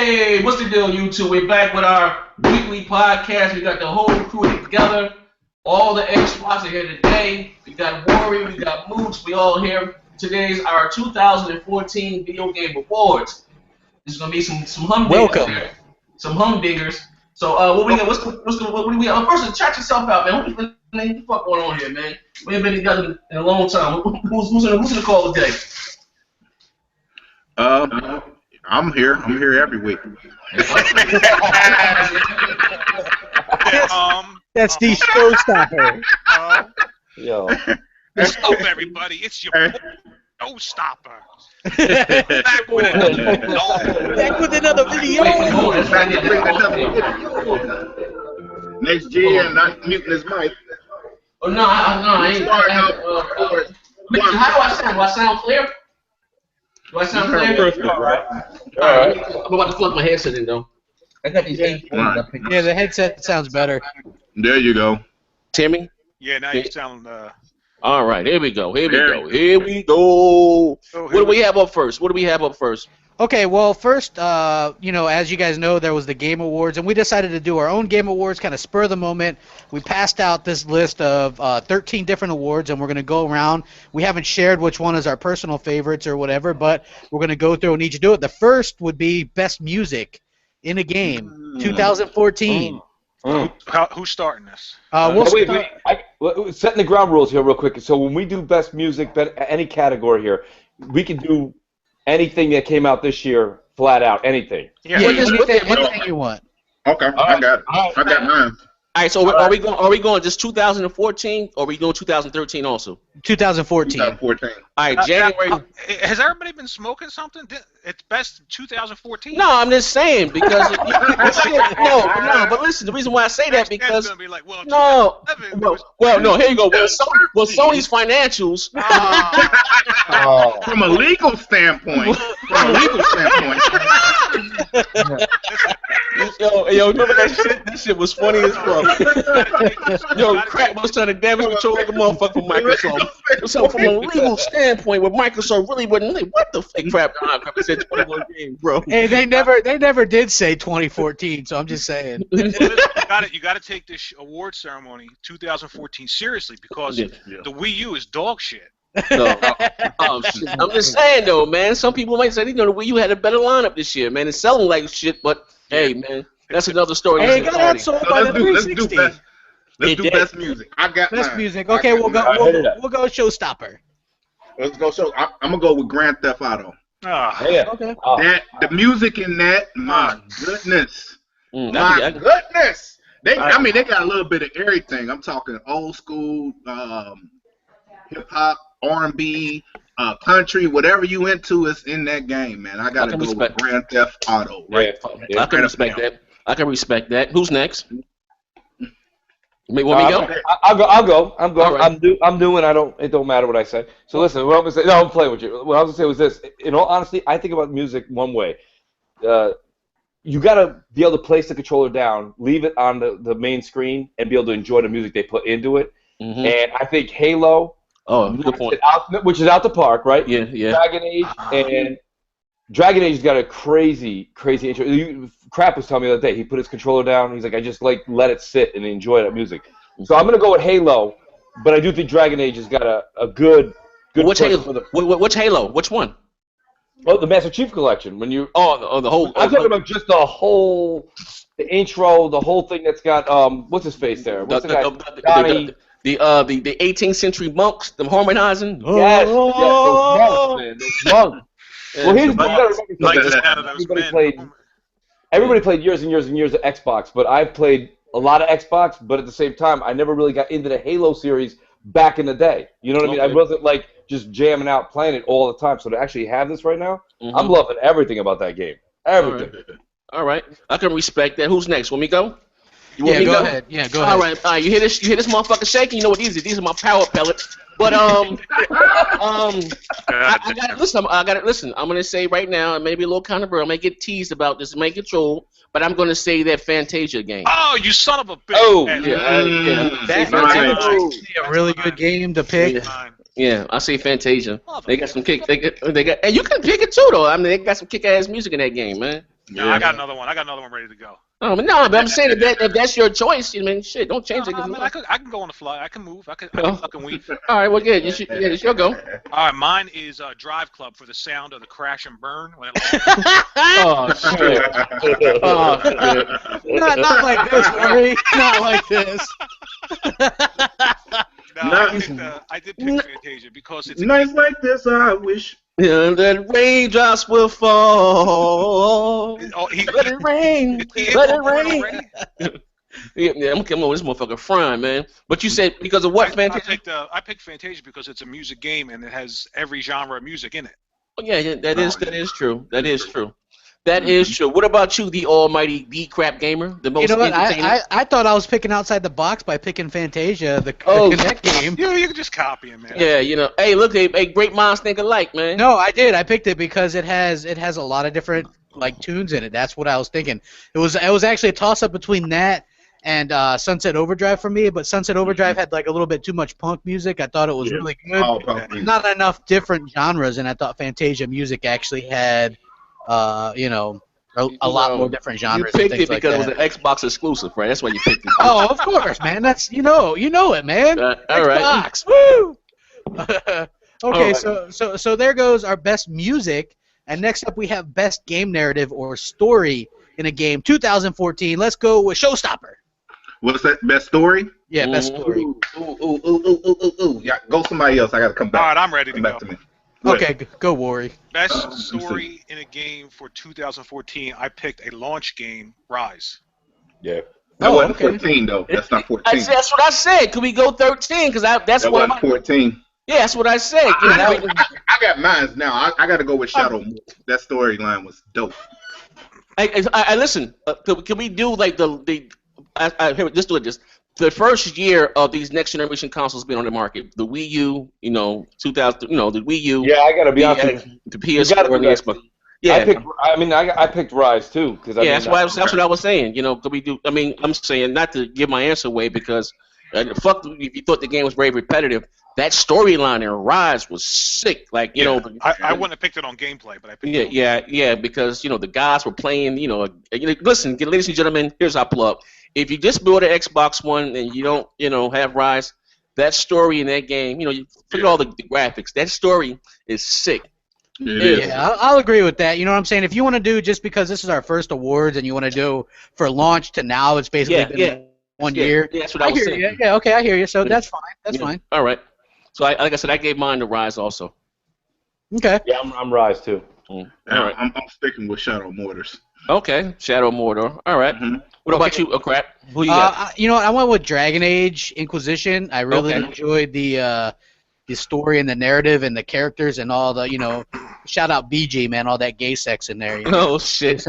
Hey, what's the deal, YouTube? We're back with our weekly podcast. We got the whole crew together. All the X-Spots are here today. We got Warrior, we got Mooch, we all here. Today's our 2014 Video Game Awards. There's gonna be some humdingers here. Some humdingers. So what we got? What do we got? First, check yourself out, man. What the fuck going on here, man? We ain't been together in a long time. Who's in the call today? I'm here. I'm here every week. That's the showstopper. Yo. What's up, everybody? It's your showstopper. Back with another video. Next G and not muting his mic. Oh no, I ain't. How do I sound? Do I sound clear? Do I sound clear? Perfect, right? Alright. I'm about to plug my headset in though. I got these headphones. Yeah, the headset sounds better. There you go. Timmy? Yeah, now you sound. All right, here we go. Here we go. What do we have up first? Okay, well, first, as you guys know, there was the Game Awards, and we decided to do our own Game Awards, kind of spur the moment. We passed out this list of 13 different awards, and we're going to go around. We haven't shared which one is our personal favorites or whatever, but we're going to go through and each do it. The first would be Best Music in a Game, 2014. Who's starting this? Setting the ground rules here real quick. So when we do Best Music, any category here, we can do anything that came out this year, flat out, anything. Yeah, anything you want. Okay, I got it. I got mine. All right, so are we going just 2014, or are we going 2013 also? 2014. 2014. All right, January. Has everybody been smoking something? It's best 2014. No, I'm just saying because but listen, the reason why I say that because gonna be like, well, no, here you go. Well, Sony's financials. From a legal standpoint. Yo, remember that shit? That shit was funny as fuck. Yo, Crap was trying to damage control like a motherfucker from Microsoft. So from a legal standpoint, with Microsoft really wasn't like, what the fuck, Crap said 21 games, bro. Hey, they never did say 2014, so I'm just saying. You got to take this award ceremony 2014 seriously because the Wii U is dog shit. Shit. I'm just saying though, man. Some people might say, the Wii U had a better lineup this year, man. It's selling like shit, but hey, man, that's another story. Hey, got outsold by the 360. Let's do best music. I got best mine. music. Okay, we'll go showstopper. Let's go. I'm gonna go with Grand Theft Auto. Okay. The music in that, my goodness, goodness. They got a little bit of everything. I'm talking old school, hip hop, R&B, country, whatever you into is in that game, man. I gotta go with Grand Theft Auto. Right? I can respect that. Who's next? Want me to go? I'll go. Right. I'm doing. It don't matter what I say. So listen. What I'm gonna say. No, I'm playing with you. What I was gonna say was this. In all honesty, I think about music one way. You gotta be able to place the controller down, leave it on the main screen, and be able to enjoy the music they put into it. Mm-hmm. And I think Halo. Oh, good point. Which is out the park, right? Yeah. Dragon Age has got a crazy intro. Crap was telling me the other day. He put his controller down. He's like, I just let it sit and enjoy that music. So I'm gonna go with Halo, but I do think Dragon Age has got a good. Which Halo? Which Halo? Which one? Oh, the Master Chief Collection. When you the whole. I'm talking about just the intro, the whole thing that's got what's his face there? What's the guy? The 18th century monks, them harmonizing. Yes, those monks, man. Those monks. Well, here's the thing. Everybody played years and years and years of Xbox, but I've played a lot of Xbox, but at the same time, I never really got into the Halo series back in the day. You know what I mean? I wasn't like just jamming out playing it all the time. So to actually have this right now, I'm loving everything about that game. Everything. All right. I can respect that. Who's next? Want me to go? Go ahead. Yeah, go ahead. All right. You hear this motherfucker shaking? You know what these are? These are my power pellets. But I got it. Listen. I'm gonna say right now, it may be a little controversial. I may get teased about this, may get trolled, but I'm gonna say that Fantasia game. Oh, you son of a bitch! Oh, that's a really good game to pick. Yeah, I say Fantasia. They got some kick. They got, and you can pick it too, though. I mean, they got some kick-ass music in that game, man. No, I got another one. I got another one ready to go. Oh, no, but I'm saying that if that's your choice, I mean, shit, don't change it. I can go on the fly. I can move. I can fucking weave. All right, well, yeah, it's your go. All right, mine is Drive Club for the sound of the crash and burn. When it oh, shit. Oh, shit. Not like this, Rory. Not like this. No, I did pick Fantasia because it's nights like this. I wish. Yeah, that raindrops will fall. Oh, let it rain. Let it rain. Yeah, I'm coming on this motherfucker frying, man. But you said because of what, Fantasia? I picked Fantasia because it's a music game and it has every genre of music in it. Oh, yeah, that is true. That is true. That is true. What about you, the almighty D-Crap gamer? The most I thought I was picking outside the box by picking Fantasia, the Connect game. You can just copy him, man. Yeah, hey, look, hey, great minds think alike, man. No, I did. I picked it because it has a lot of different tunes in it. That's what I was thinking. It was actually a toss-up between that and Sunset Overdrive for me, but Sunset Overdrive had a little bit too much punk music. I thought it was really good. Not enough different genres, and I thought Fantasia music actually had a lot more different genres. You picked it because it was an Xbox exclusive, right? That's why you picked it. Oh, of course, man. That's you know it, man. All right. Xbox, woo! Okay, right. So there goes our best music, and next up we have best game narrative or story in a game, 2014. Let's go with Showstopper. What's that? Best story? Yeah, best story. Ooh. Yeah, go somebody else. I gotta come back. All right, I'm ready to go. Back to me. Okay, go Worry. Best story in a game for 2014. I picked a launch game, Rise. Yeah. That wasn't 14 though. That's not 14. That's what I said. Could we go 13? Because that's that wasn't 14. Yeah, that's what I said. I got mine now. I got to go with Shadow. That storyline was dope. I listen. Can we do let's do it. Just the first year of these next generation consoles being on the market, the Wii U, 2000, the Wii U. Yeah, I gotta be honest. The PS4 and the Xbox. Yeah, I picked Rise too because that's what I was saying. Could we do? I mean, I'm saying not to give my answer away because fuck if you thought the game was very repetitive. That storyline in Rise was sick. I wouldn't have picked it on gameplay, but I picked it. Yeah, because the guys were playing. Listen, ladies and gentlemen, here's our plug. If you just build an Xbox One and you don't, have Rise, that story in that game, you forget all the graphics. That story is sick. Yeah, I'll agree with that. You know what I'm saying? If you want to do just because this is our first awards and you want to do for launch to now, it's basically been 1 year. Yeah, that's what I was saying. Yeah, okay, I hear you. So that's fine. That's fine. All right. So like I said, I gave mine to Rise also. Okay. Yeah, I'm Rise too. All right. I'm sticking with Shadow Mortars. Okay, Shadow Mordor. All right. Mm-hmm. What about you, Crap? Who you got? I went with Dragon Age Inquisition. I really enjoyed the story and the narrative and the characters and all the, shout out BG, man, all that gay sex in there. Oh, shit.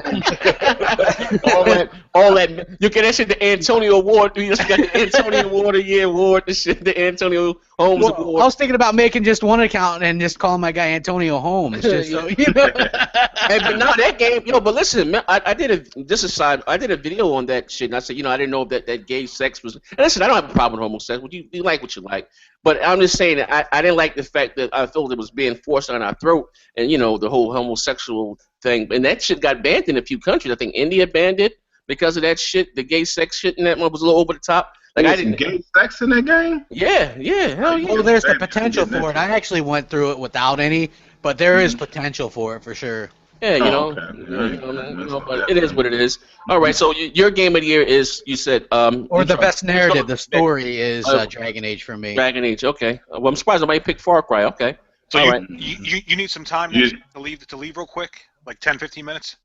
all that. You can actually the Antonio Award. You just got the Antonio Award of Year Award, the Antonio Holmes Award. I was thinking about making just one account and just calling my guy Antonio Holmes. Just so, but no, that game, but listen, man, I did a video on that shit, and I said, I didn't know that gay sex was. And listen, I don't have a problem with homosexual. You like what you like. But I'm just saying that I didn't like the fact that I felt it was being forced on our throat and, the whole homosexual thing. And that shit got banned in a few countries. I think India banned it because of that shit. The gay sex shit in that one was a little over the top. I didn't gay sex in that game? Yeah, hell yeah. Well, there's the potential for it. I actually went through it without any, but there is potential for it for sure. Yeah, but it is what it is. All right, so your game of the year is, you said... or the best narrative, the story is Dragon Age for me. Dragon Age, okay. Well, I'm surprised nobody picked Far Cry, okay. So you need some time to leave real quick? Like 10, 15 minutes?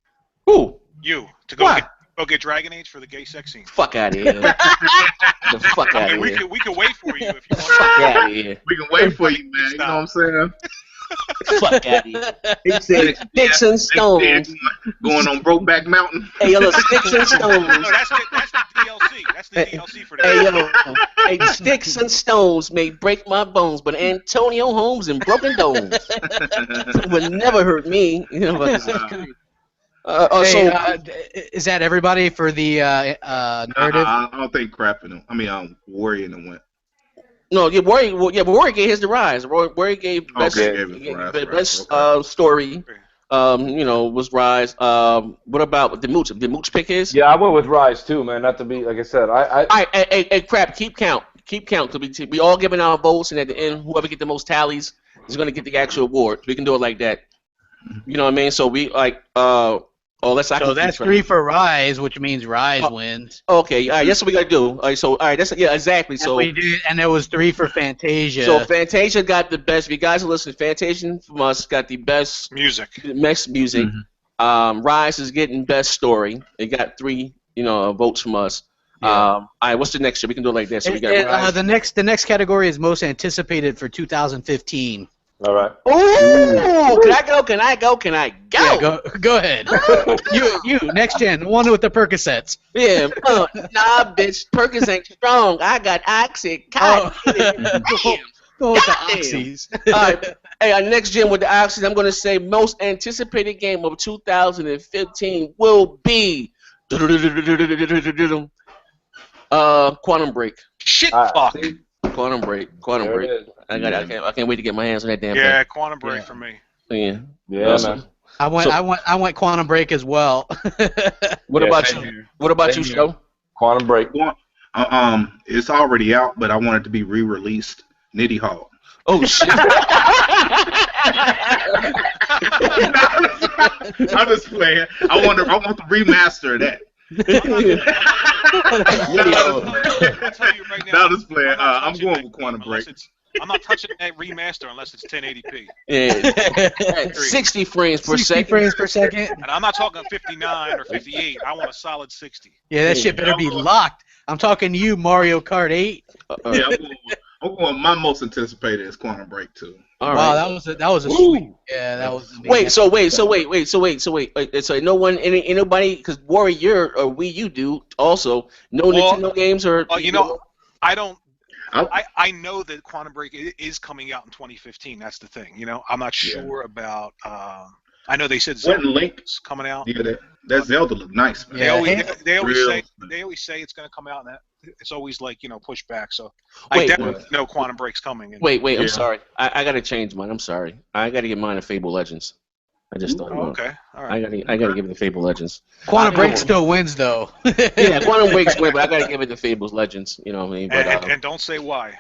Who? You. To go get Dragon Age for the gay sex scene. Fuck out of here. The fuck out of here. We can wait for you if you want. Fuck out of here. We can wait for you, man. You know what I'm saying? Fuck out of here. He said sticks and stones. Going on Brokeback Mountain. Hey, yo, sticks and stones. No, that's the DLC. That's the DLC for that. Hey, sticks and stones may break my bones, but Antonio Holmes and broken bones would never hurt me. Is that everybody for the narrative? I don't think Crap in them. Warrior in them went. No, Warrior gave his the Rise. Warrior gave best story. Was Rise. What about the Mooch? Did Mooch pick his? Yeah, I went with Rise too, man. Not to be like I said. All right, hey, Crap, keep count. Keep count. Cause we all giving our votes, and at the end, whoever get the most tallies is gonna get the actual award. We can do it like that. You know what I mean? So we like So that's 3 for Rise, which means Rise wins. Okay, all right, that's what we gotta do. All right, exactly. So we did, and there was 3 for Fantasia. So Fantasia got the best. If you guys are listening, Fantasia from us got the best music. Best music. Mm-hmm. Rise is getting best story. It got 3, votes from us. Yeah. All right, what's the next year? We can do it like this. So we got Rise. The next category is most anticipated for 2015. All right. Ooh, can I go? Yeah, go ahead. you next gen, the one with the Percocets. Yeah, nah, bitch, Percocets ain't strong. I got Oxy. God damn. Go with the Oxys. All right, hey, next gen with the Oxys, I'm gonna say most anticipated game of 2015 will be Quantum Break. Shit, fuck. Quantum Break. I can't wait to get my hands on that damn thing. Yeah, Quantum Break for me. Yeah, man. I went Quantum Break as well. What about you? What about you, Joe? Quantum Break. It's already out, but I want it to be re-released. Nitty Hawk. Oh shit! I'm just playing. I want the remaster of that. I'll tell you right now. Just playing. I'm going with Quantum Break. I'm not touching that remaster unless it's 1080p. Yeah. 60 frames per 60 second. frames per second. And I'm not talking 59 or 58. I want a solid 60. Yeah, that shit better be locked. I'm talking to you, Mario Kart 8. Yeah, I'm going. My most anticipated is Quantum Break 2. All wow, right. that was a sweet. Yeah, that was. Wait. So no one, anybody, because Warrior or Wii U do also no Nintendo games or. I don't. I know that Quantum Break is coming out in 2015. That's the thing. I'm not sure about. I know they said Zelda's coming out. Yeah, that Zelda look nice, man. They always say it's going to come out, and that it's always like pushed back. So I definitely know Quantum Break's coming. Wait. I'm sorry. I got to change mine. I'm sorry. I got to get mine to Fable Legends. I just thought. Okay. All right. I got to give it to Fable Legends. Quantum Break still wins though. Yeah, Quantum Break's win, but I got to give it to Fables Legends. You know what I mean? But, and don't say why.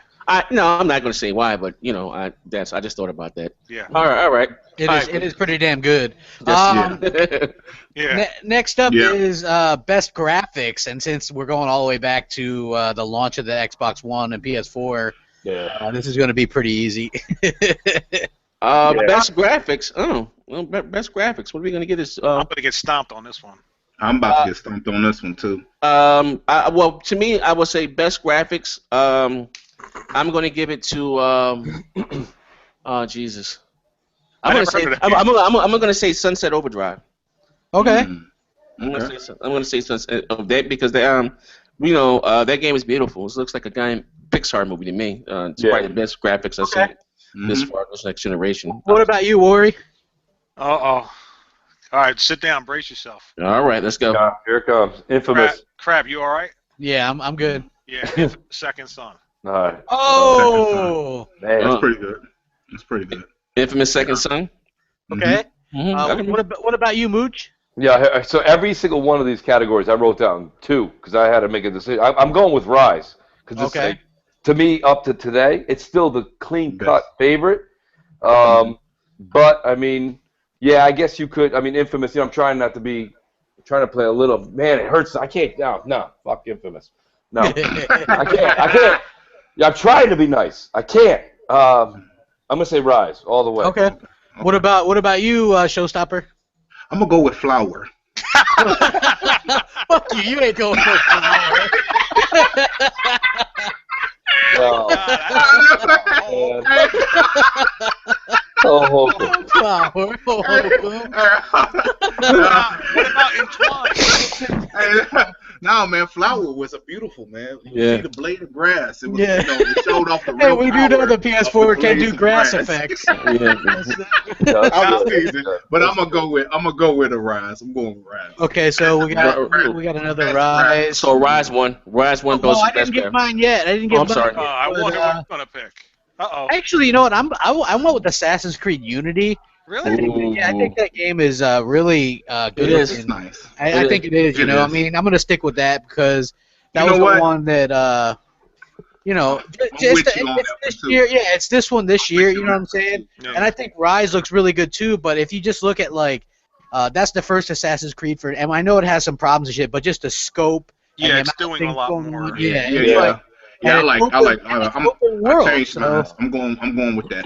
No, I'm not going to say why, but I just thought about that. Yeah. All right. It is pretty damn good. Yeah. Next up is best graphics, and since we're going all the way back to the launch of the Xbox One and PS4, this is going to be pretty easy. Best graphics. Oh, well, best graphics. What are we going to get? I'm going to get stomped on this one. I'm about to get stomped on this one too. Well, to me, I would say best graphics. I'm going to give it to. Oh Jesus! I'm going to say Sunset Overdrive. Okay. I'm going to say Sunset that because that game is beautiful. It looks like a Pixar movie to me. It's probably the best graphics I've seen this far this next generation. What about you, Wari? All right, sit down, brace yourself. All right, let's go. Here it comes. Infamous. Crab, you all right? Yeah, I'm good. Yeah, Second Son. All right. Oh, man, that's pretty good. That's pretty good. Infamous Second Son. Okay. What about you, Mooch? Yeah, so every single one of these categories I wrote down 2 because I had to make a decision. I'm going with Rise because to me, up to today, it's still the clean-cut favorite. But I mean, I guess you could. I mean, Infamous. I'm trying to play a little. Man, it hurts. I can't. No, fuck Infamous. No, I can't. Yeah, I'm trying to be nice. I can't. I'm gonna say Rise all the way. Okay. What about you, Showstopper? I'm gonna go with Flower. Fuck you! You ain't going with Flower. No. Flower. What about Entwine? No, man, Flower was a beautiful, man. You see the blade of grass. It was, it showed off the real Hey, we do know the PS4 can do grass effects. I was teasing, but I'm gonna go with a Rise. I'm going with Rise. Okay, so we got another Rise. So Rise won. Rise won. Oh, I didn't get mine yet. I'm sorry. I wonder what I'm gonna pick. Actually, you know what? I went with Assassin's Creed Unity Really? Yeah, I think that game is really good. It is nice. I think it is. You know, I mean, I'm gonna stick with that because that was the one that it's this year. Yeah, it's this one this year. You know what I'm saying? Yeah. And I think Rise looks really good too. But if you just look at that's the first Assassin's Creed and I know it has some problems and shit, but just the scope. Yeah, it's doing a lot more. I changed mine. I'm going with that.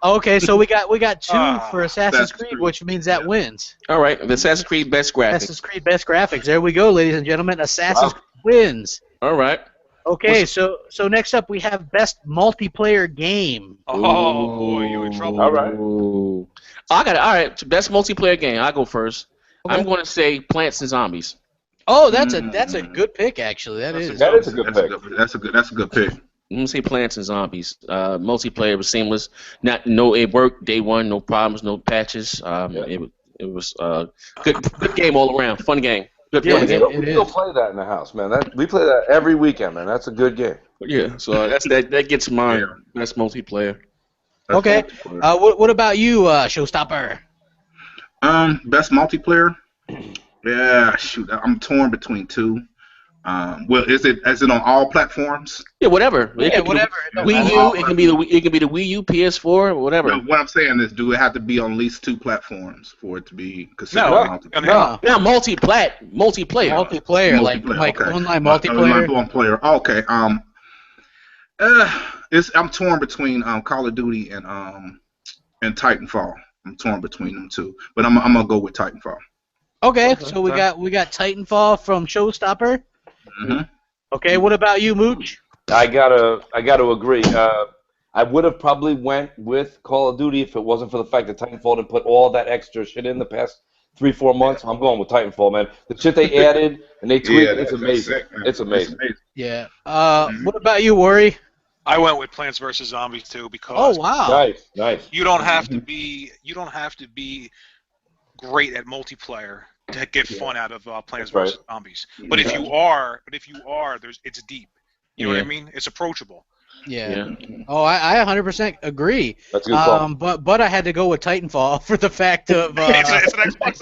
Okay, so we got 2 for Assassin's Creed, which means that wins. All right, the Assassin's Creed best graphics. Assassin's Creed best graphics. There we go, ladies and gentlemen. Assassin's Creed wins. All right. Okay, so next up we have best multiplayer game. Oh boy, you in trouble. All right. I got it. All right, best multiplayer game. I'll go first. Okay. I'm going to say Plants and Zombies. Oh, that's a good pick actually. That is a good pick. That's a good pick. I'm gonna say Plants and Zombies. Multiplayer was seamless. It worked day one, no problems, no patches. It was good game all around. Fun game. We still play that in the house, man. We play that every weekend, man. That's a good game. Yeah, so that gets mine. Best multiplayer. Okay. What about you, Showstopper? Best multiplayer. Yeah, shoot. I'm torn between 2. Well, is it on all platforms? Yeah, whatever. Whatever. Wii U. It can be the Wii U, PS4, whatever. No, what I'm saying is, do it have to be on at least 2 platforms for it to be considered multiplayer? No, multiplayer. Multiplayer, like online multiplayer. Online player. Okay. I'm torn between Call of Duty and Titanfall. I'm torn between them 2, but I'm gonna go with Titanfall. Okay, so we got Titanfall from Showstopper. Mm-hmm. Okay, what about you, Mooch? I gotta agree. I would have probably went with Call of Duty if it wasn't for the fact that Titanfall didn't put all that extra shit in the past 3-4 months. I'm going with Titanfall, man. The shit they added and they tweaked, it's amazing. It's amazing. Yeah. What about you, Worry? I went with Plants vs Zombies too because. Oh wow. Nice. You don't have to be great at multiplayer to get fun out of Plants vs Zombies. But if you are, it's deep. You know what I mean? It's approachable. Yeah. Oh, I 100% agree. That's a good call. But I had to go with Titanfall for the fact of. It's an Xbox.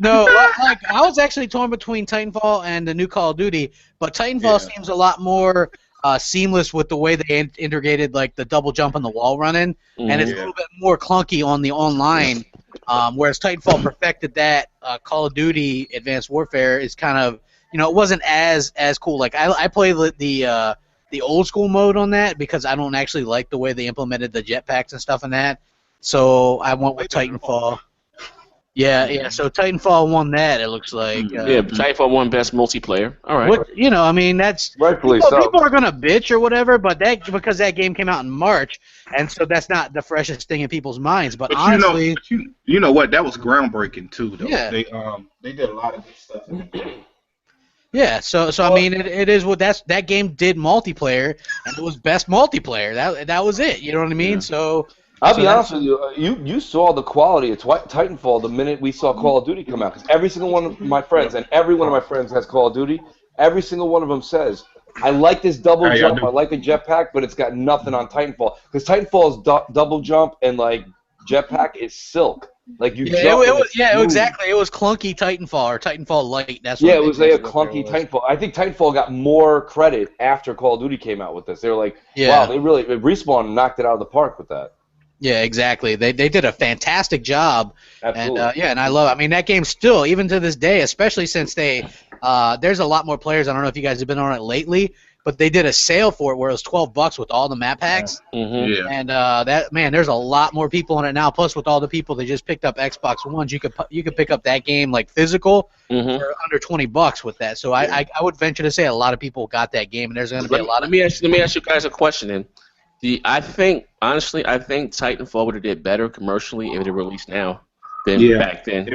No, I was actually torn between Titanfall and the new Call of Duty, but Titanfall seems a lot more seamless with the way they integrated like the double jump and the wall running, and it's a little bit more clunky on the online. Whereas Titanfall perfected that. Call of Duty Advanced Warfare is kind of, it wasn't as cool. Like I play the old school mode on that because I don't actually like the way they implemented the jetpacks and stuff in that. So I went with Titanfall. Yeah. So Titanfall won that. It looks like. Titanfall won best multiplayer. All right. That's rightfully people are gonna bitch or whatever, but because that game came out in March, and so that's not the freshest thing in people's minds. But honestly, you know what? That was groundbreaking too, though. Yeah. They did a lot of good stuff. Yeah. So I mean, it is what that game did multiplayer, and it was best multiplayer. That was it. You know what I mean? Yeah. So. I'll be honest with you. You saw the quality of Titanfall the minute we saw Call of Duty come out. Because every single one of my friends, and every one of my friends has Call of Duty, every single one of them says, I like this double jump, I like the jetpack, but it's got nothing on Titanfall. Because Titanfall's double jump and like jetpack is silk. Like you jump. Exactly. It was clunky Titanfall or Titanfall Light. That's what it was like a clunky Titanfall. I think Titanfall got more credit after Call of Duty came out with this. They were like, wow, Respawn knocked it out of the park with that. Yeah, exactly. They did a fantastic job. Absolutely. And I love it. I mean, that game still, even to this day, especially since there's a lot more players. I don't know if you guys have been on it lately, but they did a sale for it where it was $12 with all the map packs. Yeah. And there's a lot more people on it now. Plus, with all the people that just picked up Xbox Ones, you could pick up that game like physical for under $20 with that. So I would venture to say a lot of people got that game, and there's going to be a lot of. Let me ask you guys a question then. I think Titanfall would have did better commercially if it had released now than back then.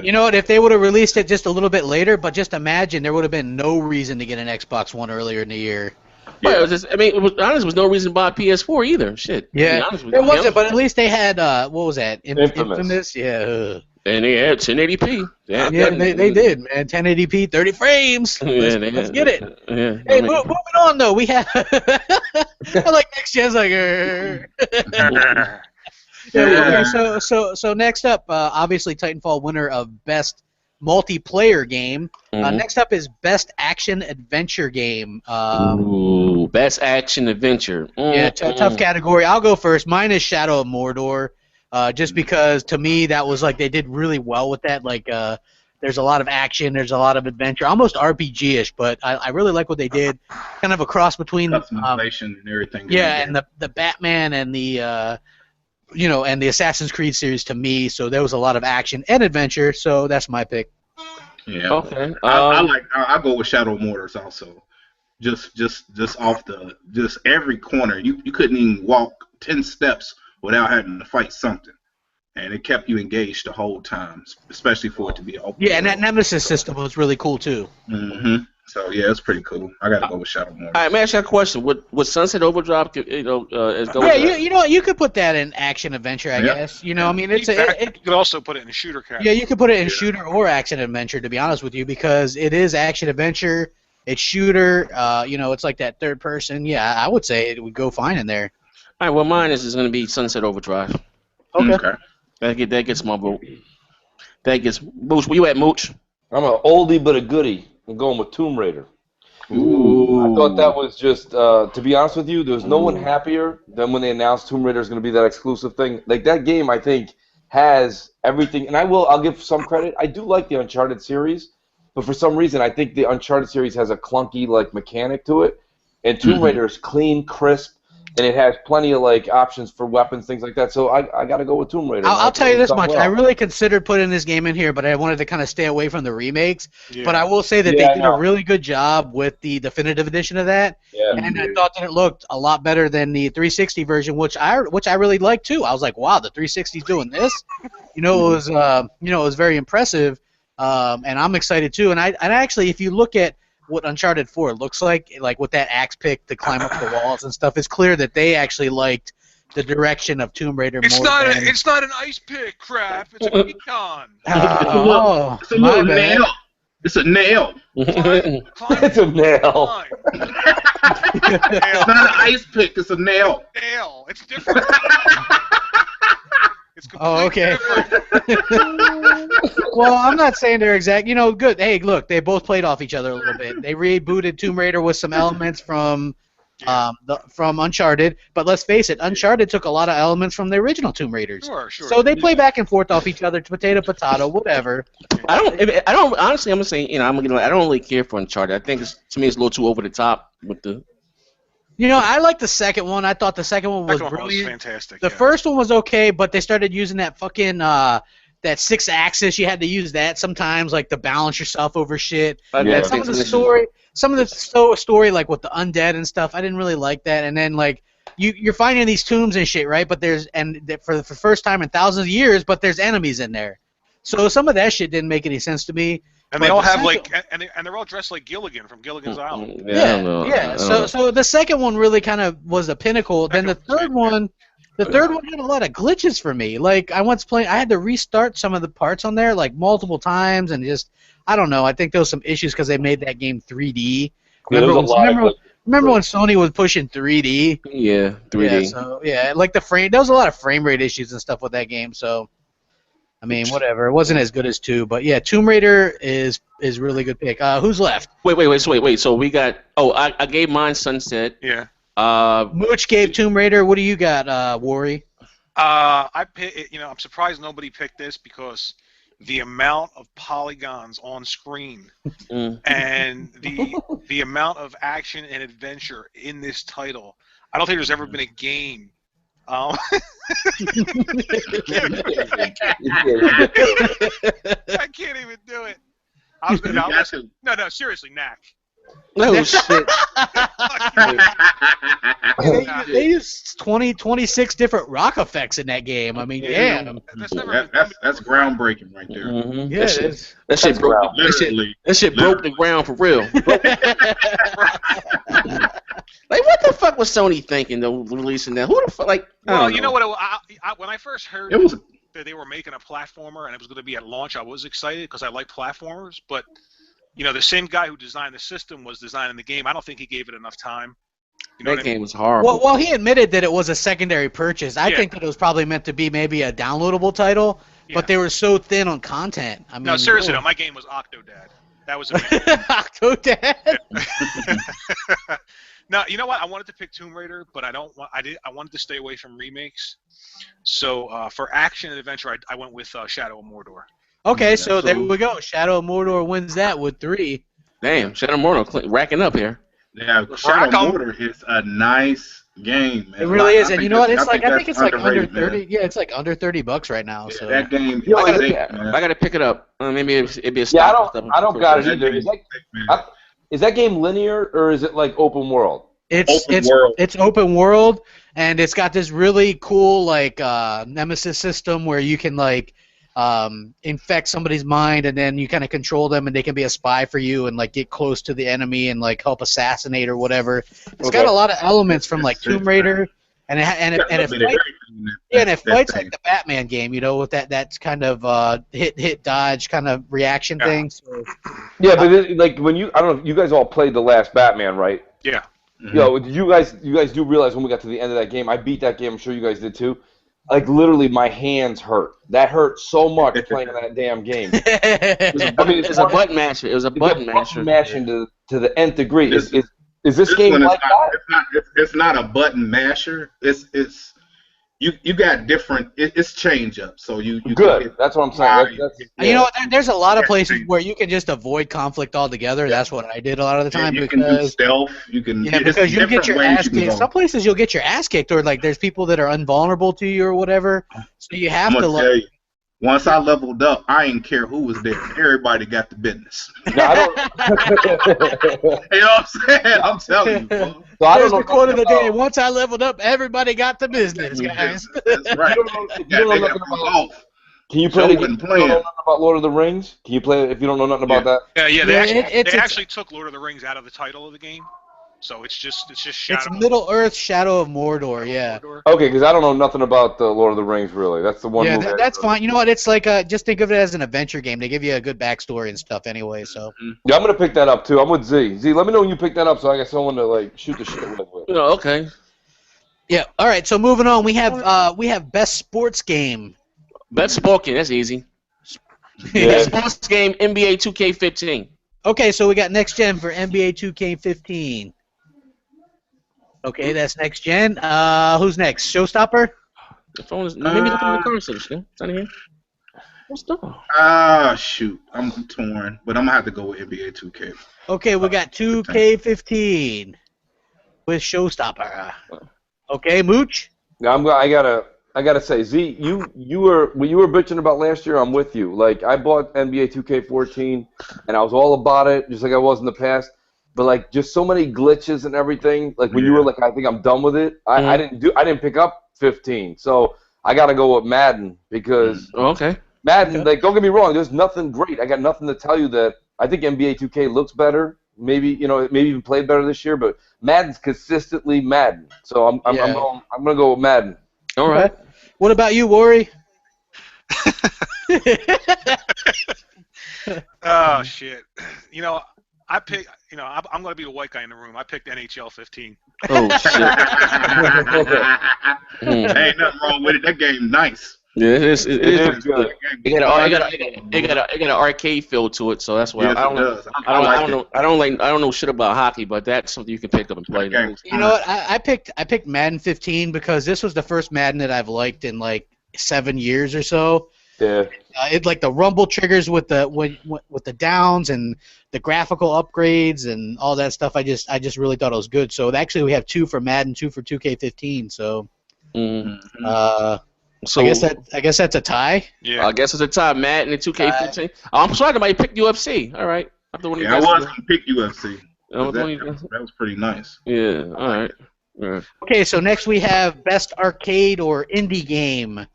You know what? If they would have released it just a little bit later, but just imagine there would have been no reason to get an Xbox One earlier in the year. Yeah. There was no reason to buy a PS4 either. Shit. Yeah, there wasn't, but at least they had what was that? Infamous. Yeah. And they had 1080p. They did, man. 1080p, 30 frames. Let's get it. Yeah, hey, moving on though, we have. I like next gen's like. Okay, so next up, obviously Titanfall winner of best multiplayer game. Next up is best action adventure game. Ooh, best action adventure. Yeah, tough category. I'll go first. Mine is Shadow of Mordor, just because to me that was like they did really well with that. Like, there's a lot of action, there's a lot of adventure, almost RPG-ish, but I really like what they did. Kind of a cross between customization and everything. Yeah, and the Batman and the and the Assassin's Creed series to me. So there was a lot of action and adventure. So that's my pick. Yeah. Okay. I'll go with Shadow of Mordor also. Just off every corner. You couldn't even walk 10 steps without having to fight something. And it kept you engaged the whole time, especially for it to be open. Yeah, and that Nemesis system was really cool too. Mm-hmm. So yeah, it's pretty cool. I gotta go with Shadow of Mordor. All right, let me ask you a question. Would Sunset Overdrive, go? Yeah, you know what? You could put that in action adventure, I guess. You know, I mean, you could also put it in a shooter category. Yeah, you could put it in shooter or action adventure. To be honest with you, because it is action adventure, it's shooter. It's like that third person. Yeah, I would say it would go fine in there. All right, well, mine is going to be Sunset Overdrive. Okay. That gets my vote. That gets Mooch. Where you at, Mooch? I'm an oldie but a goodie. I'm going with Tomb Raider. Ooh. I thought that was just, to be honest with you, there's no one happier than when they announced Tomb Raider is going to be that exclusive thing. Like, that game, I think, has everything. And I'll give some credit. I do like the Uncharted series, but for some reason, I think the Uncharted series has a clunky, mechanic to it. And Tomb Raider is clean, crisp, and it has plenty of options for weapons, things like that. So I got to go with Tomb Raider. I'll tell you this much: I really considered putting this game in here, but I wanted to kind of stay away from the remakes. Yeah. But I will say that they did a really good job with the definitive edition of that, and I thought that it looked a lot better than the 360 version, which I really liked too. I was like, wow, the 360's doing this. It was very impressive, and I'm excited too. And actually, if you look at what Uncharted 4 looks like with that axe pick to climb up the walls and stuff, it's clear that they actually liked the direction of Tomb Raider it's more than... It's not an ice pick, crap. It's a recon. It's a little nail. It's a nail. It's a nail. It's not an ice pick. It's a nail. Nail. It's different. Okay. Well, I'm not saying they're exact. Good. Hey, look, they both played off each other a little bit. They rebooted Tomb Raider with some elements from Uncharted, but let's face it, Uncharted took a lot of elements from the original Tomb Raiders. Sure. So they play back and forth off each other, potato, whatever. I don't. Honestly, I'm gonna say, I don't really care for Uncharted. I think to me it's a little too over the top with the. I like the second one. I thought the second one was brilliant. Was fantastic. The first one was okay, but they started using that fucking that 6-axis. You had to use that sometimes, to balance yourself over shit. And some of the story, like with the undead and stuff, I didn't really like that. And then you're finding these tombs and shit, right? But for the first time in thousands of years, but there's enemies in there. So some of that shit didn't make any sense to me. And they all have and they're all dressed like Gilligan from Gilligan's Island. Yeah. So the second one really kind of was a pinnacle. Then the third one had a lot of glitches for me. I had to restart some of the parts on there multiple times, and just I don't know. I think there was some issues because they made that game 3D. Remember when Sony was pushing 3D? Yeah, 3D. Yeah, there was a lot of frame rate issues and stuff with that game. So. I mean, whatever. It wasn't as good as 2, but yeah, Tomb Raider is really good pick. Who's left? Wait. So we got. Oh, I gave mine Sunset. Yeah. Mooch gave Tomb Raider. What do you got, Wari? I pick. I'm surprised nobody picked this because the amount of polygons on screen and the amount of action and adventure in this title. I don't think there's ever been a game. I can't even do it. No, seriously, Knack. No shit. They used 26 different rock effects in that game. I mean, damn. That's groundbreaking right there. Mm-hmm. Yeah, that shit broke the ground for real. What the fuck was Sony thinking though, releasing that? Who the fuck? Well, you know what? When I first heard that they were making a platformer and it was going to be at launch, I was excited because I like platformers. But the same guy who designed the system was designing the game. I don't think he gave it enough time. You know that game was horrible. Well, he admitted that it was a secondary purchase. I think that it was probably meant to be maybe a downloadable title, but they were so thin on content. I mean, no, seriously, though, my game was Octodad. That was amazing. Octodad. Now, you know what? I wanted to pick Tomb Raider, but I wanted to stay away from remakes. So for action and adventure, I went with Shadow of Mordor. Okay, so there we go. Shadow of Mordor wins that with 3. Damn, Shadow of Mordor racking up here. Yeah, Shadow of Mordor is a nice game, man. It really is, and you know what? It's like I think it's like under 30. Man. Yeah, it's like under $30 right now. Yeah, so that game, I gotta pick it up. Maybe it'd be a I don't got it either. Is that game linear or is it like open world? It's open world, and it's got this really cool like nemesis system where you can like infect somebody's mind, and then you kind of control them, and they can be a spy for you, and like get close to the enemy and like help assassinate or whatever. It's got a lot of elements from like Tomb Raider, and it fights like the Batman game, you know, with that's kind of hit dodge kind of reaction thing. So. Yeah, but like when I don't know, you guys all played the last Batman, right? Yeah. Mm-hmm. Yo, you guys do realize when we got to the end of that game, I beat that game. I'm sure you guys did too. Like literally, my hands hurt. That hurt so much playing that damn game. It was a button masher. It was a button masher. Mashing to the nth degree. Is this game like that? It's not a button masher. It's you got different. It's change up. So you good. That's what I'm saying. You know, there's a lot of places where you can just avoid conflict altogether. That's what I did a lot of the time. You can do stealth. Because you'll get your ass kicked. Some places you'll get your ass kicked, or like there's people that are invulnerable to you or whatever. So you have to tell you, once I leveled up, I didn't care who was there. Everybody got the business. No, I don't. You know what I'm saying? I'm telling you, bro. So I don't know the quote of the day. Once I leveled up, everybody got the business, guys. That's right. Can you play it? You don't know nothing about Lord of the Rings? Can you play it if you don't know nothing about that? Yeah. They actually took Lord of the Rings out of the title of the game. So it's just Shadow. It's Middle Earth, Shadow of Mordor, yeah. Okay, because I don't know nothing about the Lord of the Rings, really. That's the one. Yeah, that's fine. You know what? It's like just think of it as an adventure game. They give you a good backstory and stuff anyway. So. Yeah, I'm gonna pick that up too. I'm with Z. Z, let me know when you pick that up so I got someone to like shoot the shit with. Okay. Yeah. All right. So moving on, we have best sports game. Best sports game. That's easy. Yeah. Best sports game. NBA 2K15. Okay, so we got next gen for NBA 2K15. Okay, that's next gen. Who's next? Showstopper? The phone is maybe look in the car section. It's not here. What's that? Shoot, I'm torn, but I'm gonna have to go with NBA 2K. Okay, we got 2K15 with Showstopper. Okay, Mooch. Yeah, I gotta say, Z, you were bitching about last year. I'm with you. Like I bought NBA 2K14, and I was all about it, just like I was in the past. But like just so many glitches and everything. Like when you were like, I think I'm done with it. I didn't pick up 15, so I gotta go with Madden because Madden. Like don't get me wrong, there's nothing great. I got nothing to tell you that I think NBA 2K looks better. Maybe even played better this year. But Madden's consistently Madden. So I'm gonna go with Madden. All right. What about you, Worry? Oh shit! You know, I'm going to be the white guy in the room. I picked NHL 15. Oh shit! Ain't nothing wrong with it. That game nice. Yeah, it is good. It got an arcade feel to it, so that's why I don't know shit about hockey, but that's something you can pick up and play. You know what? I picked Madden 15 because this was the first Madden that I've liked in like 7 years or so. Yeah. It like the rumble triggers with the downs and the graphical upgrades and all that stuff. I just really thought it was good. So actually, we have 2 for Madden, 2 for 2K15. So. So I guess that's a tie. Yeah. I guess it's a tie. Madden and 2K15. I'm sorry, somebody picked UFC. All right. I was going to pick UFC. That was pretty nice. Yeah. All right. Okay, so next we have best arcade or indie game.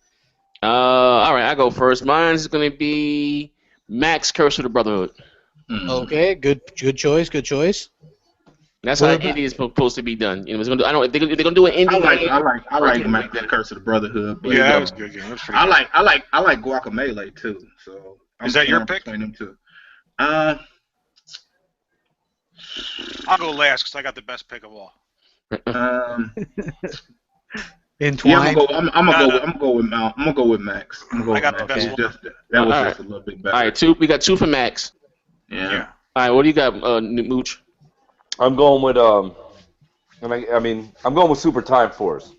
All right, I go first. Mine's going to be Max Curse of the Brotherhood. Okay, good choice. Good choice. That's how indie is supposed to be done. You know, they're gonna do an indie. I like Max Curse of the Brotherhood. But that was a good game. I like Guacamelee too. So is that your pick? Between them two. I'll go last because I got the best pick of all. Entwined. Yeah, I'm gonna go with Mount. I'm gonna go with Max. I got the best one. That was just a little bit better. All right, we got 2 for Max. Yeah. All right, what do you got, Mooch? I'm going with I'm going with Super Time Force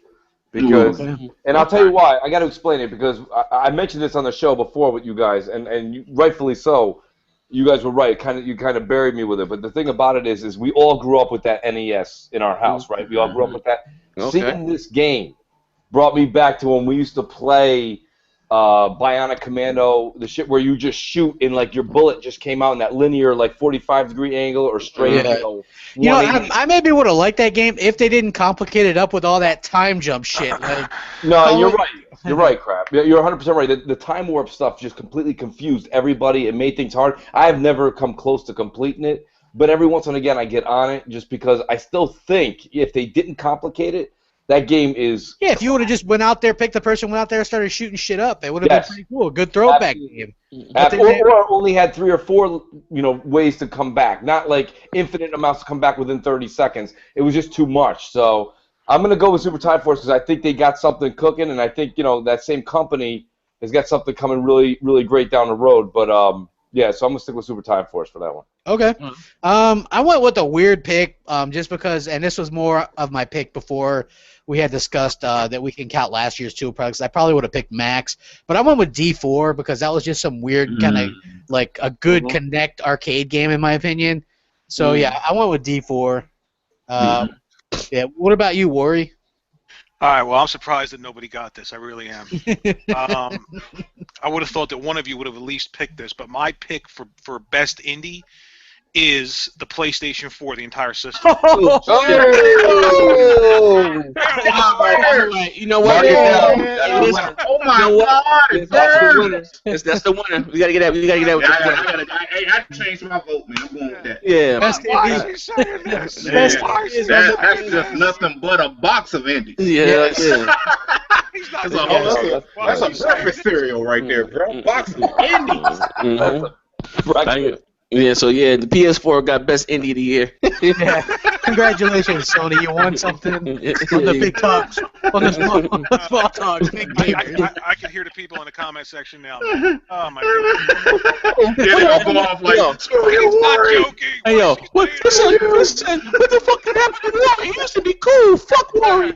because, and I'll tell you why. I got to explain it because I mentioned this on the show before with you guys, and you, rightfully so. You guys were right. You kind of buried me with it. But the thing about it is we all grew up with that NES in our house, right? We all grew up with that. Okay. Seeing this game brought me back to when we used to play Bionic Commando, the shit where you just shoot and like your bullet just came out in that linear like 45-degree angle or straight. I maybe would have liked that game if they didn't complicate it up with all that time jump shit. Like, no, you're right. You're right, Crap. You're 100% right. The time warp stuff just completely confused everybody. It made things hard. I have never come close to completing it, but every once and again I get on it just because I still think if they didn't complicate it, that game is... Yeah, if you would have just went out there, picked the person, went out there, and started shooting shit up, it would have been pretty cool. Good throwback game. Or only had 3 or 4, ways to come back. Not like infinite amounts to come back within 30 seconds. It was just too much. So I'm going to go with Super Time Force because I think they got something cooking, and I think, that same company has got something coming really, really great down the road. But, yeah, so I'm going to stick with Super Time Force for that one. Okay. I went with a weird pick just because, and this was more of my pick before we had discussed that we can count last year's 2 products. I probably would have picked Max, but I went with D4 because that was just some weird kind of like a good Connect arcade game in my opinion. So yeah, I went with D4. Yeah. What about you, Wari? All right. Well, I'm surprised that nobody got this. I really am. I would have thought that one of you would have at least picked this, but my pick for best indie is the PlayStation 4, the entire system. You know what? Oh my God! That's the winner. We gotta get that. We gotta get that. I changed my vote, man. I'm going with that. Yeah. Why is he saying this? That's just nothing but a box of indies. Yeah. He's not that's a breakfast cereal right there, bro. Box of indies. Yeah, so the PS4 got best indie of the year. Yeah. Congratulations, Sony. You won something on the big talks, on the small talks. I can hear the people in the comment section now. Oh my God. Yeah, they'll go off like, he's not joking. Hey, yo, listen, what the fuck did happen to Wari? He used to be cool. Fuck Wari.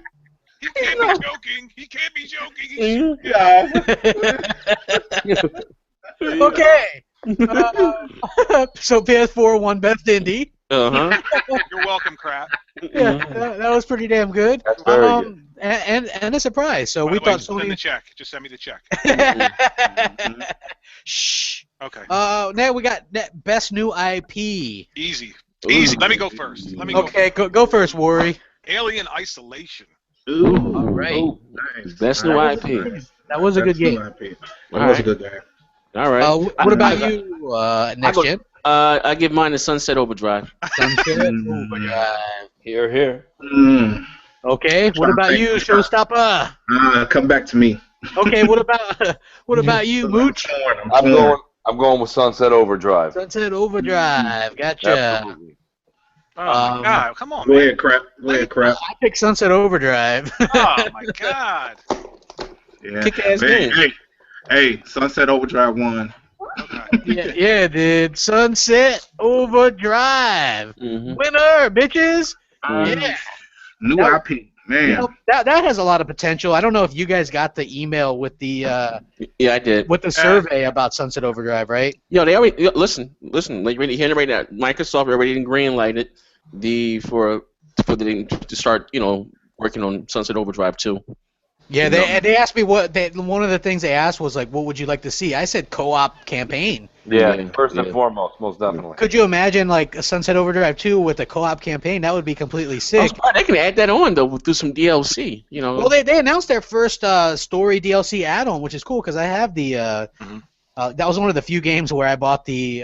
He can't be joking. He can't be joking. Okay. So PS4 won best indie. You're welcome, Crap. Yeah, that was pretty damn good. That's very good. And a surprise. So By we the way, thought send Sony. the check. Just send me the check. Shh. Okay. Now we got best new IP. Easy. Let me go first. Okay, go first, Wari. Alien Isolation. Ooh, all right. Oh, nice. Best new IP. That was a good game. That was a good game. All right. What about you, Next Gen? I give mine to Sunset Overdrive. Sunset Overdrive. Here. Okay. What about you, Showstopper? Come back to me. Okay. What about you, Mooch? I'm going with Sunset Overdrive. Sunset Overdrive. Gotcha. Absolutely. Oh my God! Come on, Go man. ahead, Crap. I picked Sunset Overdrive. Oh my God! Yeah. Kick-ass game. Hey, Sunset Overdrive won. Okay. yeah, dude. Sunset Overdrive. Winner, bitches. Yeah. New IP, man. You know, that has a lot of potential. I don't know if you guys got the email with the I did. With the survey about Sunset Overdrive, right? Yo, they already listen. Like you're hearing it right now. Microsoft already greenlighted to start working on Sunset Overdrive 2. Yeah, they asked me one of the things they asked was like, what would you like to see? I said co-op campaign. Yeah, first and foremost, most definitely. Could you imagine like a Sunset Overdrive 2 with a co-op campaign? That would be completely sick. They can add that on though through some DLC. Well, they announced their first story DLC add-on, which is cool because I have the. That was one of the few games where I bought the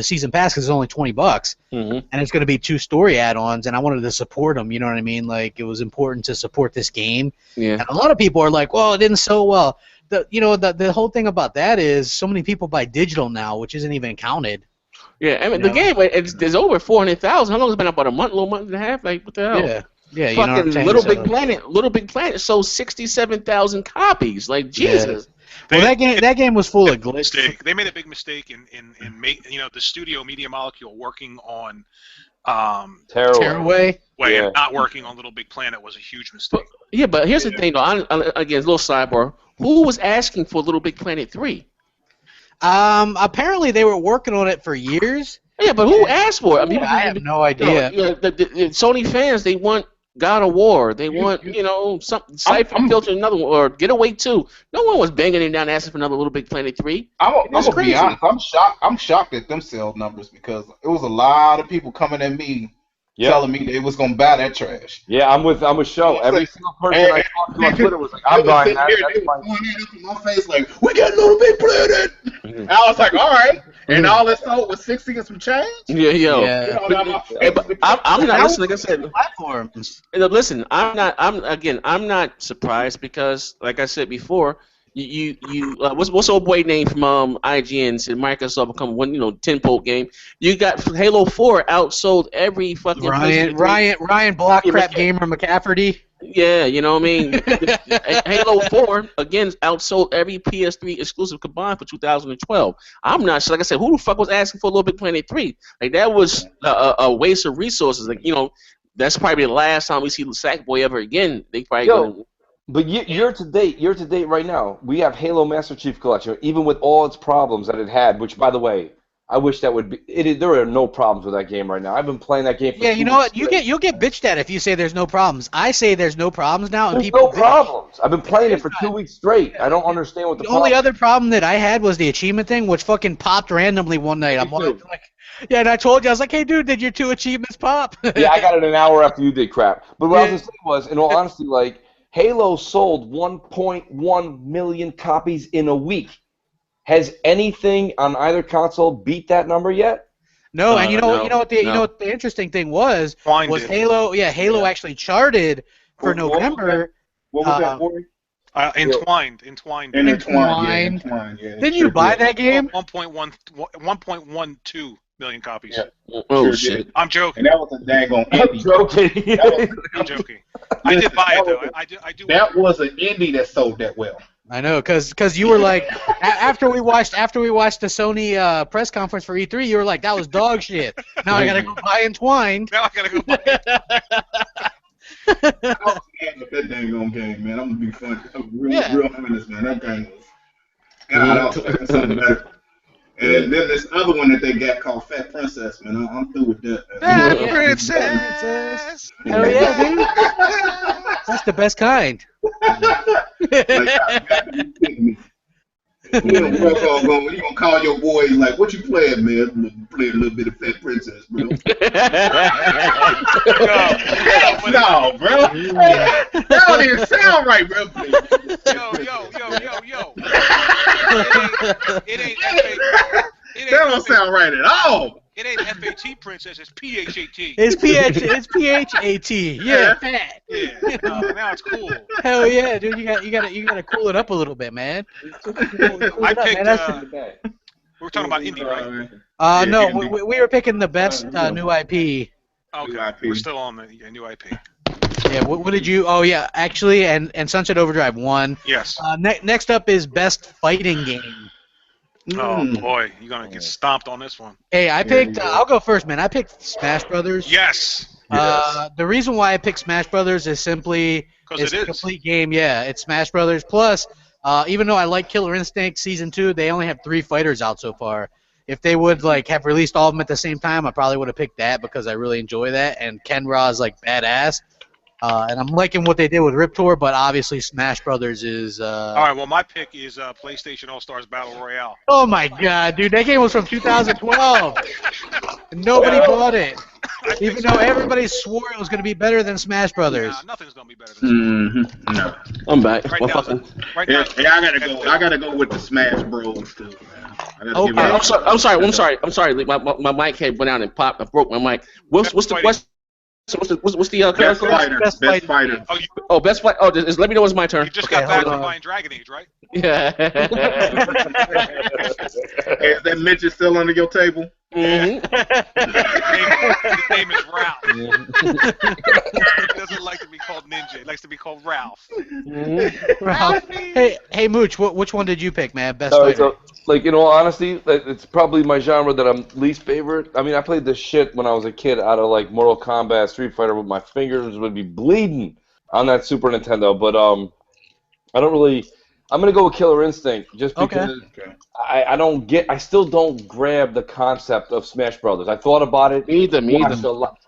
season pass because it's only $20, and it's going to be 2 story add-ons, and I wanted to support them. You know what I mean? Like it was important to support this game. Yeah. And a lot of people are like, "Well, it didn't sell well." The whole thing about that is so many people buy digital now, which isn't even counted. Yeah, I mean the game there's over 400,000. How long has it been? About a little month and a half. Like what the hell? Yeah. Yeah, you fucking Little Big Planet. Little Big Planet sold 67,000 copies. Like Jesus. Well, that game was full of glitches. They made a big mistake in the studio Media Molecule working on Tearaway. And not working on Little Big Planet was a huge mistake. But here's the thing, though. Again, a little sidebar. Who was asking for Little Big Planet 3? Apparently they were working on it for years. Yeah, but who asked for it? I mean, I have no idea. The Sony fans, they want God of War. They want, something. Siphon Filter, another one, or Getaway 2. No one was banging it down asking for another Little Big Planet 3. I'm gonna be honest. I'm shocked at them sales numbers because it was a lot of people coming at me telling me they was gonna buy that trash. Yeah, I'm with Show. Every single person I talked to on Twitter was like, "I'm buying that." They were going in my face like, "We got Little Big Planet." And I was like, "All right." And all it sold was 60 and some change. Yeah. I'm not listening. Like I said, platforms. Listen, I'm not surprised because, like I said before, what's old boy name from IGN said Microsoft become one 10-pole game. You got Halo 4 outsold every fucking Ryan Blockcrap Gamer McCafferty. Yeah, you know what I mean? Halo 4, again, outsold every PS3 exclusive combined for 2012. I'm not sure. Like I said, who the fuck was asking for Little Big Planet 3? Like, that was a waste of resources. Like, that's probably the last time we see Sackboy ever again. They probably But year to date right now, we have Halo Master Chief Collection, even with all its problems that it had, which, by the way, I wish that would be. There are no problems with that game right now. I've been playing that game for 2 weeks. Yeah, you know what? You'll get bitched at if you say there's no problems. I say there's no problems now, and there's people. No problems. I've been playing it for 2 weeks straight. I don't understand what the only other problem that I had was the achievement thing, which fucking popped randomly one night. I'm like, yeah, and I told you, I was like, hey, dude, did your 2 achievements pop? Yeah, I got it an hour after you did, crap. But what I was going to say was, in all honesty, like, Halo sold 1.1 million copies in a week. Has anything on either console beat that number yet? No, and you know what the interesting thing was Halo. Yeah, Halo actually charted for November. What was that, Corey? Entwined. Didn't you buy that game? 1.12 million copies. Yeah. Oh shit! I'm joking. And that was a daggone indie. I'm joking. I did buy it though. I do. That was an indie that sold that well. I know, cause you were like, after we watched the Sony press conference for E3, you were like, that was dog shit. Now I gotta go buy Entwined. Now I gotta go buy it. I was mad with that dang game, man. I'm gonna be fun. Real honest, man. That game was. God, I was expecting something better. And then this other one that they got called Fat Princess, man. I'm through with that. Fat Princess. Hell yeah, dude. That's the best kind. You gonna call your boy like, what you playing, man? I'm playing a little bit of Fat Princess, bro. No, bro. That don't even sound right, bro. Yo. It ain't that don't sound right at all. It ain't FAT Princess, it's PHAT. It's PHAT. Yeah, fat. Yeah. Now it's cool. Hell yeah, dude! You gotta cool it up a little bit, man. I picked. We're talking about indie, right? No, we were picking the best new IP. Okay, we're still on the new IP. Yeah, what did you? Oh yeah, actually, and Sunset Overdrive won. Yes. Next up is best fighting game. Oh boy, you're gonna get stomped on this one. Hey, I picked. I'll go first, man. I picked Smash Brothers. Yes. The reason why I picked Smash Brothers is simply it's a complete game. Yeah, it's Smash Brothers. Plus, even though I like Killer Instinct Season 2, they only have 3 fighters out so far. If they would have released all of them at the same time, I probably would have picked that because I really enjoy that. And Ken-Ra is badass. And I'm liking what they did with Riptor, but obviously Smash Brothers is. All right, well, my pick is PlayStation All-Stars Battle Royale. Oh my god, dude, that game was from 2012. Nobody bought it, even though everybody swore it was going to be better than Smash Brothers. Nah, nothing's going to be better than Smash Brothers. No. I'm back. Right now, I gotta go with the Smash Bros too, man. Okay. I'm sorry. My mic had went out and popped. I broke my mic. What's the question? So what's the best fighter? Best fighter. Best fighter. Oh, let me know when it's my turn. You just got back from buying Dragon Age, right? Yeah. Is that midget still under your table? His name is Ralph. He doesn't like to be called Ninja. He likes to be called Ralph. Ralph. Hey, Mooch, which one did you pick, man? Best fighter. So, like, in all honesty, it's probably my genre that I'm least favorite. I mean, I played this shit when I was a kid out of, like, Mortal Kombat, Street Fighter, with my fingers would be bleeding on that Super Nintendo. But I don't really... I'm going to go with Killer Instinct just because I still don't grab the concept of Smash Brothers. I thought about it. Me either.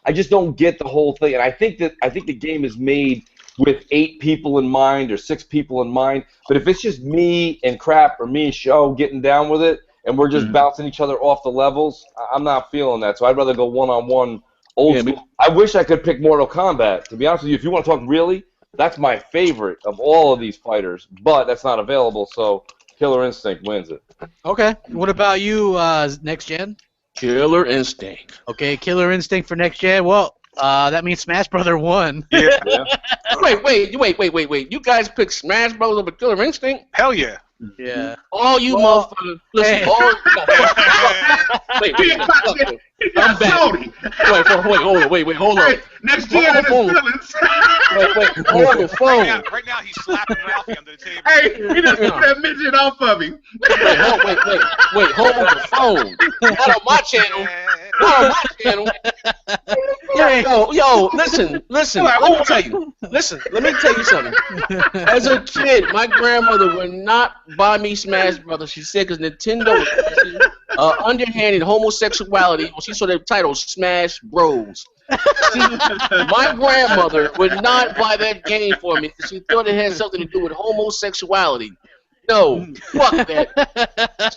I just don't get the whole thing. And I think the game is made with 8 people in mind or 6 people in mind. But if it's just me and Crap or me and Show getting down with it and we're just bouncing each other off the levels, I'm not feeling that. So I'd rather go one-on-one old school. I wish I could pick Mortal Kombat. To be honest with you, if you want to talk really, that's my favorite of all of these fighters, but that's not available, so Killer Instinct wins it. Okay. What about you, Next Gen? Killer Instinct. Okay, Killer Instinct for Next Gen. Well, that means Smash Brother won. Yeah. Wait. You guys picked Smash Brothers over Killer Instinct? Hell yeah. Yeah. All you motherfuckers. Listen, wait. I'm back. Wait, hold on. Next Gen has feelings. Wait, hold the phone. Right now he's slapping Ralphie under the table. Hey, he just took that midget off of him. Wait, hold the phone. Not on my channel. Not on my channel. Yo, listen. Let me tell you something. As a kid, my grandmother would not buy me Smash Brothers. She said because Nintendo was pushing underhanded homosexuality when she saw the title Smash Bros. See, my grandmother would not buy that game for me because she thought it had something to do with homosexuality. No, fuck that.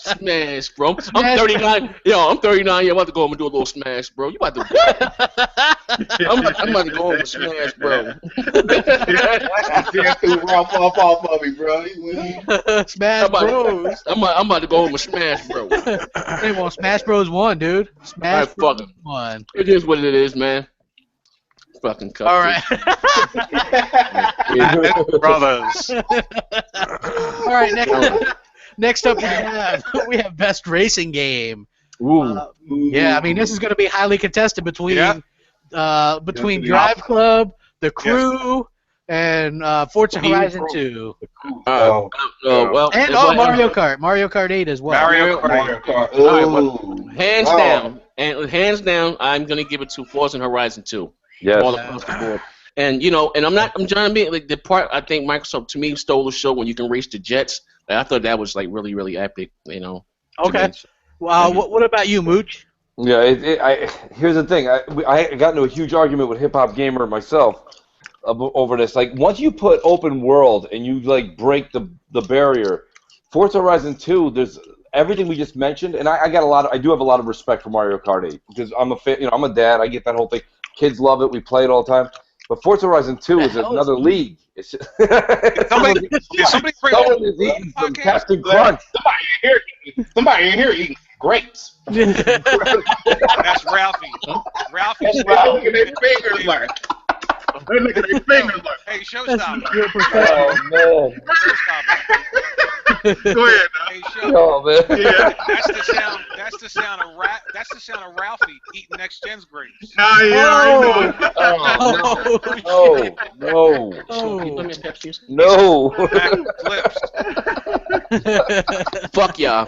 Smash, bro. I'm 39. I'm 39. I'm about to go home and do a little Smash, bro. You about to I'm about to go home and Smash, bro. Ralph off of me, bro. Smash Bros. I'm about to go home and Smash, bro. Hey, well, Smash Bros. Won, dude. Smash Bros. Won. It is what it is, man. Fucking cut. All right. Brothers. All right. Next up, we have best racing game. Yeah, I mean this is going to be highly contested between Drive Club, The Crew, and Forza Horizon 2. Well, and Mario Kart. Mario Kart 8 as well. Mario Kart. All right, well, hands down, I'm going to give it to Forza Horizon 2. Yes. All across the board. And I'm trying to be like the part I think Microsoft to me stole the show when you can race the jets. Like, I thought that was like really, really epic. Okay. What about you, Mooch? Yeah. Here's the thing. I got into a huge argument with Hip Hop Gamer myself over this. Like once you put open world and you like break the barrier, Forza Horizon 2, there's everything we just mentioned, and I do have a lot of respect for Mario Kart 8 because I'm a fan. I'm a dad. I get that whole thing. Kids love it. We play it all the time. But Forza Horizon 2 is another league. It's just somebody is eating some Captain Crunch. Somebody in here eating grapes. That's Ralphie. Ralphie's Look at their fingers like. Look at their fingers like. Hey, Showstopper. Oh man. Go ahead. Hey, Show. Oh man. Yeah. That's the sound of Ralphie eating Next Gen's grapes. Oh, No. Fuck y'all.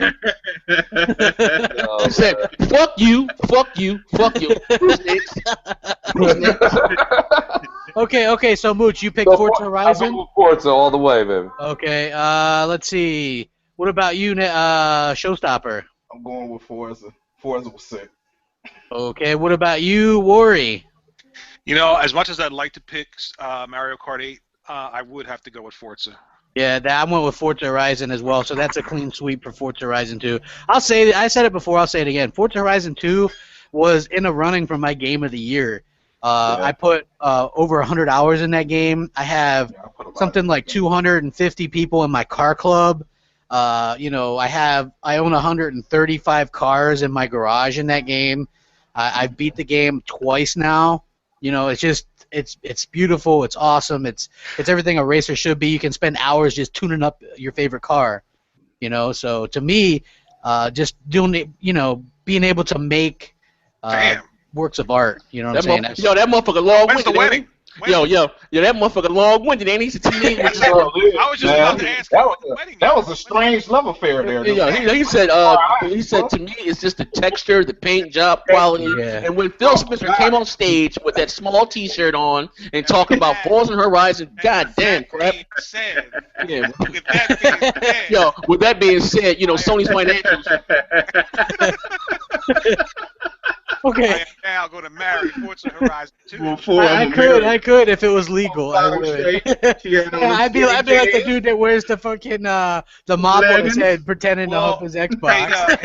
I said, fuck you. Okay, so Mooch, you picked Forza Horizon? Forza all the way, baby. Okay, let's see. What about you, Showstopper? I'm going with Forza. Forza was sick. Okay, what about you, Worry? As much as I'd like to pick Mario Kart 8, I would have to go with Forza. Yeah, I went with Forza Horizon as well, so that's a clean sweep for Forza Horizon 2. I said it before, I'll say it again. Forza Horizon 2 was in a running for my game of the year. I put over 100 hours in that game. I have something like 250 people in my car club. I own 135 cars in my garage in that game. I beat the game twice now. It's beautiful. It's awesome. It's everything a racer should be. You can spend hours just tuning up your favorite car. So to me, just doing it, being able to make works of art. You know what I'm saying? That motherfucker long. When's the wedding? Yo, that motherfucker long-winded, ain't he? To me, I was just about to ask. That was a strange love affair there. He said to me, it's just the texture, the paint job quality. Yeah. And when Phil Spencer came on stage with that small T-shirt on and talking about Forza Horizon, goddamn crap. Yeah. With that being said, Sony's financials. Okay. Now go to marry Forza Horizon 2. I could if it was legal. I would. I'd be like the dude that wears the fucking the mop on his head, pretending to hump his Xbox.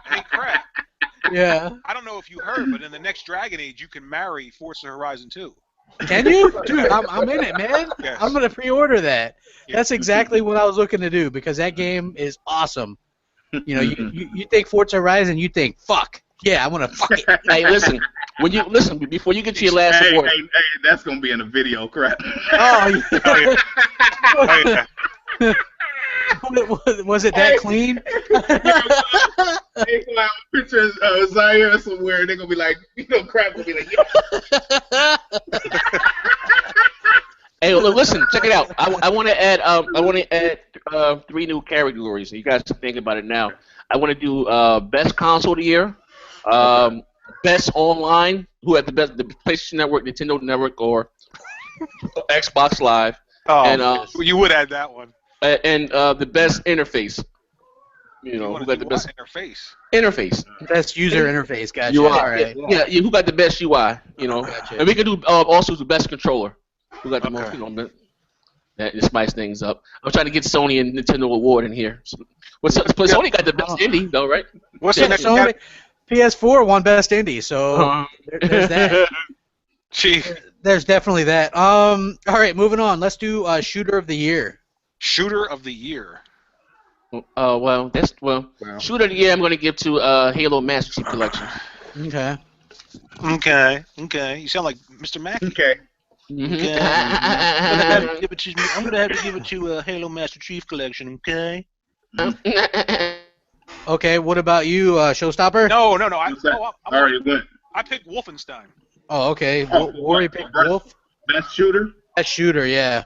Hey, crap. Yeah. I don't know if you heard, but in the next Dragon Age, you can marry Forza Horizon 2. Can you? Dude, I'm in it, man. Yes. I'm gonna pre-order that. That's exactly what I was looking to do because that game is awesome. You think Forza Horizon, you think fuck. Yeah, I want to fuck it. Hey, listen. Before you get to your last award. Hey, that's gonna be in the video, crap. Oh, yeah. Oh, yeah. Was it that clean? They gonna have pictures of Zaire somewhere, and they're gonna be like, crap gonna be like, yeah. Hey, listen, check it out. I want to add 3 new categories. You guys are thinking about it now. I want to do best console of the year, best online, who had the PlayStation Network, Nintendo Network, or Xbox Live. Oh, and you would add that one. And the best interface. Who got the best interface? Best user interface, gotcha. UI. All right. Yeah, who got the best UI? Gotcha. And we can do also the best controller. Who got the most? That spice things up. I'm trying to get Sony and Nintendo award in here. Sony got the best indie, though, right? What's the next? Sony, PS4 won best indie, so there's that. Chief. There's definitely that. All right, moving on. Let's do shooter of the year. Shooter of the year. Shooter of the year I'm going to give to Halo Master Chief Collection. Okay. You sound like Mr. Mackey. Okay. Mm-hmm. Okay. I'm gonna have to give it to Halo Master Chief Collection. Okay. Okay. What about you, Showstopper? No. I picked Wolfenstein. Oh, okay. Rory picked Wolf. Best shooter. Best shooter, yeah.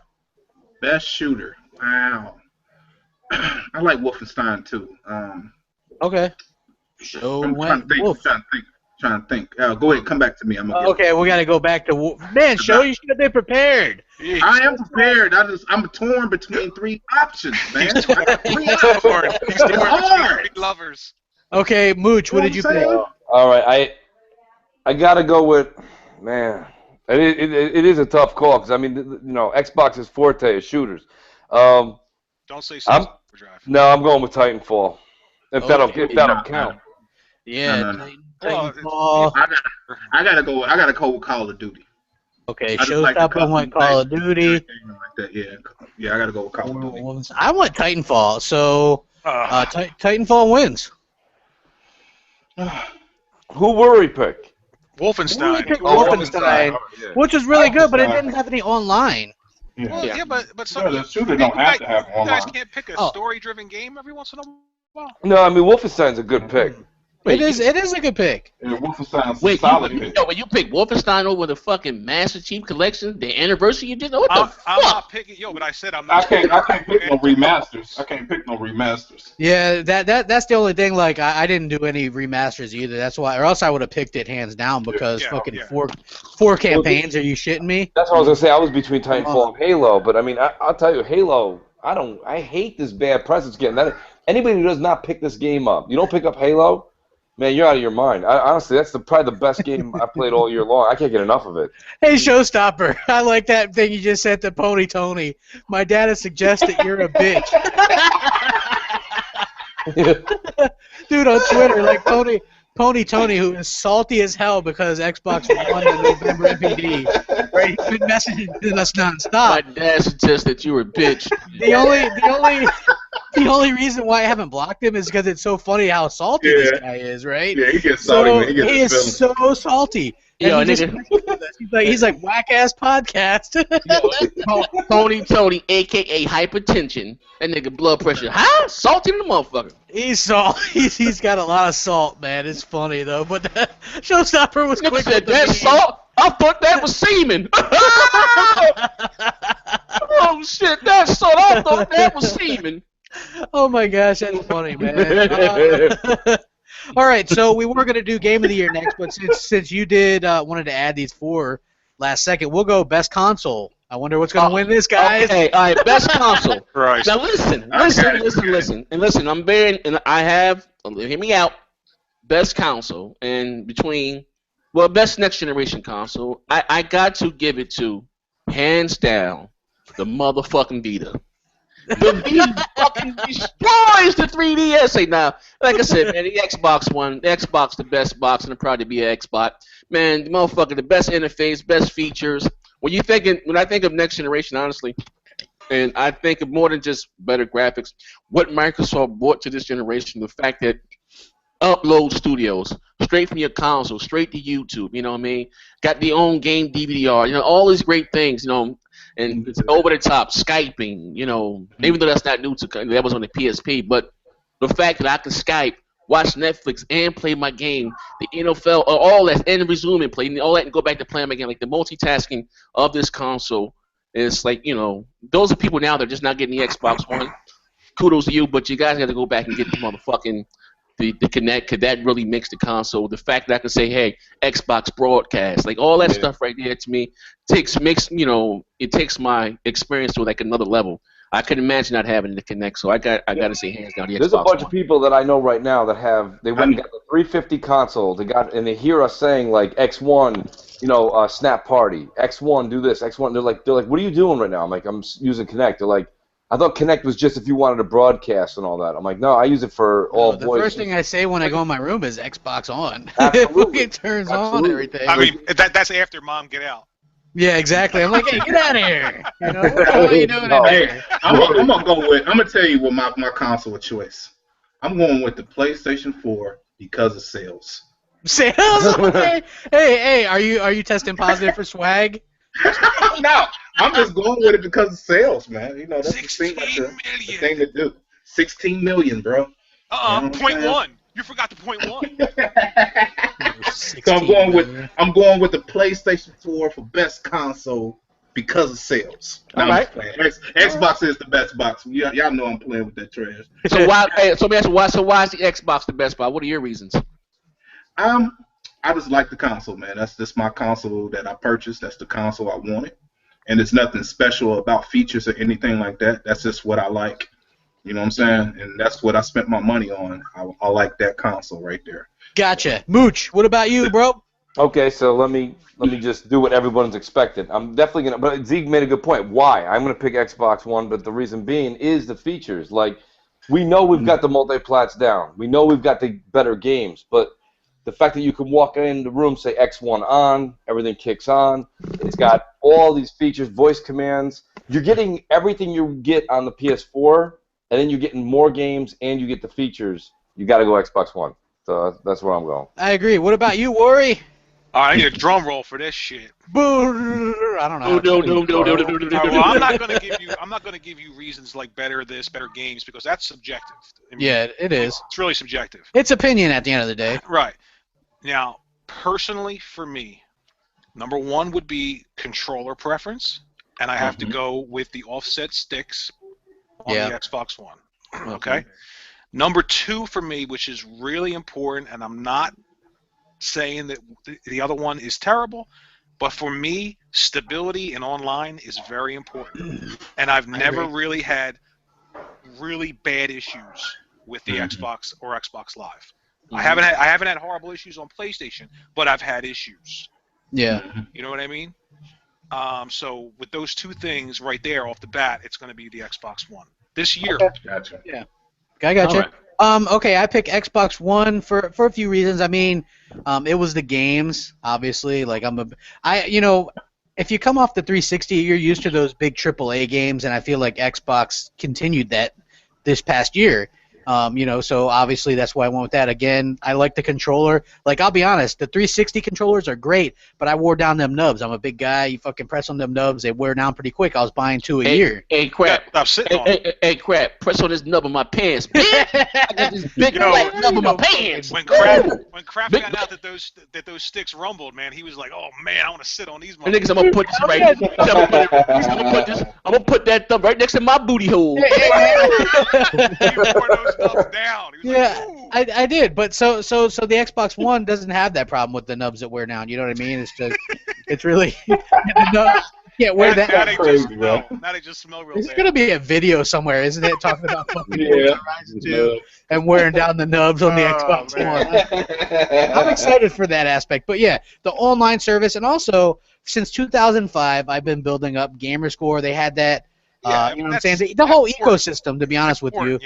Best shooter. Wow. I like Wolfenstein too. Okay. So I'm trying to think. Go ahead, come back to me. Okay, we got to go back to man. Show you should have been prepared. I am prepared. I'm torn between 3 options, man. He's torn between 3 lovers. Okay, Mooch, what did you pick? All right, I gotta go with man. It is a tough call because I mean Xbox's forte is shooters. Don't say so. No, I'm going with Titanfall. If that'll count. Yeah. No. Titanfall. I gotta go with Call of Duty. Okay, Showstopper went Call of Duty. Like that. Yeah, I gotta go with Call of Duty. I went Titanfall, so Titanfall wins. Who were we pick? Wolfenstein. Wolfenstein, which was really good, but it didn't have any online. Well, but some the shooter don't have to have online. You guys can't pick a story-driven game every once in a while. No, I mean Wolfenstein's a good pick. It is a good pick. Yeah, Wolfenstein's a solid pick. When you pick Wolfenstein over the fucking Master Chief Collection, the anniversary you did, what the fuck? I'm not picking, but I said I'm not. I can't pick no remasters. I can't pick no remasters. Yeah, that's the only thing. Like I didn't do any remasters either. That's why, or else I would have picked it hands down because four campaigns. Are you shitting me? That's what I was gonna say. I was between Titanfall and Halo, but I mean, I'll tell you, Halo. I hate this bad press it's getting. Anybody who does not pick this game up, you don't pick up Halo. Man, you're out of your mind. Honestly, that's probably the best game I've played all year long. I can't get enough of it. Hey, Showstopper, I like that thing you just said to Pony Tony. My dad has suggested you're a bitch. Dude, on Twitter, like Pony Tony, who is salty as hell because Xbox won the November MPD. Right? He's been messaging us nonstop. My dad suggested you were a bitch. The only The only reason why I haven't blocked him is because it's so funny how salty this guy is, right? Yeah, he gets salty. So, man. He is so salty. Yo, He's like whack ass podcast. Tony, aka hypertension. That nigga blood pressure. Huh? Salty the motherfucker. He's got a lot of salt, man. It's funny though, but the Showstopper was quick. Said, that's salt? I thought that was semen. Oh shit, that's salt. I thought that was semen. Oh my gosh, that's funny, man. All right, so we were gonna do Game of the Year next, but since you did wanted to add these 4 last second, we'll go Best Console. I wonder what's gonna win this, guys. Okay, all right, Best Console. Right. Now listen, and listen. I'm very, and I have. Hear me out. Best console, and between, well, Best Next Generation console, I got to give it to, hands down, the motherfucking Vita. The Vita fucking destroys the 3DS. Hey, now, like I said, man, the Xbox One, the Xbox, the best box, and it'll probably be an Xbox. Man, the motherfucker, the best interface, best features. When I think of Next Generation, honestly, and I think of more than just better graphics, what Microsoft brought to this generation, the fact that upload studios straight from your console, straight to YouTube, you know what I mean? Got the own game DVR, you know, all these great things, you know, and it's over the top, Skyping, you know, even though that's not new to, that was on the PSP, but the fact that I can Skype, watch Netflix, and play my game, the NFL, all that, and resume and play, all that, and go back to playing them again, like the multitasking of this console is like, you know, those are people now that are just not getting the Xbox One. Kudos to you, but you guys got to go back and get the motherfucking the Kinect, because that really makes the console. The fact that I can say, hey, Xbox broadcast, like all that stuff right there, to me takes my experience to like another level. I couldn't imagine not having the Kinect, so I got to say hands down the Xbox. There's a bunch of people that I know right now that they went and got the 350 console. And they hear us saying like X1, you know, Snap Party, X1 do this, X1. They're like, what are you doing right now? I'm like, I'm using Kinect. They're like, I thought Kinect was just if you wanted to broadcast and all that. I'm like, no, I use it for all voice. The first thing I say when I go in my room is Xbox on. Absolutely. It turns on everything. I mean, that's after Mom get out. Yeah, exactly. I'm like, hey, get out of here. You know, what are you doing in here? I'm gonna tell you what my console of choice. I'm going with the PlayStation 4 because of sales. Sales? Okay. Hey, are you testing positive for swag? No, I'm just going with it because of sales, man. You know, that's 16 the million. thing to do. 16 million, bro. Point one. You forgot the point one. So I'm going with the PlayStation 4 for best console because of sales. All right. Xbox is the best box. Y'all know I'm playing with that trash. So why? So let me ask you, why is the Xbox the best box? What are your reasons? I just like the console, man. That's just my console that I purchased. That's the console I wanted. And there's nothing special about features or anything like that. That's just what I like. You know what I'm saying? And that's what I spent my money on. I like that console right there. Gotcha. Mooch, what about you, bro? Okay, so let me just do what everyone's expected. I'm definitely gonna. But Zeke made a good point. Why? I'm gonna pick Xbox One, but the reason being is the features. Like, we know we've got the multi-plats down. We know we've got the better games, but the fact that you can walk in the room, say X1 on, everything kicks on. It's got all these features, voice commands. You're getting everything you get on the PS4, and then you're getting more games, and you get the features. You got to go Xbox One. So that's where I'm going. I agree. What about you, Worry? All right, I need a drum roll for this shit. Boo! I don't know. Well, I'm not gonna give you reasons like better this, better games, because that's subjective. I mean, Yeah, it is. It's really subjective. It's opinion at the end of the day. Right. Now, personally, for me, number one would be controller preference, and I have to go with the offset sticks on the Xbox One. Okay? Number two for me, which is really important, and I'm not saying that the other one is terrible, but for me, stability and online is very important. And I've never really had really bad issues with the Xbox or Xbox Live. I haven't had horrible issues on PlayStation, but I've had issues. Yeah. You know what I mean? So with those two things right there off the bat, it's going to be the Xbox One this year. Gotcha. Yeah. I gotcha. Okay, I picked Xbox One for a few reasons. I mean, it was the games, obviously. Like if you come off the 360, you're used to those big AAA games, and I feel like Xbox continued that this past year. So obviously that's why I went with that. Again, I like the controller. Like, I'll be honest, the 360 controllers are great, but I wore down them nubs. I'm a big guy. You fucking press on them nubs, they wear down pretty quick. I was buying 2 a year. Hey, crap. Stop sitting on it. Hey, crap. Press on this nub in my pants. I got this big black nub in my pants. When Kraft found out that those sticks rumbled, man, he was like, "Oh man, I want to sit on these." And niggas, I'm gonna put this right. I'm gonna put that thumb right next to my booty hole. He wore those nubs down. He was like, I did, but so the Xbox One doesn't have that problem with the nubs that wear down. You know what I mean? It's just, it's really the nubs. Yeah, wear that. Now they just smell real bad. There's gonna be a video somewhere, isn't it, talking about fucking Horizon 2 and wearing down the nubs on the Xbox One. I'm excited for that aspect, but yeah, the online service, and also since 2005, I've been building up Gamerscore. They had that, you know what I'm saying? The whole ecosystem, to be honest with you.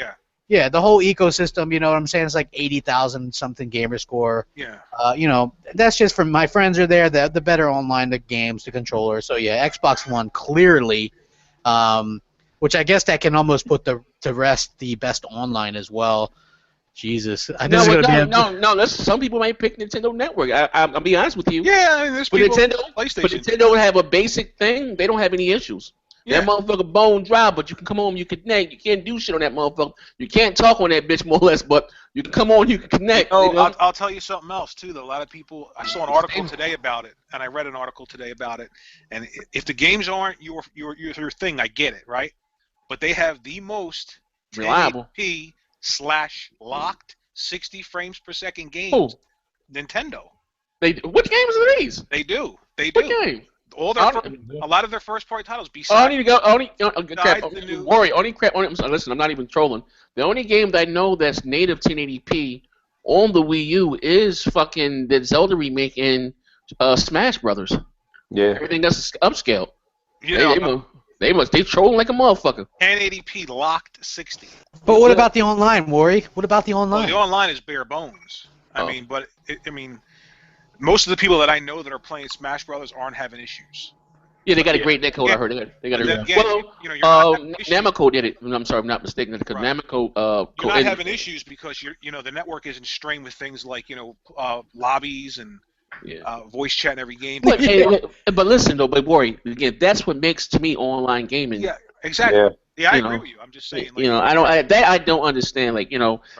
Yeah, the whole ecosystem, you know what I'm saying? It's like 80,000 something Gamerscore. Yeah. That's just from my friends are there, the better online, the games, the controller. So yeah, Xbox One clearly, which I guess that can almost put to rest the best online as well. Jesus. No. Listen, some people might pick Nintendo Network. I'll be honest with you. Yeah, I mean, there's people. PlayStation. But Nintendo have a basic thing. They don't have any issues. Yeah. That motherfucker bone dry, but you can come on, you can connect. You can't do shit on that motherfucker. You can't talk on that bitch more or less, but you can come on, you can connect. I'll tell you something else too. Though a lot of people, I saw an article today about it, and I read an article today about it. And if the games aren't your thing, I get it, right? But they have the most reliable /locked 60 frames per second games. Nintendo. What games are these? They do. What game? A lot of their first-party titles. Listen, I'm not even trolling. The only game that I know that's native 1080p on the Wii U is fucking the Zelda remake in Smash Brothers. Yeah. Everything that's upscale. They trolling like a motherfucker. 1080p locked 60. But what about the online, Wari? What about the online? Well, the online is bare bones. Most of the people that I know that are playing Smash Brothers aren't having issues. Yeah, they got a great netcode. I heard they got a. Namco did it. I'm sorry, I'm not mistaken. Because Namco. You're not having issues because the network isn't strained with things like lobbies and voice chat in every game. But listen though, but Wari, again, that's what makes to me online gaming. Yeah, exactly. Yeah, I agree with you. I'm just saying. I don't understand.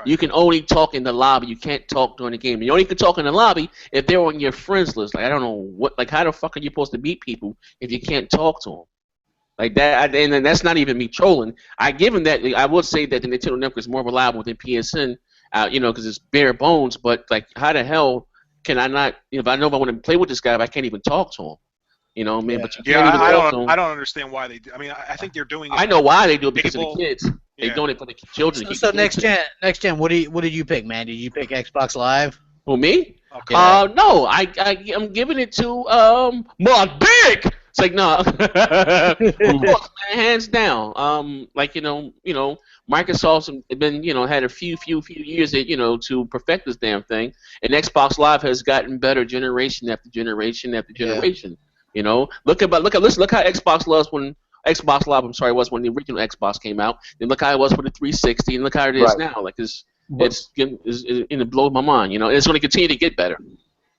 You can only talk in the lobby. You can't talk during the game. You only can talk in the lobby if they're on your friends list. I don't know how the fuck are you supposed to meet people if you can't talk to them? Like that, and then that's not even me trolling. Given that, I would say that the Nintendo Network is more reliable than PSN, because it's bare bones. But how the hell can I not? If I want to play with this guy, if I can't even talk to him. But you can't even talk to them. I don't understand why they do. I mean, I think they're doing it. I know why they do it, because of the kids. They're doing it for the children. So next gen, what did you pick, man? Did you pick Xbox Live? Who, me? Okay. No, I'm giving it to Mark Big. It's like, no, of course, man, hands down. Microsoft's been, had a few years, to perfect this damn thing, and Xbox Live has gotten better generation after generation after generation. Look how Xbox Live was when the original Xbox came out. Then look how it was for the 360, and look how it is now. Like it's it blows my mind. It's going to continue to get better.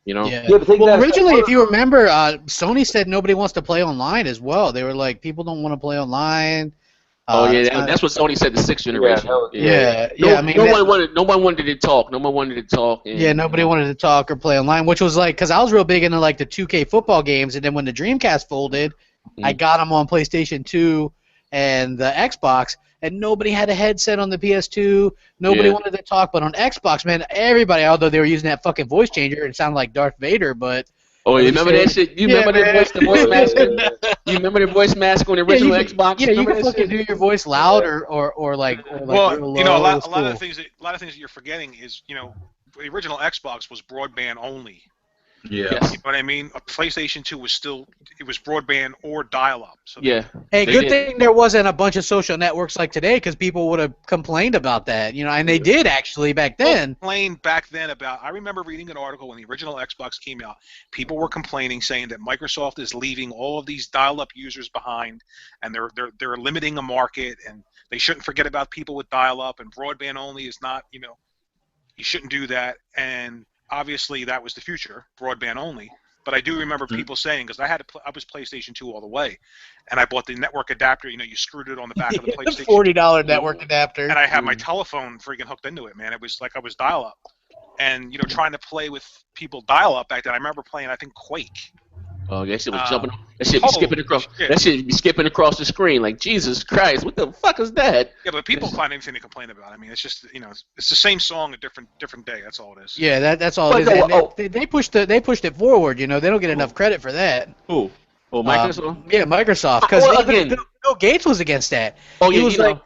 Yeah, well, originally, if you remember, Sony said nobody wants to play online as well. They were like, people don't want to play online. That's what Sony said. The 6th generation. No one wanted to talk. No one wanted to talk. Nobody wanted to talk or play online, which was because I was real big into the 2K football games, and then when the Dreamcast folded, I got them on PlayStation 2 and the Xbox, and nobody had a headset on the PS2. Nobody wanted to talk, but on Xbox, man, everybody, although they were using that fucking voice changer, it sounded like Darth Vader, but. Oh, you remember that shit? You remember the voice mask? You remember the voice mask on the original Xbox? Yeah, you can fucking do your voice loud or like. Well, a lot of things that you're forgetting is, the original Xbox was broadband only. Yeah. You know what I mean? A PlayStation 2 was still, it was broadband or dial-up. So Yeah. Hey, good thing there wasn't a bunch of social networks like today, because people would have complained about that, you know, and they did actually back then. Complained back then about. I remember reading an article when the original Xbox came out. People were complaining, saying that Microsoft is leaving all of these dial-up users behind, and they're limiting a market, and they shouldn't forget about people with dial-up, and broadband only is not, you know, you shouldn't do that, and obviously that was the future, broadband only. But I do remember people saying, because I was PlayStation 2 all the way, and I bought the network adapter. You know, you screwed it on the back of the PlayStation. $40 network adapter. And I had my telephone freaking hooked into it, man. It was like I was dial-up. And, you know, trying to play with people dial-up back then. I remember playing, I think, Quake. Oh, that shit was jumping. That shit be skipping across. Shit. That shit be skipping across the screen like Jesus Christ. What the fuck is that? Yeah, but people find anything to complain about. I mean, it's just, you know, it's the same song, a different day. That's all it is. Yeah, that's all it is. They pushed it forward. You know, they don't get enough credit for that. Who? Oh, Microsoft. Yeah, Microsoft. Because Bill Gates was against that. Oh, yeah.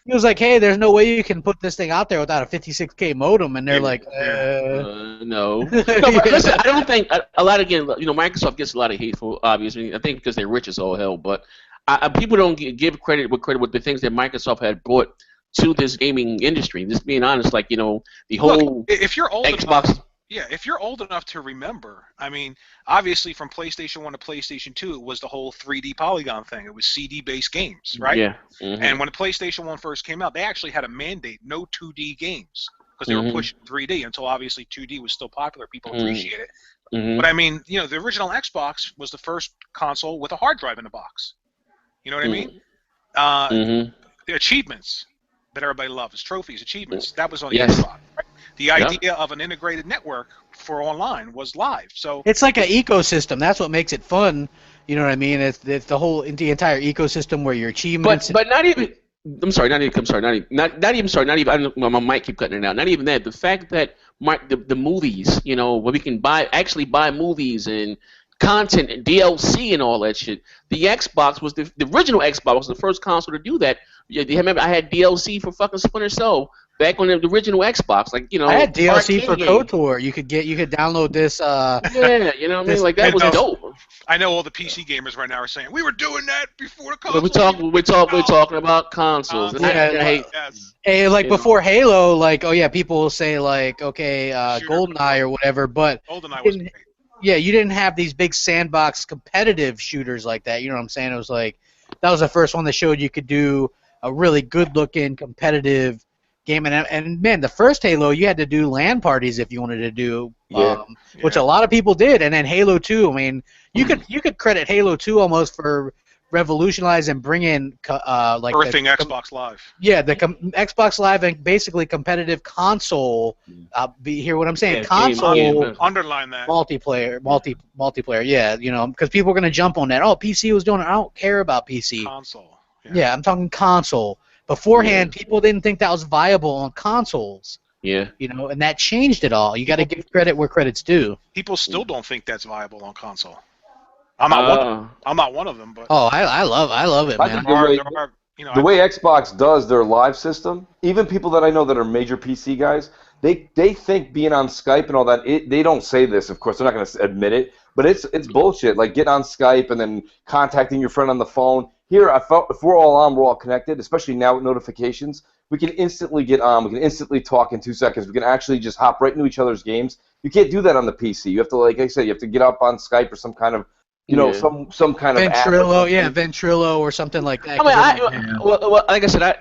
He was like, hey, there's no way you can put this thing out there without a 56K modem, and they're like, no. No, but listen, I don't think a lot, again, you know, Microsoft gets a lot of hate for obviously. I think because they're rich as all hell, but people don't give credit with the things that Microsoft had brought to this gaming industry. Just being honest, like, you know, the whole if you're old Xbox. Enough, yeah, if you're old enough to remember, I mean, obviously from PlayStation 1 to PlayStation 2, it was the whole 3D polygon thing. It was CD-based games, right? Yeah. Mm-hmm. And when the PlayStation 1 first came out, they actually had a mandate, no 2D games, because they were pushing 3D until obviously 2D was still popular. People appreciate it. Mm-hmm. But I mean, you know, the original Xbox was the first console with a hard drive in the box. You know what I mean? The achievements that everybody loves, trophies, achievements, that was on the Xbox, right? The idea of an integrated network for online was live. So it's like an ecosystem. That's what makes it fun. You know what I mean? It's the entire ecosystem where your achievements. But not even. I'm sorry. Not even. I don't know, my mic keep cutting it out. Not even that. The fact that the movies, you know, where we can buy movies and content and DLC and all that shit. The Xbox was the original Xbox was the first console to do that. Yeah, do you remember I had DLC for fucking Splinter Cell back on the original Xbox, like, you know. I had DLC for KOTOR. You could download this. Yeah, you know what I mean? Like, that was dope. I know all the PC gamers right now are saying we were doing that before the console. We're talking about consoles. Hey, like before Halo, like, oh yeah, people will say like, okay, GoldenEye or whatever, but GoldenEye was great. Yeah, you didn't have these big sandbox competitive shooters like that. You know what I'm saying? It was like that was the first one that showed you could do a really good-looking competitive game. And man, the first Halo, you had to do LAN parties if you wanted to do, which a lot of people did. And then Halo 2, I mean, you could credit Halo 2 almost for revolutionizing and bringing like birthing Xbox Live. Yeah, the Xbox Live and basically competitive console. Hear what I'm saying? Yeah, console. Underline that. Multiplayer. Yeah, you know, because people are gonna jump on that. Oh, PC was doing it. I don't care about PC. Console. Yeah, I'm talking console. Beforehand, people didn't think that was viable on consoles. Yeah. You know, and that changed it all. You got to give credit where credit's due. People still don't think that's viable on console. I'm not one of them, but I love it, man. The way Xbox does their live system, even people that I know that are major PC guys, they think being on Skype and all that. They don't say this, of course. They're not going to admit it, but it's bullshit. Like getting on Skype and then contacting your friend on the phone. Here, if we're all on, we're all connected. Especially now with notifications, we can instantly get on. We can instantly talk in 2 seconds. We can actually just hop right into each other's games. You can't do that on the PC. You have to, like I said, you have to get up on Skype or some kind of. You know, some kind of Ventrilo, Ventrilo or something like that. I mean, well, like I said,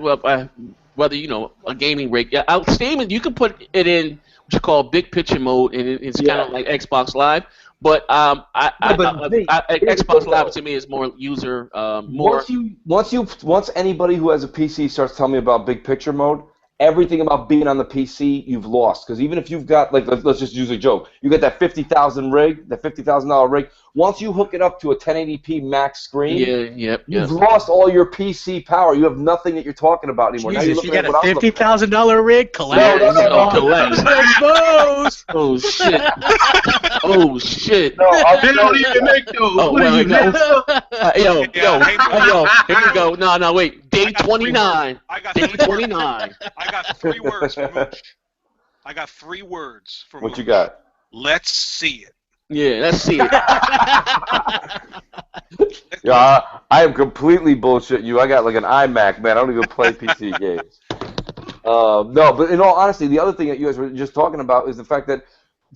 whether, you know, a gaming rig, Steam, you can put it in what you call big picture mode, and it's kind of like Xbox Live. But Xbox Live to me is more user more. Once anybody who has a PC starts telling me about big picture mode, everything about being on the PC, you've lost. Because even if you've got, like, let's just use a joke. You get that $50,000 rig, that $50,000 rig. Once you hook it up to a 1080p max screen, you've lost all your PC power. You have nothing that you're talking about anymore. Jesus, now you got a $50,000 rig? Collapse. Collapse. Oh, shit. Oh, shit. No, they don't even make those. Oh, well, yo, here we go. No, wait. Day 29. Day 29. I got 3 words for Mooch. I got 3 words for Mooch. What you got? Let's see it. Yeah, let's see it. Yeah, I am completely bullshit you. I got like an iMac, man. I don't even play PC games. No, but in all honesty, the other thing that you guys were just talking about is the fact that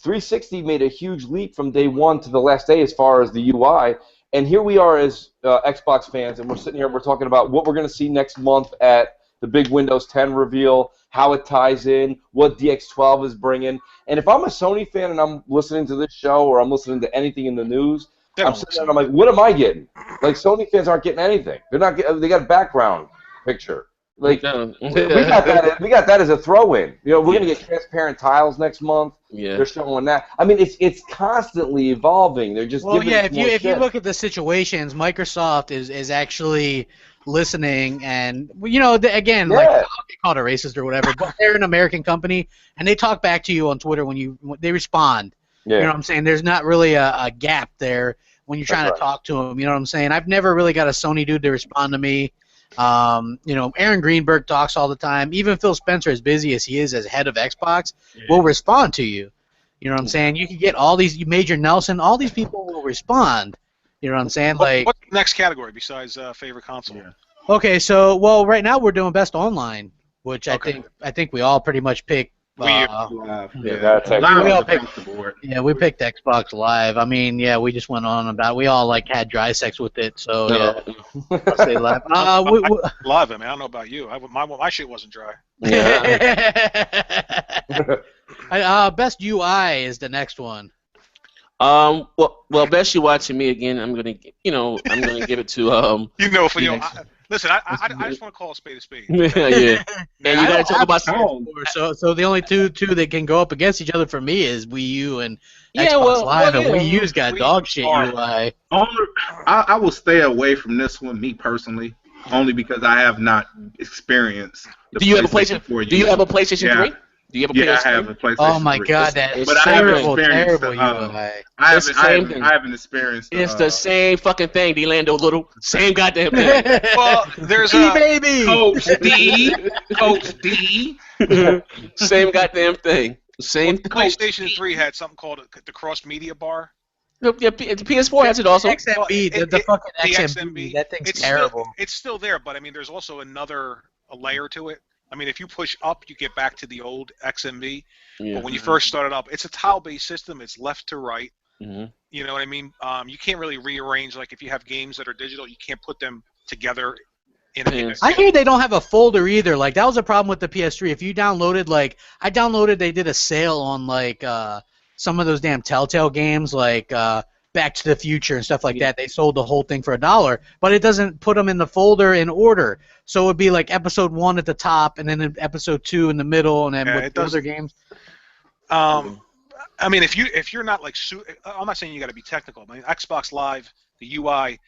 360 made a huge leap from day one to the last day as far as the UI. And here we are as Xbox fans, and we're sitting here, we're talking about what we're going to see next month at the big Windows 10 reveal, how it ties in, what DX12 is bringing. And if I'm a Sony fan and I'm listening to this show or I'm listening to anything in the news, I'm sitting there and I'm like, what am I getting? Like, Sony fans aren't getting anything. They're not getting, they got a background picture. Like, we got that as a throw-in. You know, we're gonna get transparent tiles next month. Yeah, they're showing that. I mean, it's constantly evolving. They're just giving us more if you shit. look at the situations, Microsoft is actually listening, and you know, again, like I'll get called a racist or whatever, but they're an American company, and they talk back to you on Twitter when they respond. Yeah. You know what I'm saying? There's not really a gap there when you're trying to talk to them. You know what I'm saying? I've never really got a Sony dude to respond to me. You know, Aaron Greenberg talks all the time. Even Phil Spencer, as busy as he is as head of Xbox, will respond to you. You know what I'm saying? You can get all these Major Nelson. All these people will respond. You know what I'm saying? Like, what's the next category besides favorite console? Yeah. Okay, so right now we're doing best online, which I think we all pretty much picked. We all picked the board. Yeah, we picked Xbox Live. I mean, yeah, we just went on about. We all like had dry sex with it, so yeah. I'll say Live. Live, I mean, I don't know about you. My shit wasn't dry. Best UI is the next one. Well, best UI to me again. I'm gonna give it to Listen, I just want to call a spade a spade. Yeah. And you gotta talk about so the only two that can go up against each other for me is Wii U and Xbox Live, and Wii U's got dog shit UI. I will stay away from this one, me personally, only because I have not experienced. Do you have a PlayStation? Do you have a PlayStation 3? Do you have a PlayStation? I have a PlayStation. Oh my God, that is terrible UI. I haven't experienced. It's the same fucking thing, Delando Little. Same goddamn thing. Well, there's baby. Coach D. Same goddamn thing. Same. PlayStation 3 had something called the cross media bar. Yeah, the PS4 has it also. XMB, the fucking XMB. That thing's terrible. It's still there, but I mean, there's also a layer to it. I mean, if you push up, you get back to the old XMB. Yeah. But when you first start it up, it's a tile-based system. It's left to right. Mm-hmm. You know what I mean? You can't really rearrange. Like if you have games that are digital, you can't put them together. I hear they don't have a folder either. Like that was a problem with the PS3. If you downloaded, they did a sale on some of those damn Telltale games, like Back to the Future and stuff like that. They sold the whole thing for $1, but it doesn't put them in the folder in order. So it would be like episode 1 at the top, and then episode 2 in the middle, and then with other games. I mean, if you're not like, I'm not saying you got to be technical. I mean, Xbox Live, the UI,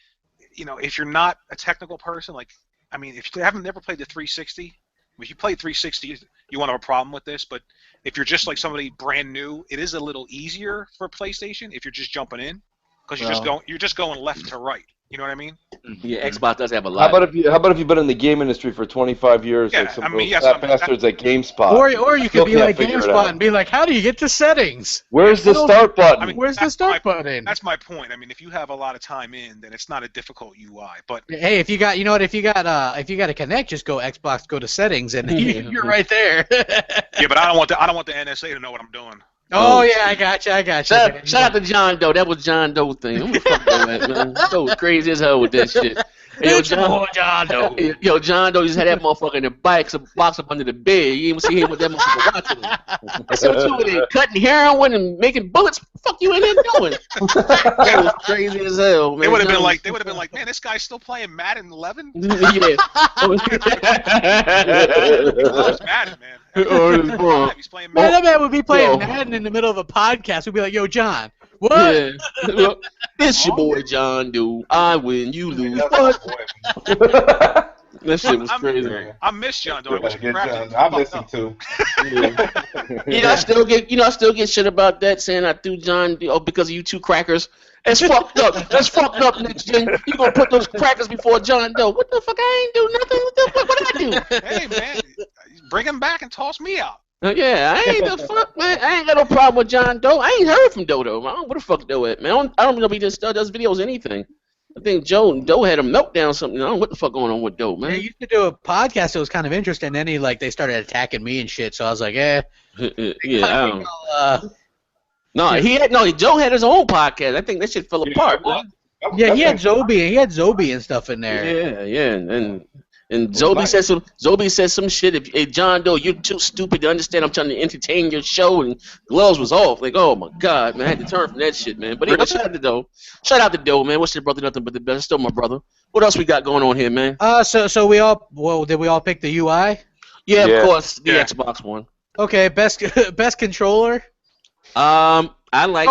you know, if you're not a technical person, like, I mean, if you haven't never played the 360, if you played 360, you won't have a problem with this. But if you're just like somebody brand new, it is a little easier for PlayStation if you're just jumping in. Because you're just going left to right. You know what I mean? Yeah, Xbox does have a lot. How about if you've been in the game industry for 25 years, like some bastards at GameSpot? Or you could be like GameSpot and be like, how do you get to settings? Where's the start button? I mean, where's the start button? That's my point. I mean, if you have a lot of time in, then it's not a difficult UI. But hey, if you got a Kinect, just go to settings and you're right there. Yeah, but I don't want the NSA to know what I'm doing. Oh yeah, I got you. Shout out to John Doe. That was John Doe thing. I'm fuck that, man. That was crazy as hell with that shit. Yo, John Doe. Yo, John Doe just had that motherfucker in the box up under the bed. You even see him with that motherfucker watching him. I said, what you in there cutting heroin and making bullets? What the fuck you in there doing? That was crazy as hell, man. They would have been like, man, this guy's still playing Madden 11? Yeah. Loves Madden, man. He's playing Madden. That man would be playing Madden in the middle of a podcast. We'd be like, yo, John, what? Yeah. Well, this your boy John Doe. I win, you lose. What? That shit was crazy. I miss John Doe. I miss him too. I still get shit about that, saying I threw John because of you two crackers. That's fucked up. That's fucked up, next gen. You gonna put those crackers before John Doe? What the fuck? I ain't do nothing. What did I do? Hey man, bring him back and toss me out. Yeah, I ain't the fuck, man. I ain't got no problem with John Doe. I ain't heard from Doe. I don't know where the fuck Doe at, man. I don't know if he just does videos or anything. I think Doe had a meltdown or something. I don't know what the fuck going on with Doe, man. He used to do a podcast that was kind of interesting. Then they started attacking me and shit. So I was like, yeah, I don't. Joe had his own podcast. I think that shit fell apart. Yeah, he had Zobi and stuff in there. Yeah, and Zobi said some shit. If John Doe, you're too stupid to understand. I'm trying to entertain your show, and gloves was off. Like, oh my god, man, I had to turn from that shit, man. But anyway, shout out to Doe. Shout out to Doe, man. What's your brother? Nothing but the best. Still my brother. What else we got going on here, man? So did we all pick the UI? Yeah, of course, the Xbox One. Okay, best controller. I like.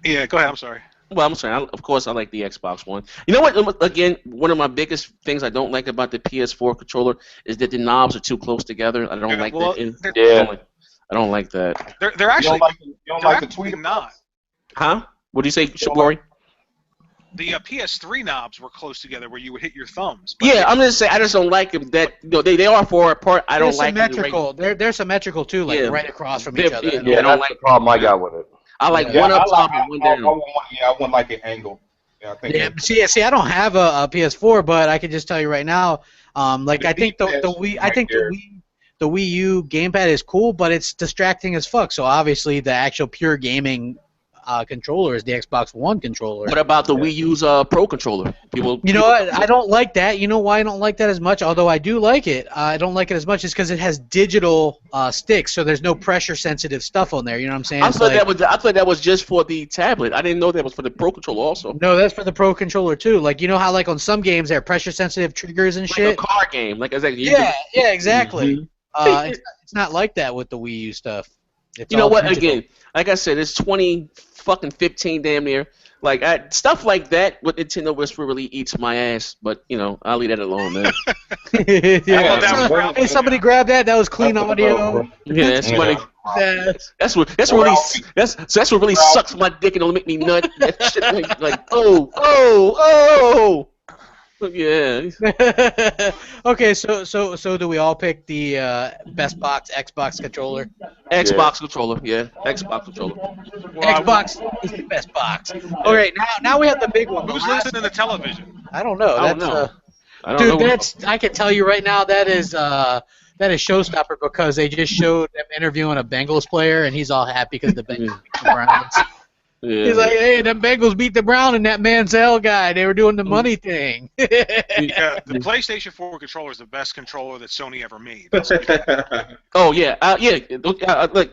Yeah, go ahead. I'm sorry. Well, I'm sorry. Of course, I like the Xbox One. You know what? Again, one of my biggest things I don't like about the PS4 controller is that the knobs are too close together. I don't like that. I don't like that. They're actually. You don't like the tweet not. Huh? What do you say, Shibori? The PS3 knobs were close together where you would hit your thumbs. Yeah, I'm just saying I just don't like them. That they are far apart. I don't like them. They're symmetrical too, like right across from each other. Yeah, that's the problem I got with it. I like one up top and one down. I want like an angle. Yeah, I think see, I don't have a PS4, but I can just tell you right now, I think the Wii U gamepad is cool, but it's distracting as fuck. So obviously, the actual pure gaming controller is the Xbox One controller. What about the Wii U's Pro controller? You know what? I don't like that. You know why I don't like that as much? Although I do like it, I don't like it as much is because it has digital sticks, so there's no pressure-sensitive stuff on there. You know what I'm saying? I thought that was just for the tablet. I didn't know that was for the Pro controller also. No, that's for the Pro controller too. Like you know how on some games there are pressure-sensitive triggers and shit. Like a car game, like exactly. Yeah, exactly. Mm-hmm. It's not like that with the Wii U stuff. You know what? Digital. Again, like I said, it's 2015 damn near. Like stuff like that with Nintendo Whisper really eats my ass, but I'll leave that alone, man. Hey, somebody grab that. That was clean audio. Yeah, somebody. That's what really sucks my dick and it'll make me nut. That shit like oh. Yeah. Okay, so do we all pick the best Xbox controller? Xbox controller, yeah. Xbox controller. Xbox is the best box. Okay, now we have the big one. Who's listening to television? I don't know. I don't know. I can tell you right now that is showstopper because they just showed them interviewing a Bengals player and he's all happy because the Bengals beat the Browns. Yeah. He's like, hey, them Bengals beat the Brown and that Manziel guy. They were doing the money thing. The PlayStation 4 controller is the best controller that Sony ever made. Oh, yeah. Look,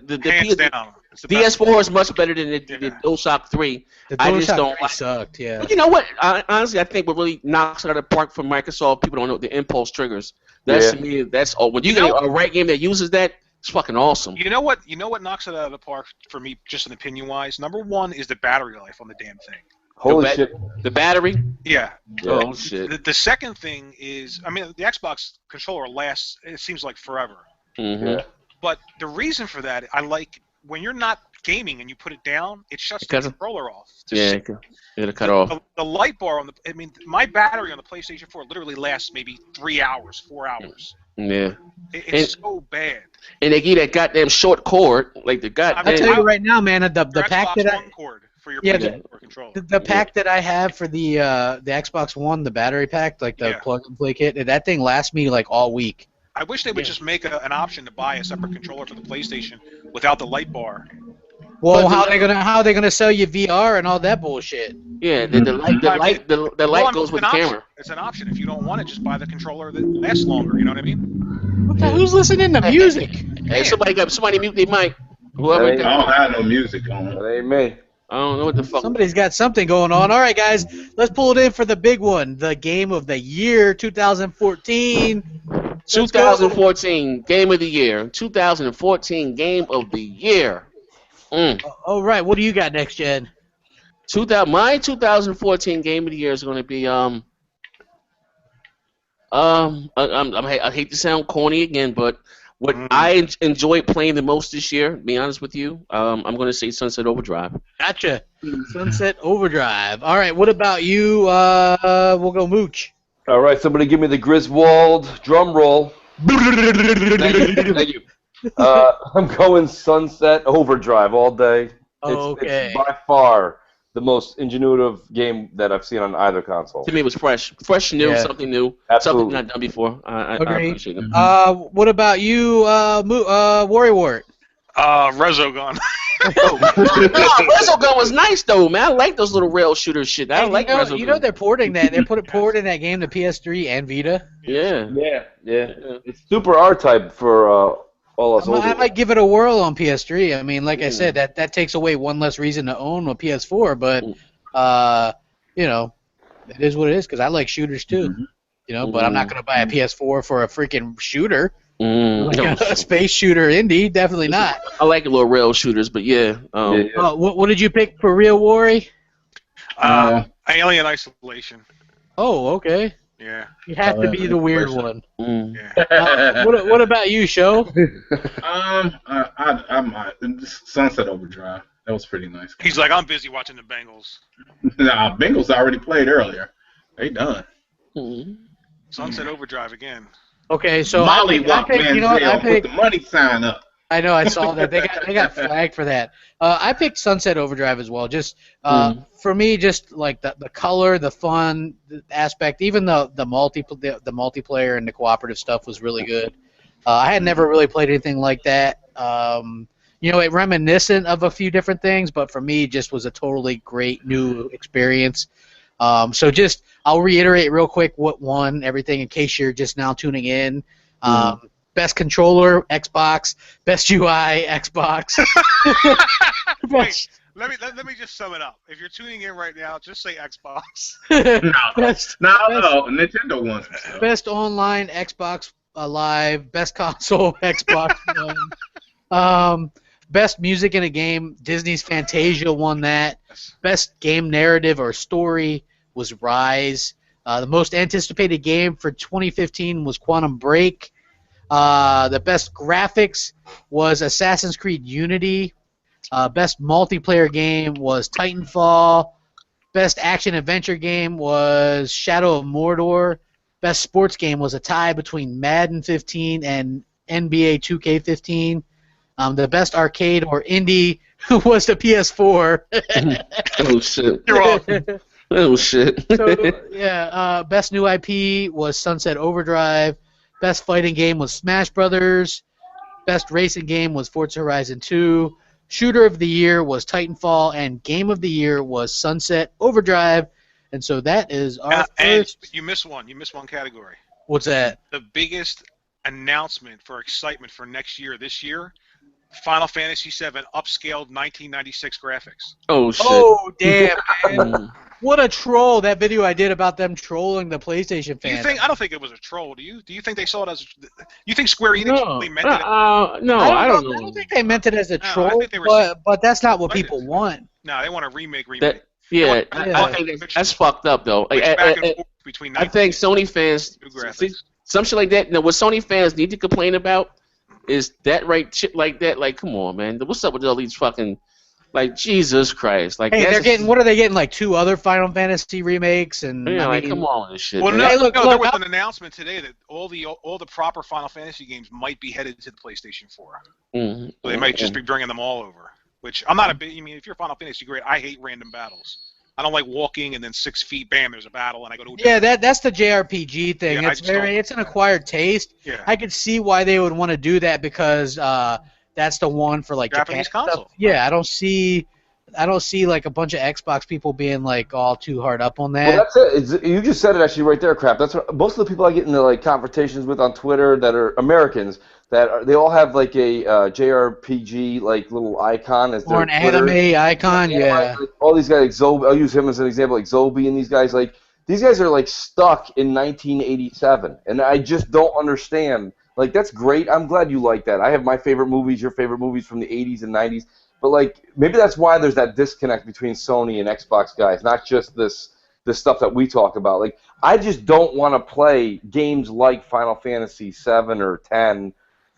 the hands down. PS4 is much better than the DualShock 3. I just don't like sucked, yeah. But you know what? Honestly, I think what really knocks it out of the park for Microsoft, people don't know the impulse triggers. To me, that's all. When you get a right game that uses that, it's fucking awesome. You know what knocks it out of the park for me, just an opinion-wise? Number one is the battery life on the damn thing. Holy shit. The battery? Yeah. Oh, shit. The second thing is, the Xbox controller lasts, it seems like forever. Mm-hmm. Yeah. But the reason for that, I like, when you're not gaming and you put it down, it shuts the controller off. It'll cut off. The light bar my battery on the PlayStation 4 literally lasts maybe 3 hours, 4 hours. Yeah. It's so bad. And they give that goddamn short cord, like the goddamn. I'll tell you right now, man, the pack that cord for your PlayStation controller. The pack that I have for the Xbox One, the battery pack, like the plug and play kit, that thing lasts me like all week. I wish they would just make an option to buy a separate controller for the PlayStation without the light bar. Well, how are they gonna sell you VR and all that bullshit? Yeah, the light goes with the camera. It's an option. If you don't want it, just buy the controller that lasts longer. You know what I mean? Who's listening to music? Hey, somebody mute their mic. Whoever. I don't have no music on. That ain't me. I don't know what the fuck. Somebody's got something going on. All right, guys, let's pull it in for the big one, the game of the year, 2014. 2014 game of the year. 2014 game of the year. All right, what do you got next, Jen? My 2014 game of the year is going to be I hate to sound corny again, but what I enjoyed playing the most this year, to be honest with you, I'm going to say Sunset Overdrive. Gotcha. Sunset Overdrive. All right, what about you? We'll go Mooch. All right, somebody give me the Griswold drum roll. Thank you. I'm going Sunset Overdrive all day. It's by far the most ingenuitive game that I've seen on either console. To me, it was fresh, new, something new, Absolutely. something not done before. I appreciate it. What about you, Worrywart? Resogun. Resogun was nice though, man. I like those little rail shooter shit. I like Resogun. You know they're porting that. They're porting that game to PS3 and Vita. Yeah. It's super R-Type for all us. I might give it a whirl on PS3. I mean, like I said, that takes away one less reason to own a PS4. But you know, it is what it is because I like shooters too. You know, but I'm not gonna buy a PS4 for a freaking shooter. A space shooter indie, definitely not. I like the little rail shooters, but what did you pick for real, Worry? Alien Isolation. Oh, okay. Yeah. You have to be the weird one. Yeah. What about you, Sho? Sunset Overdrive. That was pretty nice. He's like, I'm busy watching the Bengals. Nah, Bengals already played earlier. They done. Sunset Overdrive again. Okay, so Molly walked put the money sign up. I know, I saw that. They got flagged for that. I picked Sunset Overdrive as well. Just for me, just like the color, the fun aspect, even the multiplayer and the cooperative stuff was really good. I had never really played anything like that. You know, it reminiscent of a few different things, but for me, just was a totally great new experience. So just, I'll reiterate real quick what won everything in case you're just now tuning in. Best controller, Xbox. Best UI, Xbox. Wait, let me just sum it up. If you're tuning in right now, just say Xbox. No, Nintendo won. Best online, Xbox Live. Best console, Xbox One. Best music in a game, Disney's Fantasia won that. Best game narrative or story was Rise. The most anticipated game for 2015 was Quantum Break. The best graphics was Assassin's Creed Unity. Best multiplayer game was Titanfall. Best action-adventure game was Shadow of Mordor. Best sports game was a tie between Madden 15 and NBA 2K15. The best arcade or indie was the PS4. Oh, shit. You're off. Oh, shit. So, best new IP was Sunset Overdrive. Best fighting game was Smash Brothers. Best racing game was Forza Horizon 2. Shooter of the year was Titanfall, and game of the year was Sunset Overdrive. And so that is our first. And you missed one. You missed one category. What's that? The biggest announcement for excitement for next year, this year, Final Fantasy VII upscaled 1996 graphics. Oh, shit. Oh, damn, man. What a troll, that video I did about them trolling the PlayStation fans. I don't think it was a troll. Do you think they saw it as... You think Square Enix really meant it? No, I don't know. I don't think they meant it as a troll, but that's not what people want. No, they want a remake. I think that's fucked up, though. I think Sony fans... Some shit like that. Now, what Sony fans need to complain about is that shit like that. Like, come on, man. What's up with all these fucking... Like, Jesus Christ. Like, hey, they're getting, what are they getting, like 2 other Final Fantasy remakes? And yeah, I mean, come on with this shit. Well, there was an announcement today that all the proper Final Fantasy games might be headed to the PlayStation 4. So they might just be bringing them all over. Which, I'm not a big, if you're Final Fantasy, great. I hate random battles. I don't like walking and then 6 feet, bam, there's a battle, and I go to... Yeah, that's the JRPG thing. Yeah, it's an acquired taste. Yeah. I could see why they would want to do that because... that's the one for like Japanese console. Yeah, I don't see like a bunch of Xbox people being like all too hard up on that. Well, that's it. You just said it actually right there, crap. That's what, most of the people I get into like confrontations with on Twitter that are Americans they all have like a JRPG like little icon as their or an Twitter. Anime icon, yeah. Like, all these guys like Zobi, I'll use him as an example, like Zobi and these guys are like stuck in 1987, and I just don't understand. Like, that's great. I'm glad you like that. I have my favorite movies, your favorite movies from the 80s and 90s. But, like, maybe that's why there's that disconnect between Sony and Xbox guys, not just this stuff that we talk about. Like, I just don't want to play games like Final Fantasy 7 or 10.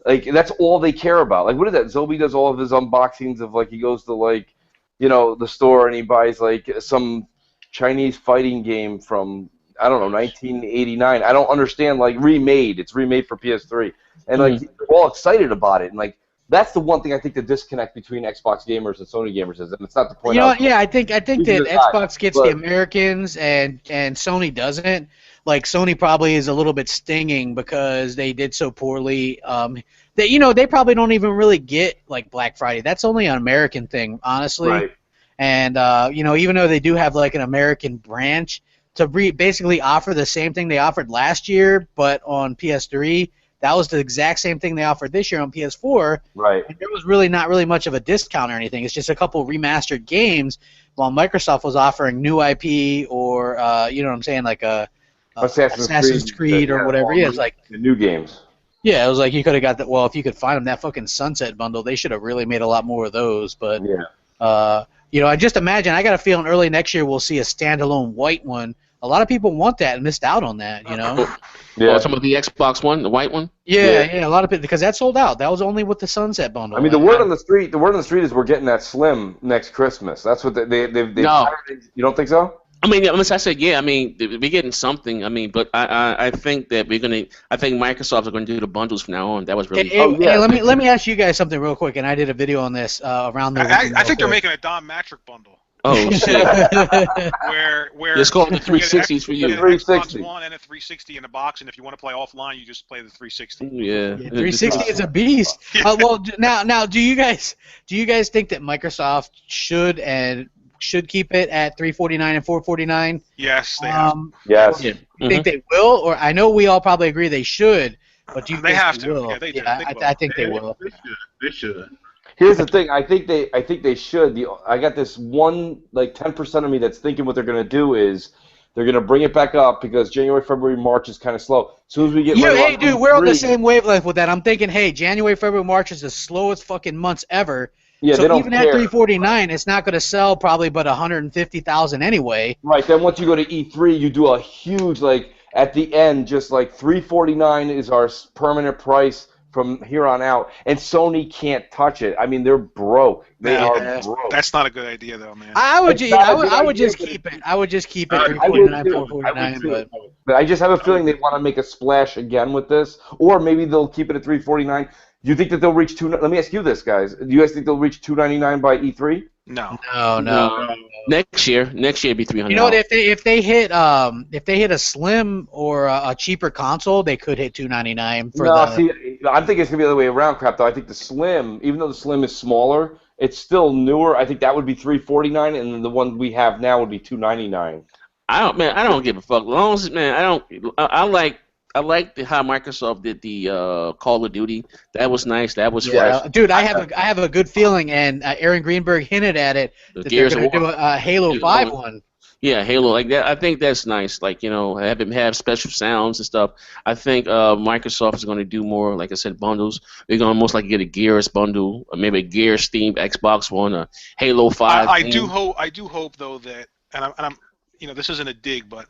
Like, that's all they care about. Like, what is that? Zobi does all of his unboxings of, like, he goes to, like, you know, the store and he buys, like, some Chinese fighting game from... I don't know, 1989. I don't understand, like, remade. It's remade for PS3. and like they're all excited about it, and like that's the one thing I think the disconnect between Xbox gamers and Sony gamers is, and it's not the point. Yeah, I think that Xbox gets the Americans and Sony doesn't. Like Sony probably is a little bit stinging because they did so poorly. They probably don't even really get like Black Friday. That's only an American thing, honestly. Right. And even though they do have like an American branch to basically offer the same thing they offered last year, but on PS3, that was the exact same thing they offered this year on PS4. Right. And there was really not really much of a discount or anything. It's just a couple remastered games, while Microsoft was offering new IP or you know what I'm saying, like a Assassin's Creed or whatever. Yeah, it's like the new games. Yeah, it was like you could have got that. Well, if you could find them, that fucking Sunset bundle, they should have really made a lot more of those. But I just imagine. I got a feeling early next year we'll see a standalone white one. A lot of people want that and missed out on that. Yeah, some of the Xbox One, the white one. Yeah, a lot of people because that sold out. That was only with the Sunset bundle. I mean, the word on the street is we're getting that Slim next Christmas. That's what they've. No. You don't think so? I mean, unless I said, yeah, I mean, we're getting something. I mean, but I think that I think Microsoft are going to do the bundles from now on. That was really. Hey, let me ask you guys something real quick, and I did a video on this around the. I think they're making a Don Matrick bundle. Oh shit! where it's called the 360s for you. The 360. Xbox One and a 360 in the box, and if you want to play offline, you just play the 360. Yeah 360 is a beast. Well, now, do you guys think that Microsoft should keep it at $349 and $449? Yes, they have. Yes. You think they will, or I know we all probably agree they should, but do you think have they to? will? Yeah, they do. I think they will. They should. Here's the thing. I think they should. I got this one, like 10% of me that's thinking what they're going to do is they're going to bring it back up because January, February, March is kind of slow. As soon as we get hey, dude, we're on the same wavelength with that. I'm thinking, hey, January, February, March is the slowest fucking months ever. Yeah, so they don't even care. at $349, it's not going to sell probably but 150,000 anyway. Right. Then once you go to E3, you do a huge at the end, just like $349 is our permanent price from here on out, and Sony can't touch it. I mean, they're broke. They are broke. That's not a good idea, though, man. I would just keep it. I would just keep it $349, $449. But I just have a feeling they want to make a splash again with this, or maybe they'll keep it at $349. Do you think that they'll reach Let me ask you this, guys. Do you guys think they'll reach $299 by E3? No. Next year it'd be $300. You know what? If they hit a slim or a cheaper console, they could hit $299 for I think it's gonna be the other way around, crap. Though I think the slim, even though the slim is smaller, it's still newer. I think that would be $349, and then the one we have now would be $299. I don't give a fuck. As long as I like how Microsoft did the Call of Duty. That was nice. That was fresh. Dude, I have a good feeling, and Aaron Greenberg hinted at it that they're going to do a Halo 5 one. Yeah, Halo like that. I think that's nice. Like have special sounds and stuff. I think Microsoft is going to do more. Like I said, bundles. They're going to most likely get a Gears bundle, or maybe a Gears Steam Xbox One, a Halo 5. I do hope though that, and I'm this isn't a dig, but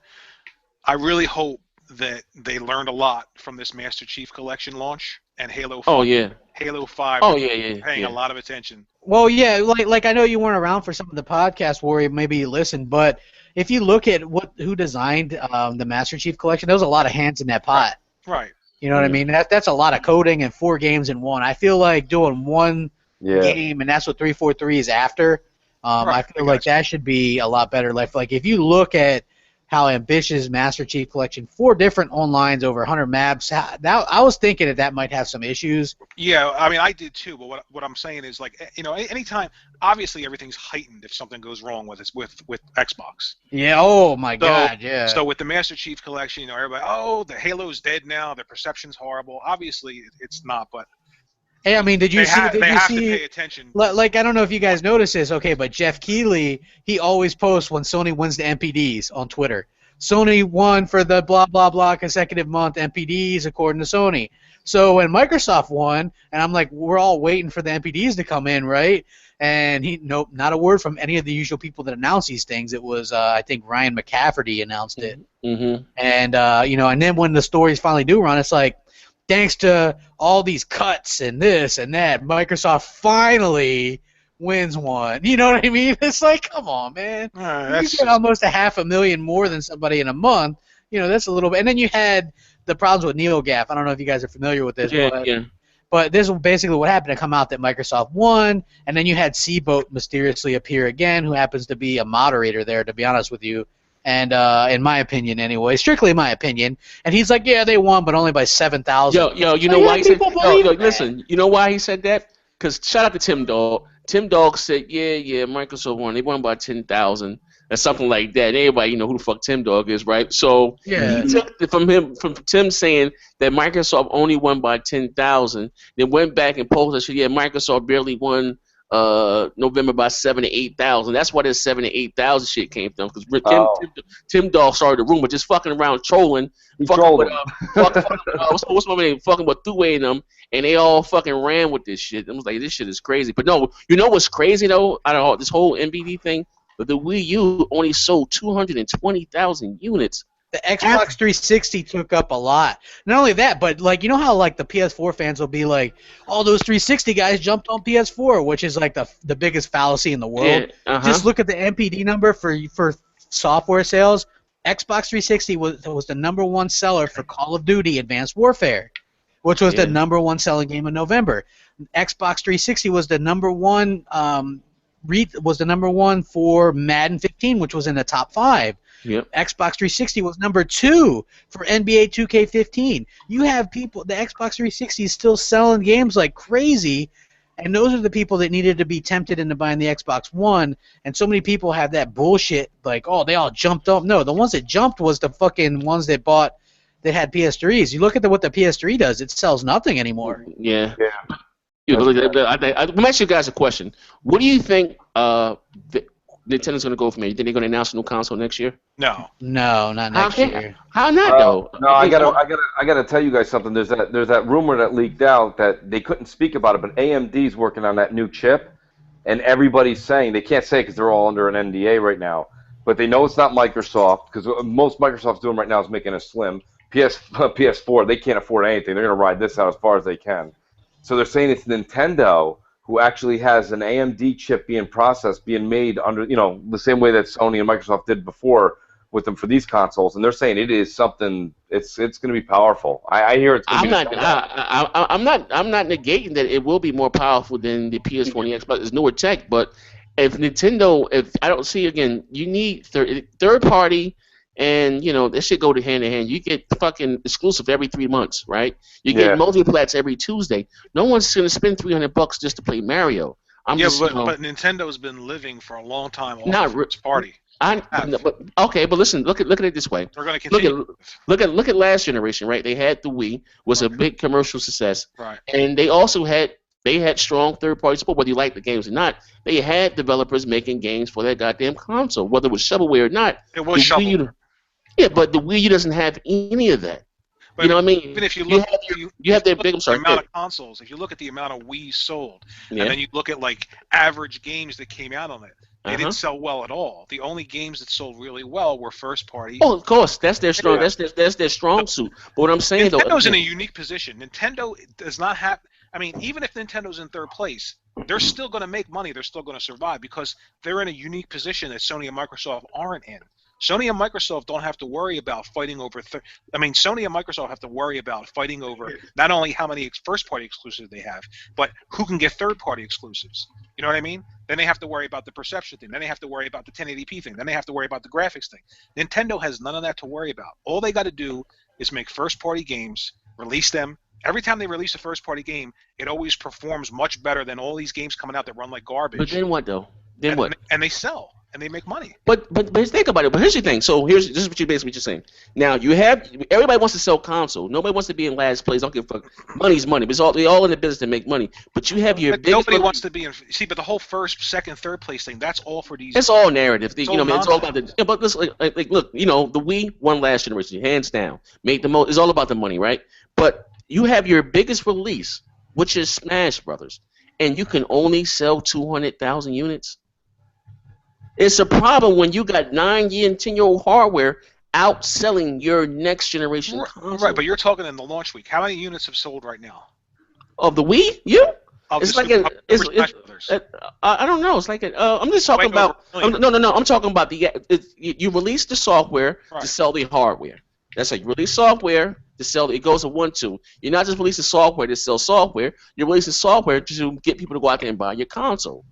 I really hope that they learned a lot from this Master Chief Collection launch and Halo 5. Oh yeah. Halo 5. Oh yeah. Paying a lot of attention. Well, yeah, like I know you weren't around for some of the podcasts where maybe you listened, but if you look at who designed the Master Chief Collection, there was a lot of hands in that pot. Right. You know what I mean? That's a lot of coding and 4 games in one. I feel like doing one game, and that's what 343 is after. I feel like that should be a lot better. Like if you look at how ambitious Master Chief Collection, 4 different onlines over 100 maps. I was thinking that might have some issues. Yeah, I mean, I did too. But what I'm saying is, like, anytime, obviously everything's heightened if something goes wrong with Xbox. Yeah. Oh my God. Yeah. So with the Master Chief Collection, everybody, the Halo's dead now. The perception's horrible. Obviously, it's not, but. Hey, I mean, did you see? They have to pay attention. Like, I don't know if you guys noticed this, but Jeff Keighley, he always posts when Sony wins the MPDs on Twitter. Sony won for the blah blah blah consecutive month MPDs according to Sony. So when Microsoft won, and I'm like, we're all waiting for the MPDs to come in, right? And nope, not a word from any of the usual people that announce these things. It was, I think, Ryan McCafferty announced it. Mm-hmm. And and then when the stories finally do run, it's like, thanks to all these cuts and this and that, Microsoft finally wins one. You know what I mean? It's like, come on, man. You get almost 500,000 more than somebody in a month. That's a little bit. And then you had the problems with NeoGAF. I don't know if you guys are familiar with this. But this is basically what happened to come out that Microsoft won, and then you had Seaboat mysteriously appear again, who happens to be a moderator there, to be honest with you. And in my opinion, anyway, strictly in my opinion, and he's like, yeah, they won, but only by 7,000. You know why he said? Listen, you know why he said that? Because shout out to Tim Dog. Tim Dog said, yeah, Microsoft won. They won by 10,000 or something like that. And everybody, who the fuck Tim Dog is, right? So he took it from Tim saying that Microsoft only won by 10,000. Then went back and posted, said, yeah, Microsoft barely won November by 7,000 to 8,000. That's why this 7,000 to 8,000 shit came from. Because Tim Dog started the rumor, just fucking around trolling. Fucking with, what's my name? Fucking with Thuway and them, and they all fucking ran with this shit. I was like, this shit is crazy. But no, you know what's crazy though? Out of all this whole NBD thing, but the Wii U only sold 220,000 units. The Xbox 360 took up a lot. Not only that, but you know how the PS4 fans will be like, all those 360 guys jumped on PS4, which is like the biggest fallacy in the world. Yeah, Just look at the NPD number for software sales. Xbox 360 was the #1 seller for Call of Duty Advanced Warfare, which was the #1 selling game in November. Xbox 360 was the #1 for Madden 15, which was in the top 5. Yep. Xbox 360 was #2 for NBA 2K15. You have people, the Xbox 360 is still selling games like crazy, and those are the people that needed to be tempted into buying the Xbox One, and so many people have that bullshit, like, oh, they all jumped up. No, the ones that jumped was the fucking ones that had PS3s. You look at what the PS3 does, it sells nothing anymore. Yeah. Let me ask you guys a question. What do you think Nintendo's going to go from here? You think they're going to announce a new console next year? No, not next year. How not though? No, I gotta tell you guys something. There's that rumor that leaked out that they couldn't speak about it, but AMD's working on that new chip, and everybody's saying they can't say it because they're all under an NDA right now. But they know it's not Microsoft because most Microsoft's doing right now is making a slim PS4. They can't afford anything. They're gonna ride this out as far as they can. So they're saying it's Nintendo who actually has an AMD chip being made under, the same way that Sony and Microsoft did before with them for these consoles, and they're saying it is something. It's going to be powerful. I hear it's. I'm not negating that it will be more powerful than the PS4 and the Xbox. It's newer tech, but if I don't see again, you need third party. And this should go hand in hand. You get fucking exclusive every 3 months, right? You get multiplats every Tuesday. No one's gonna spend $300 just to play Mario. But Nintendo's been living for a long time off first party. But listen, look at it this way. They're gonna continue. Look at last generation, right? They had the Wii, was a big commercial success, right? And they also had strong third-party support, whether you like the games or not. They had developers making games for their goddamn console, whether it was shovelware or not. It was shovelware. Yeah, but the Wii U doesn't have any of that. But you know what I mean? Even if you look, you have their big. The amount of consoles. If you look at the amount of Wii sold, and then you look at average games that came out on it, they didn't sell well at all. The only games that sold really well were first party. Oh, of course, that's their strong. That's their strong suit. But what I'm saying Nintendo's in a unique position. Nintendo does not have. I mean, even if Nintendo's in third place, they're still going to make money. They're still going to survive because they're in a unique position that Sony and Microsoft aren't in. Sony and Microsoft don't have to worry about fighting over. Sony and Microsoft have to worry about fighting over not only how many first-party exclusives they have, but who can get third-party exclusives. You know what I mean? Then they have to worry about the perception thing. Then they have to worry about the 1080p thing. Then they have to worry about the graphics thing. Nintendo has none of that to worry about. All they got to do is make first-party games, release them. Every time they release a first-party game, it always performs much better than all these games coming out that run like garbage. But then what, though? What? And they sell. And they make money. But think about it. But here's the thing. So this is what you're basically saying. Now everybody wants to sell console. Nobody wants to be in last place. I don't give a fuck. Money's money. But they all in the business to make money. But you have your nobody wants to be in. See, but the whole first, second, third place thing. That's all for these. It's all narrative. It's all about the. But listen, look. The Wii won last generation, hands down. Made the most. It's all about the money, right? But you have your biggest release, which is Smash Brothers, and you can only sell 200,000 units. It's a problem when you got 9-year and 10-year-old hardware outselling your next generation console. Right, but you're talking in the launch week. How many units have sold right now? Of the Wii U? It's like I don't know. It's like I'm just talking about. No. I'm talking about you release the software to sell the hardware. That's like you release software to sell. It goes to 1-2. You're not just releasing software to sell software. You're releasing software to get people to go out there and buy your console.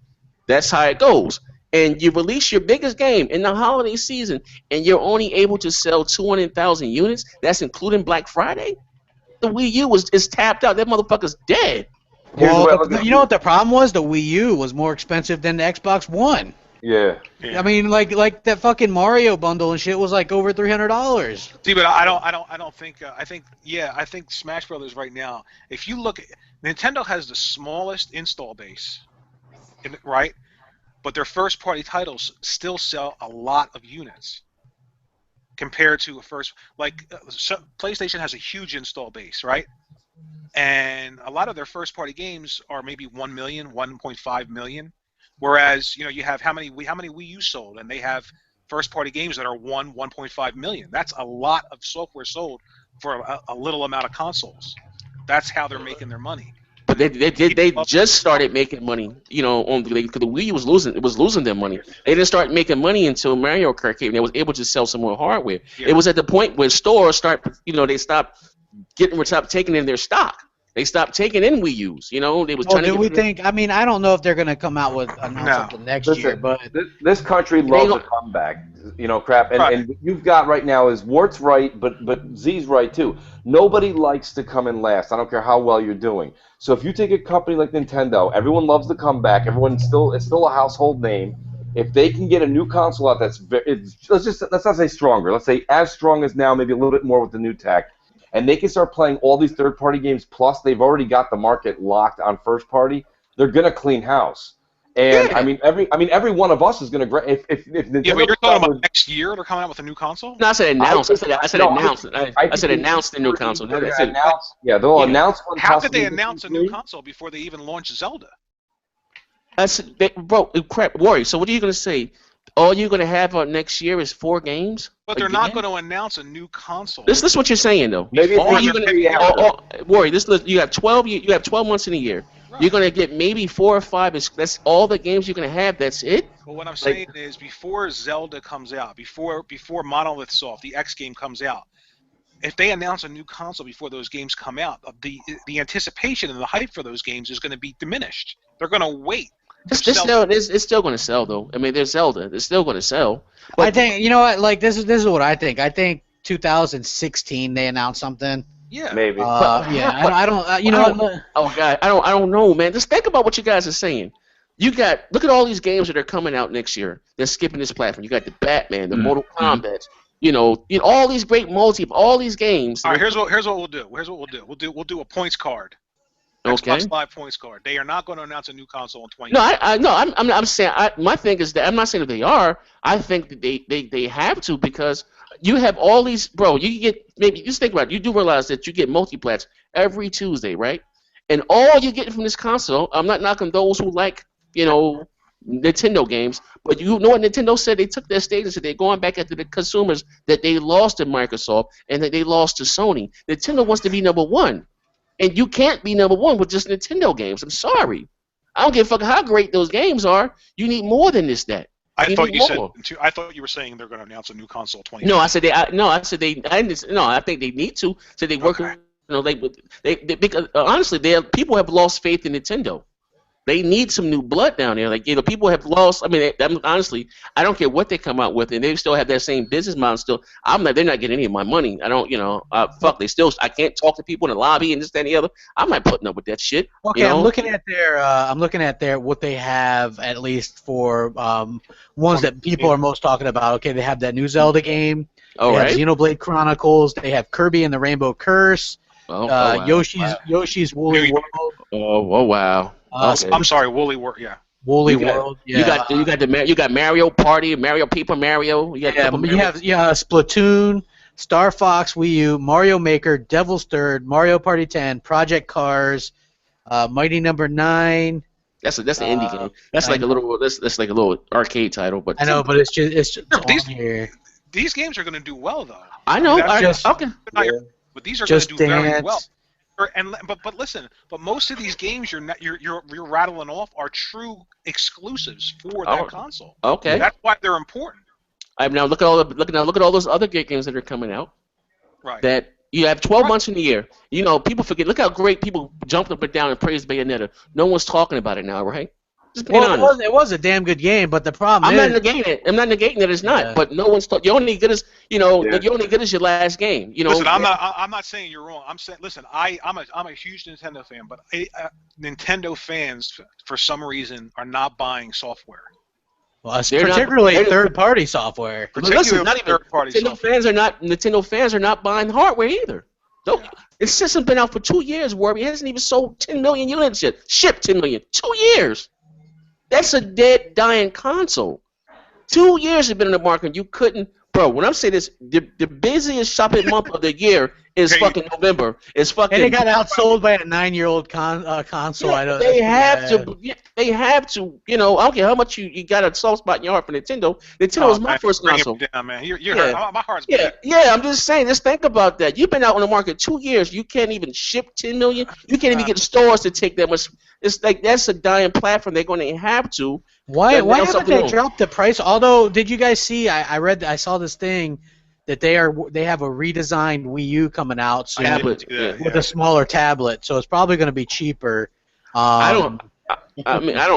That's how it goes. And you release your biggest game in the holiday season, and you're only able to sell 200,000 units. That's including Black Friday. The Wii U is tapped out. That motherfucker's dead. Well, you know what the problem was? The Wii U was more expensive than the Xbox One. Yeah. I mean, like that fucking Mario bundle and shit was like over $300. See, but I don't think. I think Smash Brothers right now. If you look, Nintendo has the smallest install base, right? But their first-party titles still sell a lot of units compared to a first. Like PlayStation has a huge install base, right? And a lot of their first-party games are maybe 1 million, 1.5 million. Whereas, you have how many Wii U sold, and they have first-party games that are 1.5 million. That's a lot of software sold for a little amount of consoles. That's how they're making their money. But they just started making money, because the Wii U was losing their money. They didn't start making money until Mario Kart came. They was able to sell some more hardware. Yeah. It was at the point where stores they stopped taking in their stock. They stopped taking in Wii U's. They was trying to. Do we think? I mean, I don't know if they're gonna come out with something next year, but this country loves a comeback. Crap, and you've got right now is Wart's right, but Z's right too. Nobody likes to come in last. I don't care how well you're doing. So if you take a company like Nintendo, everyone loves the comeback. It's still a household name. If they can get a new console out let's not say stronger. Let's say as strong as now, maybe a little bit more with the new tech. And they can start playing all these third-party games, plus they've already got the market locked on first-party. They're gonna clean house, and yeah. every one of us is gonna. If Nintendo. Yeah, but you're talking about next year they're coming out with a new console. No, I said announce. I said announce. I said announce the new console. Yeah, they'll announce. How could they announce a new console before they even launch Zelda? Bro, crap, Warrior. So what are you gonna say? All you're gonna have next year is 4 games. But they're not going to announce a new console. This is what you're saying, though. Maybe Warrior, you have 12 months in a year. Right. You're going to get maybe 4 or 5. That's all the games you're going to have. That's it. But what I'm saying is, before Zelda comes out, before Monolith Soft, the X game comes out, if they announce a new console before those games come out, the anticipation and the hype for those games is going to be diminished. They're going to wait. It's still going to sell, though. I mean, there's Zelda. It's still going to sell. But I think, what, this is what I think. I think 2016 they announced something. Yeah, maybe. I don't. Oh God, I don't know, man. Just think about what you guys are saying. Look at all these games that are coming out next year. They're skipping this platform. You got the Batman, the Mortal Kombat. All these great all these games. All right, here's what we'll do. We'll do a points card. Okay. Xbox Live points card. They are not going to announce a new console in 2020. No, I'm saying my thing is that I'm not saying that they are. I think that they have to, because you have all these, bro. You get, maybe just think about it. You do realize that you get multiplats every Tuesday, right? And all you get from this console, I'm not knocking those who like Nintendo games, but you know what Nintendo said? They took their status and they're going back after the consumers that they lost to Microsoft and that they lost to Sony. Nintendo wants to be number one. And you can't be number one with just Nintendo games. I'm sorry. I don't give a fuck how great those games are. You need more than this. I thought you were saying they're going to announce a new console 2020. No, I said they. I think they need to. So they work. Okay. Because honestly, people have lost faith in Nintendo. They need some new blood down there. People have lost. I mean, honestly, I don't care what they come out with, and they still have that same business model. Still, they're not getting any of my money. I don't, fuck. They still. I can't talk to people in the lobby and this, that, and the other. I'm not putting up with that shit. Okay, I'm looking at their what they have, at least for ones that people are most talking about. Okay, they have that new Zelda game. Oh, right. Xenoblade Chronicles. They have Kirby and the Rainbow Curse. Wow. Yoshi's Woolly World. Oh wow. Okay. I'm sorry, Woolly World. Yeah. Woolly World. Yeah. You got Mario Party, Mario Paper Mario. You have Splatoon, Star Fox Wii U, Mario Maker, Devil's Third, Mario Party 10, Project Cars, Mighty Number 9. That's an indie game. That's like a little arcade title, but I know, but it's just on here. These games are going to do well, though. I know. But these are going to do very well. But listen, most of these games you're rattling off are true exclusives for that console. Okay, that's why they're important. Now look at all those other games that are coming out. Right. That You have 12 months in the year. You know, people forget. Look how great people jumped up and down and praised Bayonetta. No one's talking about it now, right? Just being honest. It was a damn good game, but the problem I'm not negating that it's not. Yeah. But no one's you're only good as you're only good as your last game. You know. Listen, I'm not saying you're wrong. I'm saying, listen, I'm a huge Nintendo fan, but Nintendo fans for some reason are not buying software. Well, particularly third-party software. Listen, not even third-party software. Nintendo fans are not buying hardware either. No, its system's been out for 2 years, Warby. It hasn't even sold 10 million units yet. Shipped 10 million. 2 years. That's a dead, dying console. 2 years it's been in the market. You couldn't, bro. When I'm saying this, the busiest shopping month of the year is fucking November. It's fucking. And it got outsold by a 9-year-old console. Yeah, I know. They have to. They have to. You know, I don't care how much you got a soft spot in your heart for Nintendo. Nintendo was my first console. Down, man. You're hurt. My heart's bleeding. Yeah. I'm just saying. Just think about that. You've been out on the market 2 years. You can't even ship 10 million. You can't even get stores to take that much. It's like that's a dying platform. They're going to have to. Why haven't they dropped the price? Although, did you guys see? I saw this thing that they have a redesigned Wii U coming out soon with a smaller tablet, so it's probably going to be cheaper. I don't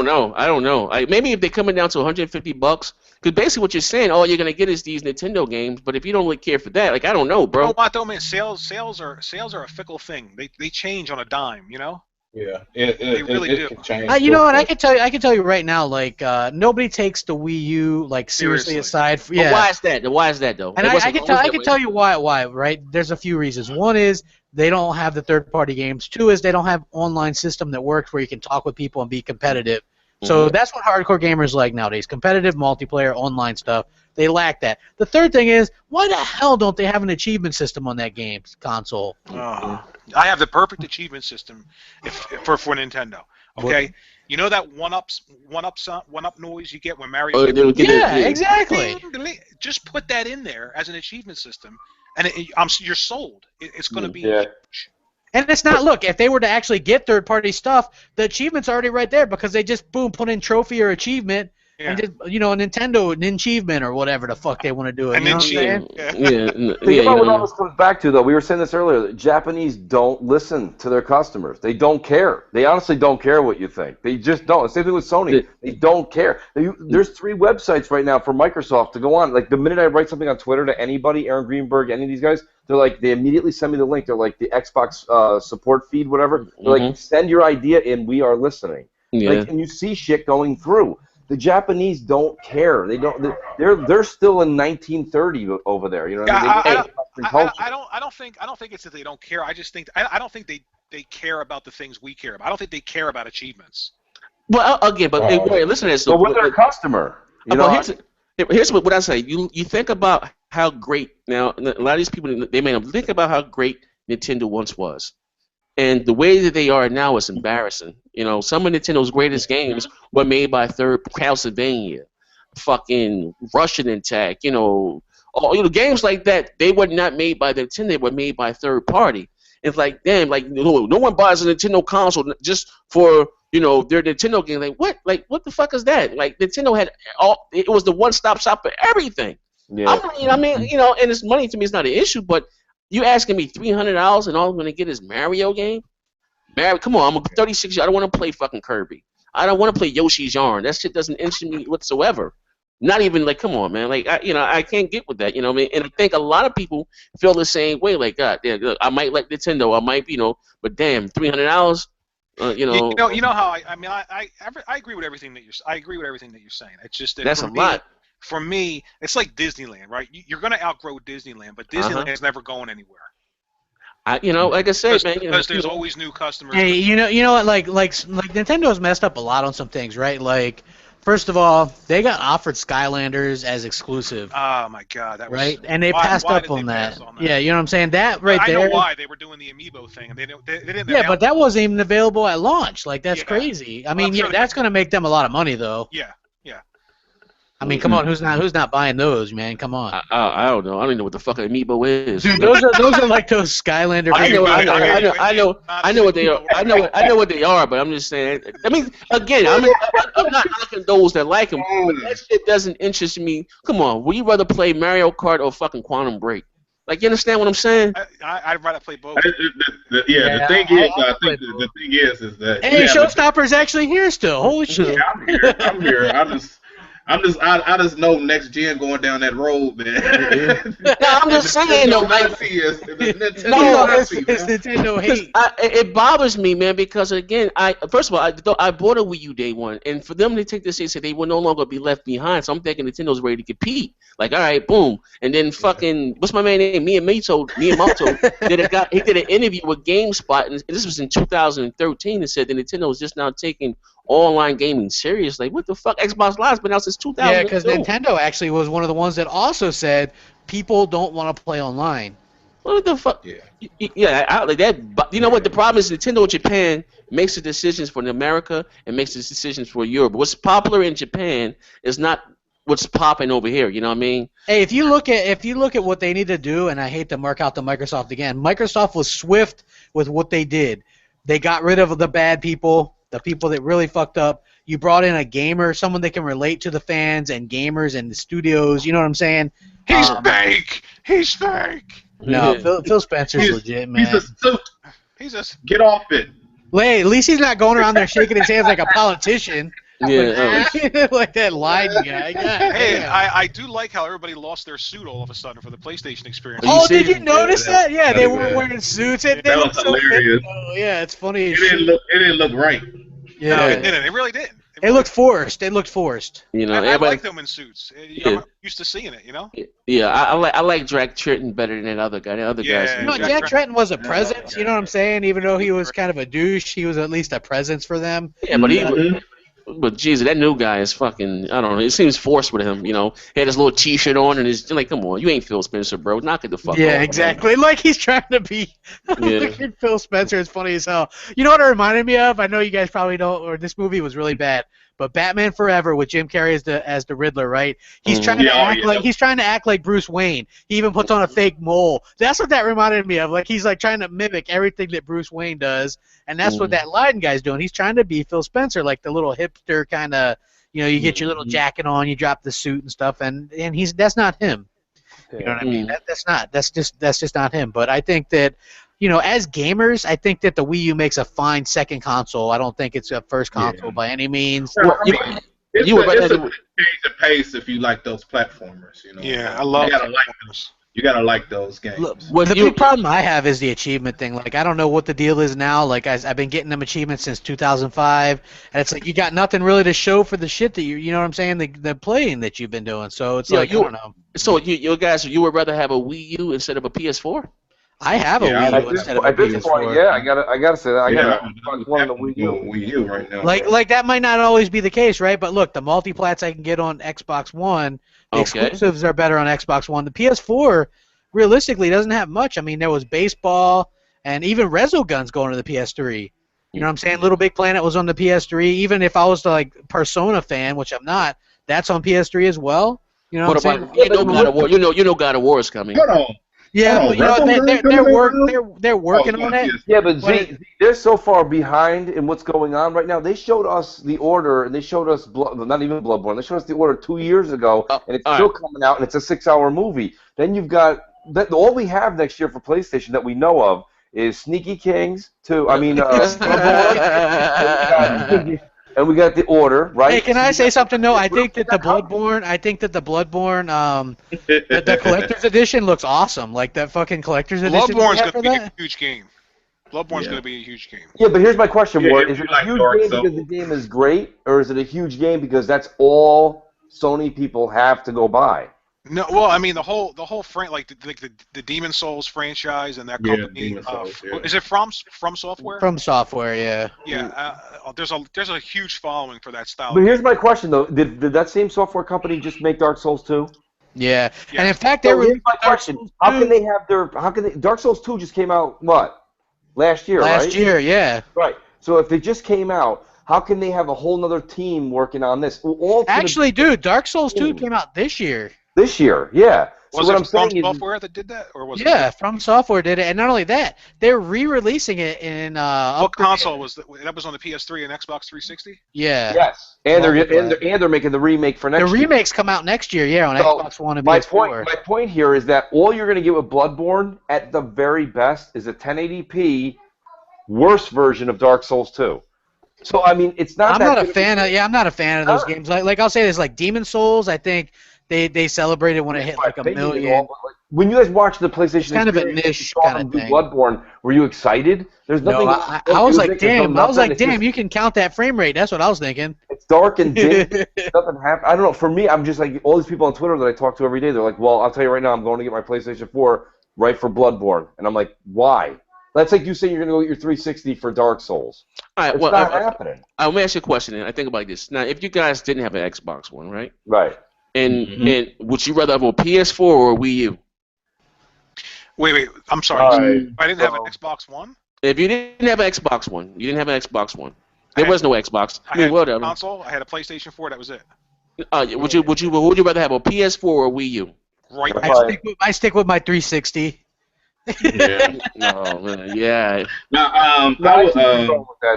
know. Maybe if they're coming down to $150, because basically what you're saying, all you're going to get is these Nintendo games. But if you don't really care for that, like I don't know, bro. You know what though, man? Sales are a fickle thing. They change on a dime, you know. Yeah, they really do. Can change. You know what? I can tell you right now. Like nobody takes the Wii U like seriously aside. But why is that? Why is that though? And I can tell you why. Why? Right? There's a few reasons. One is they don't have the third-party games. Two is they don't have online system that works where you can talk with people and be competitive. So that's what hardcore gamers like nowadays: competitive multiplayer online stuff. They lack that. The third thing is, why the hell don't they have an achievement system on that game's console? I have the perfect achievement system for Nintendo. Okay, you know that one up noise you get when Mario. Exactly. Just put that in there as an achievement system, and you're sold. It's going to be. Yeah. And it's not. Look, if they were to actually get third-party stuff, the achievement's already right there because they just put in trophy or achievement. Yeah. And just, a Nintendo achievement or whatever the fuck they want to do it. Think about what all this comes back to, though. We were saying this earlier. The Japanese don't listen to their customers. They don't care. They honestly don't care what you think. They just don't. Same thing with Sony. They don't care. There's 3 websites right now for Microsoft to go on. Like, the minute I write something on Twitter to anybody, Aaron Greenberg, any of these guys, they immediately send me the link. They're like the Xbox support feed, whatever. They're like, send your idea in. We are listening. Yeah. Like, and you see shit going through. The Japanese don't care. They don't. They're still in 1930 over there. You know what I mean? I don't think it's that they don't care. I just think I don't think they care about the things we care about. I don't think they care about achievements. Well, again, but wait, listen to this. But with their customer, here's what I say. You think about how great now. A lot of these people they may not think about how great Nintendo once was. And the way that they are now is embarrassing. Some of Nintendo's greatest games were made by Castlevania, fucking Russian Attack, games like that. They were not made by Nintendo. They were made by third party. It's like, damn, like no one buys a Nintendo console just for their Nintendo game. Like what? Like what the fuck is that? Like Nintendo had it was the one-stop shop for everything. Yeah. I mean, and it's money to me is not an issue, but. You asking me $300 and all I'm going to get is Mario game? Come on, I'm 36 years. I don't want to play fucking Kirby. I don't want to play Yoshi's Yarn. That shit doesn't interest me whatsoever. Not even like, come on, man. Like, I can't get with that. You know what I mean? And I think a lot of people feel the same way. Like, God, yeah, look, I might like Nintendo. I might, but damn, $300. You know how I agree with everything that you're saying. It's just that that's a lot. For me, it's like Disneyland, right? You're going to outgrow Disneyland, but Disneyland is never going anywhere. Like I said, man. Because there's always new customers. Hey, you know what? Like Nintendo's messed up a lot on some things, right? Like, first of all, they got offered Skylanders as exclusive. Oh my God, that was right, and they passed up on that. Yeah, you know what I'm saying? That right there. I know why they were doing the Amiibo thing, and they didn't. Yeah, but that wasn't even available at launch. Like that's crazy. I mean, sure that's going to make them a lot of money, though. Yeah. I mean, come on, who's not buying those, man? Come on. I don't know. I don't even know what the fuck an Amiibo is. Dude, those are like those Skylander. I know what they are. I know what they are, but I'm just saying. I mean, again, I'm not knocking those that like them, but that shit doesn't interest me. Come on, would you rather play Mario Kart or fucking Quantum Break? Like, you understand what I'm saying? I'd rather play both. The thing is that hey, Showstopper's actually here still. Holy shit! Yeah, I'm here. I just know next gen going down that road, man. No, I'm just saying though, like, It's Nintendo hate. It bothers me, man, because again, first of all, I bought a Wii U day one, and for them to take this and say they will no longer be left behind, so I'm thinking Nintendo's ready to compete. Like, all right, boom, and then fucking what's my man name? Miyamoto he did an interview with GameSpot, and this was in 2013, and said that Nintendo was just now taking online gaming serious. Like, what the fuck? Xbox Live's been out since 2000. Yeah, because Nintendo actually was one of the ones that also said people don't want to play online. What the fuck? Yeah, like that. But you know what? The problem is Nintendo Japan makes the decisions for America and makes the decisions for Europe. What's popular in Japan is not what's popping over here. You know what I mean? Hey, if you look at what they need to do, and I hate to mark out the Microsoft again. Microsoft was swift with what they did. They got rid of the bad people. The people that really fucked up. You brought in a gamer, someone that can relate to the fans and gamers and the studios. You know what I'm saying? He's fake. He's fake. No, Phil Spencer's legit, man. He's just get off it. Hey, at least he's not going around there shaking his hands like a politician. Yeah, like that lying guy. Hey, I do like how everybody lost their suit all of a sudden for the PlayStation experience. Oh, did you notice that? Yeah, they weren't wearing suits. They looked so hilarious. Yeah, it's funny. It didn't look right. Yeah, no, it didn't. It really didn't. It looked forced. It looked forced. You know, I like them in suits. I'm used to seeing it. You know. Yeah, I like Jack Tretton better than that other guy. The other guys. No, Jack Tretton was a presence. You know what I'm saying? Even though he was kind of a douche, he was at least a presence for them. Yeah, but But Jesus, that new guy is fucking. I don't know. It seems forced with him. You know, he had his little T-shirt on, and he's like, "Come on, you ain't Phil Spencer, bro. Knock it the fuck off." Yeah, exactly. Like he's trying to be. Phil Spencer is funny as hell. You know what it reminded me of? I know you guys probably don't. Or this movie was really bad. But Batman Forever with Jim Carrey as the Riddler, right? He's trying to act like Bruce Wayne. He even puts on a fake mole. That's what that reminded me of. Like he's like trying to mimic everything that Bruce Wayne does, and that's what that Leiden guy's doing. He's trying to be Phil Spencer, like the little hipster kind of. You know, you get your little jacket on, you drop the suit and stuff, and that's not him. You know what I mean? That's just not him. But I think that. You know, as gamers, I think that the Wii U makes a fine second console. I don't think it's a first console by any means. Well, I mean, it's a change of pace if you like those platformers. You know. Yeah, I love those. You gotta like those games. Look, the big problem I have is the achievement thing. Like, I don't know what the deal is now. Like, I've been getting them achievements since 2005, and it's like you got nothing really to show for the shit that you know what I'm saying? The playing that you've been doing. So it's I don't know. So you guys, you would rather have a Wii U instead of a PS4? I have a Wii U instead of a PS4. Yeah, I gotta say that. I got one of the Wii U right now. Like that might not always be the case, right? But look, the multiplats I can get on Xbox One, the exclusives are better on Xbox One. The PS4, realistically, doesn't have much. I mean, there was baseball and even Resogun's going to the PS3. You know what I'm saying? Little Big Planet was on the PS3. Even if I was to, like Persona fan, which I'm not, that's on PS3 as well. You know what I'm saying? God of War. You know God of War is coming. Hold on. Yeah, but you know they're working on it. Yeah, but Z, they're so far behind in what's going on right now. They showed us The Order, and they showed us not even Bloodborne. They showed us The Order 2 years ago, and it's still coming out, and it's a 6-hour movie. Then you've got all we have next year for PlayStation that we know of is Sneaky Kings 2. I mean, and we got The Order, right? Hey, can I say something? No, I think that the Bloodborne, the collector's edition looks awesome. Like that fucking collector's edition. Bloodborne's going to be a huge game. Bloodborne's going to be a huge game. Yeah, but here's my question, Ward. Is it a huge game because the game is great, or is it a huge game because that's all Sony people have to go buy? No, well, I mean the whole like the Demon Souls franchise and that company. Is it From Software? From Software, yeah. Yeah, there's a huge following for that style. But here's my question though: Did that same software company just make Dark Souls 2? Yeah, and in fact, here's my question: How can they? Dark Souls 2 just came out last year, right? Last year, yeah. Right. So if it just came out, how can they have a whole nother team working on this? Actually, dude, Dark Souls 2 came out this year. This year, yeah. Was it From Software that did that, or was it? Yeah, From Software did it, and not only that, they're re-releasing it in. What console was that? That was on the PS3 and Xbox 360. Yeah. Yes, and they're making the remake for next year. The remakes come out next year, yeah, on Xbox One and PS4. My point here is that all you're going to get with Bloodborne, at the very best, is a 1080p worse version of Dark Souls 2. So I mean, it's not. I'm not a fan of those games. Like I'll say this, like Demon Souls, I think. They celebrated when it hit like 1 million. When you guys watched the PlayStation, it's kind of a niche kind of thing. Bloodborne, were you excited? There's nothing. No, I was like, damn, you can count that frame rate. That's what I was thinking. It's dark and dim. Nothing happened. I don't know. For me, I'm just like all these people on Twitter that I talk to every day. They're like, well, I'll tell you right now, I'm going to get my PlayStation 4 right for Bloodborne, and I'm like, why? That's like you saying you're going to go get your 360 for Dark Souls. All right, it's not happening. Let me ask you a question. I think about this. Now, if you guys didn't have an Xbox One, right? Right. And would you rather have a PS4 or a Wii U? Wait. I'm sorry. I didn't have an Xbox One? If you didn't have an Xbox One, There was no Xbox. I had a console. I had a PlayStation 4. That was it. Would you rather have a PS4 or a Wii U? Right. I stick with my 360. Yeah. No, man, yeah. Now, I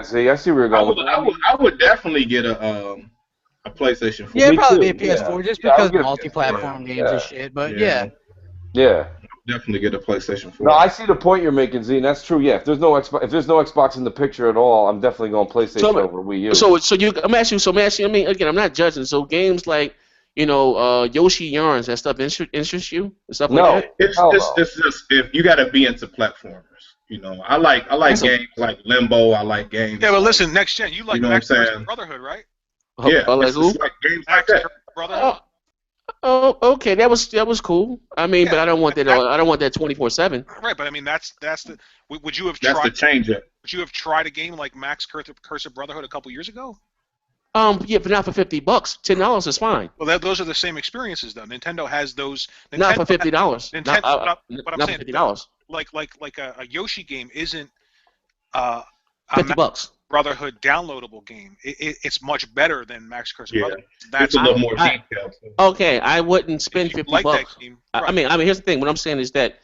see where you're going. I would definitely get a PlayStation 4. Yeah, it'd probably be a PS4 just because multi-platform games and shit. But yeah. Definitely get a PlayStation 4. No, I see the point you're making, Z, and that's true. Yeah, if there's no Xbox in the picture at all, I'm definitely going PlayStation over Wii U. I'm asking. I mean, again, I'm not judging. So games like Yoshi Yarns, that stuff interests you? Stuff like that? It's just if you got to be into platformers. I like games like Limbo. I like games. Yeah, but listen, next gen, you like Max vs. Brotherhood, right? Yeah, it's like games like that. Brotherhood. Oh, okay, that was cool. I mean, but I don't want that. I don't want that 24/7. Right, but I mean, that's the. Would you have tried? That's the change up. Would you have tried a game like Max Curse of Brotherhood a couple years ago? Yeah, but not for $50. $10 is fine. Well, those are the same experiences, though. Nintendo has those. Not for $50. Not for $50. Like a Yoshi game isn't. $50. Brotherhood downloadable game. It's much better than Max Curse of Brotherhood. That's a little more detailed. Okay, I wouldn't spend $50. Like that game, right. I mean, here's the thing. What I'm saying is that,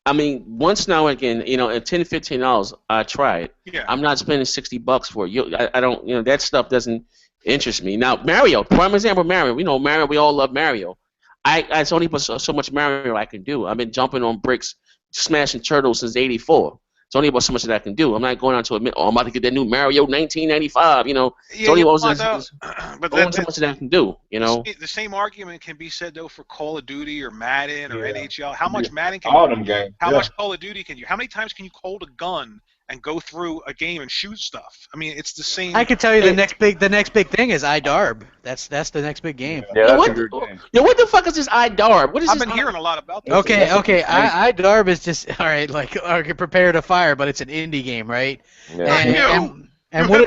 once now and again, at $10, $15, I try it. Yeah. I'm not spending $60 for it. I don't. That stuff doesn't interest me. Now, Mario, prime example, Mario. Mario. We all love Mario. It's only so much Mario I can do. I've been jumping on bricks, smashing turtles since '84. It's only about so much that I can do. I'm not going on to admit, I'm about to get that new Mario 1995. It's only about so much that I can do. The same argument can be said though for Call of Duty or Madden or NHL. How much Madden can all them games? How much Call of Duty can you? How many times can you hold a gun and go through a game and shoot stuff? I mean, it's the same. I can tell you the next big thing is iDarb. That's the next big game. Yeah, that's a good game. What the fuck is this iDarb? What is I've been hearing a lot about this. Okay. iDarb is just all right. Like, prepare to fire, but it's an indie game, right? Yeah. And what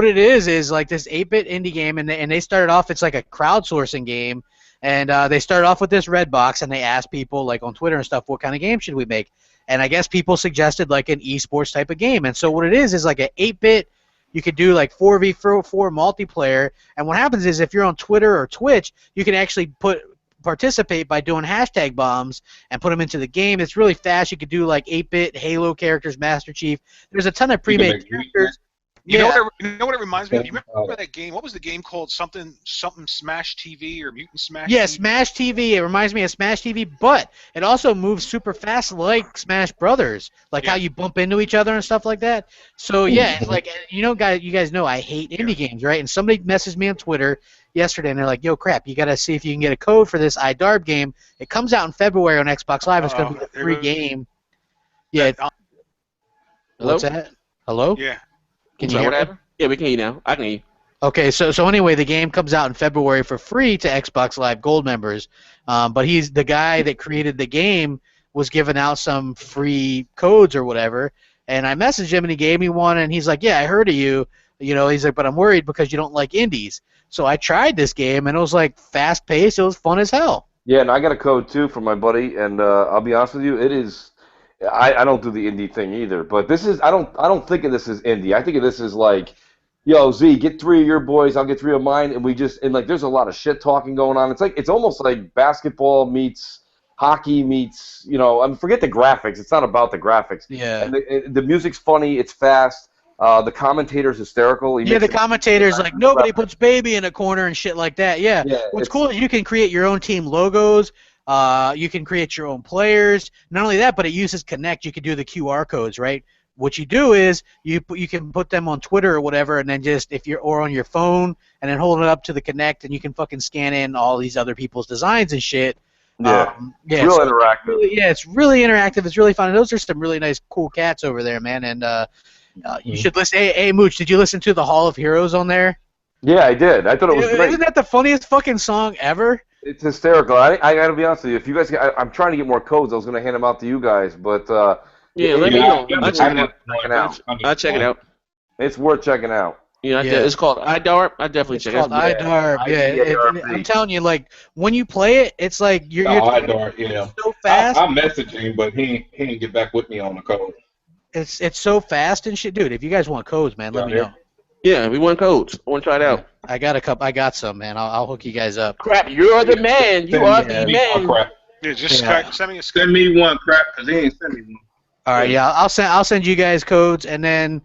it is like this 8-bit indie game, and they started off. It's like a crowdsourcing game, and they started off with this red box, and they asked people like on Twitter and stuff, what kind of game should we make? And I guess people suggested like an esports type of game. And so what it is like an 8-bit, you could do like 4v4 multiplayer. And what happens is if you're on Twitter or Twitch, you can actually participate by doing hashtag bombs and put them into the game. It's really fast. You could do like 8-bit Halo characters, Master Chief. There's a ton of pre-made characters. You know what it reminds me of? You remember that game? What was the game called? Something Smash TV or Mutant Smash? Yeah, TV? Smash TV. It reminds me of Smash TV, but it also moves super fast like Smash Brothers, like how you bump into each other and stuff like that. So yeah, it's like you guys know I hate indie games, right? And somebody messaged me on Twitter yesterday, and they're like, "Yo, crap! You gotta see if you can get a code for this iDarb game. It comes out in February on Xbox Live. It's gonna be a free game." Yeah. Hello? What's that? Hello? Yeah. Can you hear me? Yeah, we can hear you now. I can hear you. Okay, so anyway, the game comes out in February for free to Xbox Live Gold members, but he's the guy that created the game was giving out some free codes or whatever, and I messaged him and he gave me one, and he's like, yeah, I heard of you, he's like, but I'm worried because you don't like indies. So I tried this game, and it was like fast-paced, it was fun as hell. Yeah, and I got a code too from my buddy, and I'll be honest with you, it is. I don't do the indie thing either, but this is I don't think of this as indie. I think of this as like, yo, Z, get 3 of your boys, I'll get 3 of mine, and there's a lot of shit talking going on. It's almost like basketball meets hockey meets, forget the graphics. It's not about the graphics. Yeah. And the music's funny. It's fast. The commentator's hysterical. The commentator's like, nobody puts baby in a corner and shit like that. Yeah. What's cool is you can create your own team logos. You can create your own players. Not only that, but it uses Connect. You can do the QR codes, right? What you do is you can put them on Twitter or whatever, and then just or on your phone, and then hold it up to the Connect, and you can fucking scan in all these other people's designs and shit. Yeah. It's real interactive. It's really interactive. It's really fun. And those are some really nice, cool cats over there, man. And you should listen. Hey, Mooch, did you listen to the Hall of Heroes on there? Yeah, I did. I thought it was great. Isn't that the funniest fucking song ever? It's hysterical. I gotta be honest with you. If you guys, I'm trying to get more codes. I was gonna hand them out to you guys, but let me know. I'll check it out. It's worth checking out. It's called iDarb. I definitely check it out. It's called iDarb. Yeah, I'm telling you, like when you play it, it's like you're iDarb. Yeah. So fast. I messaged him, but he didn't get back with me on the code. It's so fast and shit, dude. If you guys want codes, man, let me know. Yeah, we want codes. I want to try it out. I got a couple. I got some, man. I'll hook you guys up. Crap, you're the man. You are the man. Yeah, just send me a send me one, crap, because he ain't sent me one. All right, yeah, I'll send you guys codes, and then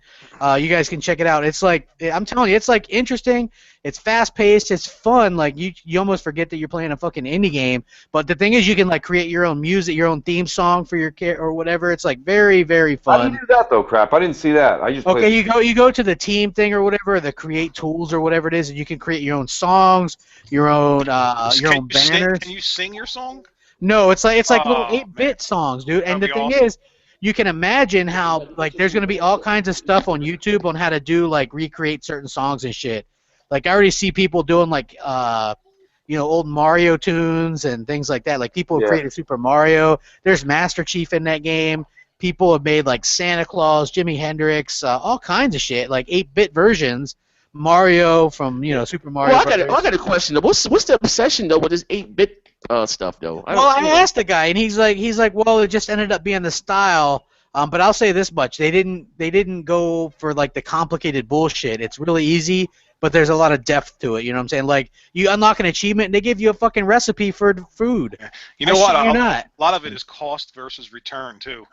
you guys can check it out. It's like, I'm telling you, it's like interesting. It's fast paced. It's fun. Like you almost forget that you're playing a fucking indie game. But the thing is, you can like create your own music, your own theme song for your kid or whatever. It's like very, very fun. How do you do that though, crap? I didn't see that. I just you go to the team thing or whatever, the create tools or whatever it is, and you can create your own songs, your own banners. Can you sing your song? No, it's like little 8-bit songs, dude. And the thing is, you can imagine how like there's gonna be all kinds of stuff on YouTube on how to do like recreate certain songs and shit. Like I already see people doing like old Mario tunes and things like that. Like people have created Super Mario. There's Master Chief in that game. People have made like Santa Claus, Jimi Hendrix, all kinds of shit, like 8-bit versions. Mario from Super Mario. Well, I got a question though. What's the obsession though with this 8-bit stuff though? I asked the guy, and he's like, well, it just ended up being the style. But I'll say this much: they didn't go for like the complicated bullshit. It's really easy, but there's a lot of depth to it. You know what I'm saying? Like you unlock an achievement, and they give you a fucking recipe for food. You know what? A lot of it is cost versus return too.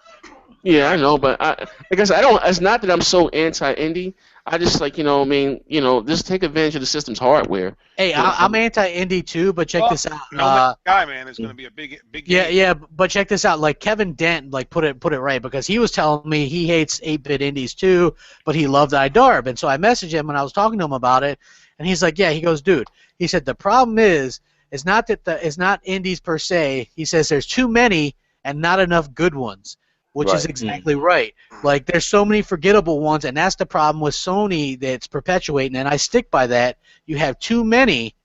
Yeah, I know, but like I said, it's not that I'm so anti-indie. I just like just take advantage of the system's hardware. Hey, I'm anti-indie too, but check this out. That guy, man, is going to be a big game. Yeah, but check this out. Like Kevin Dent, like put it right because he was telling me he hates 8-bit indies too, but he loved iDarb, and so I messaged him and I was talking to him about it, and he's like, yeah, he goes, dude, he said the problem is not that it's not indies per se. He says there's too many and not enough good ones. Which is exactly right. Like, there's so many forgettable ones, and that's the problem with Sony that's perpetuating, and I stick by that. You have too many,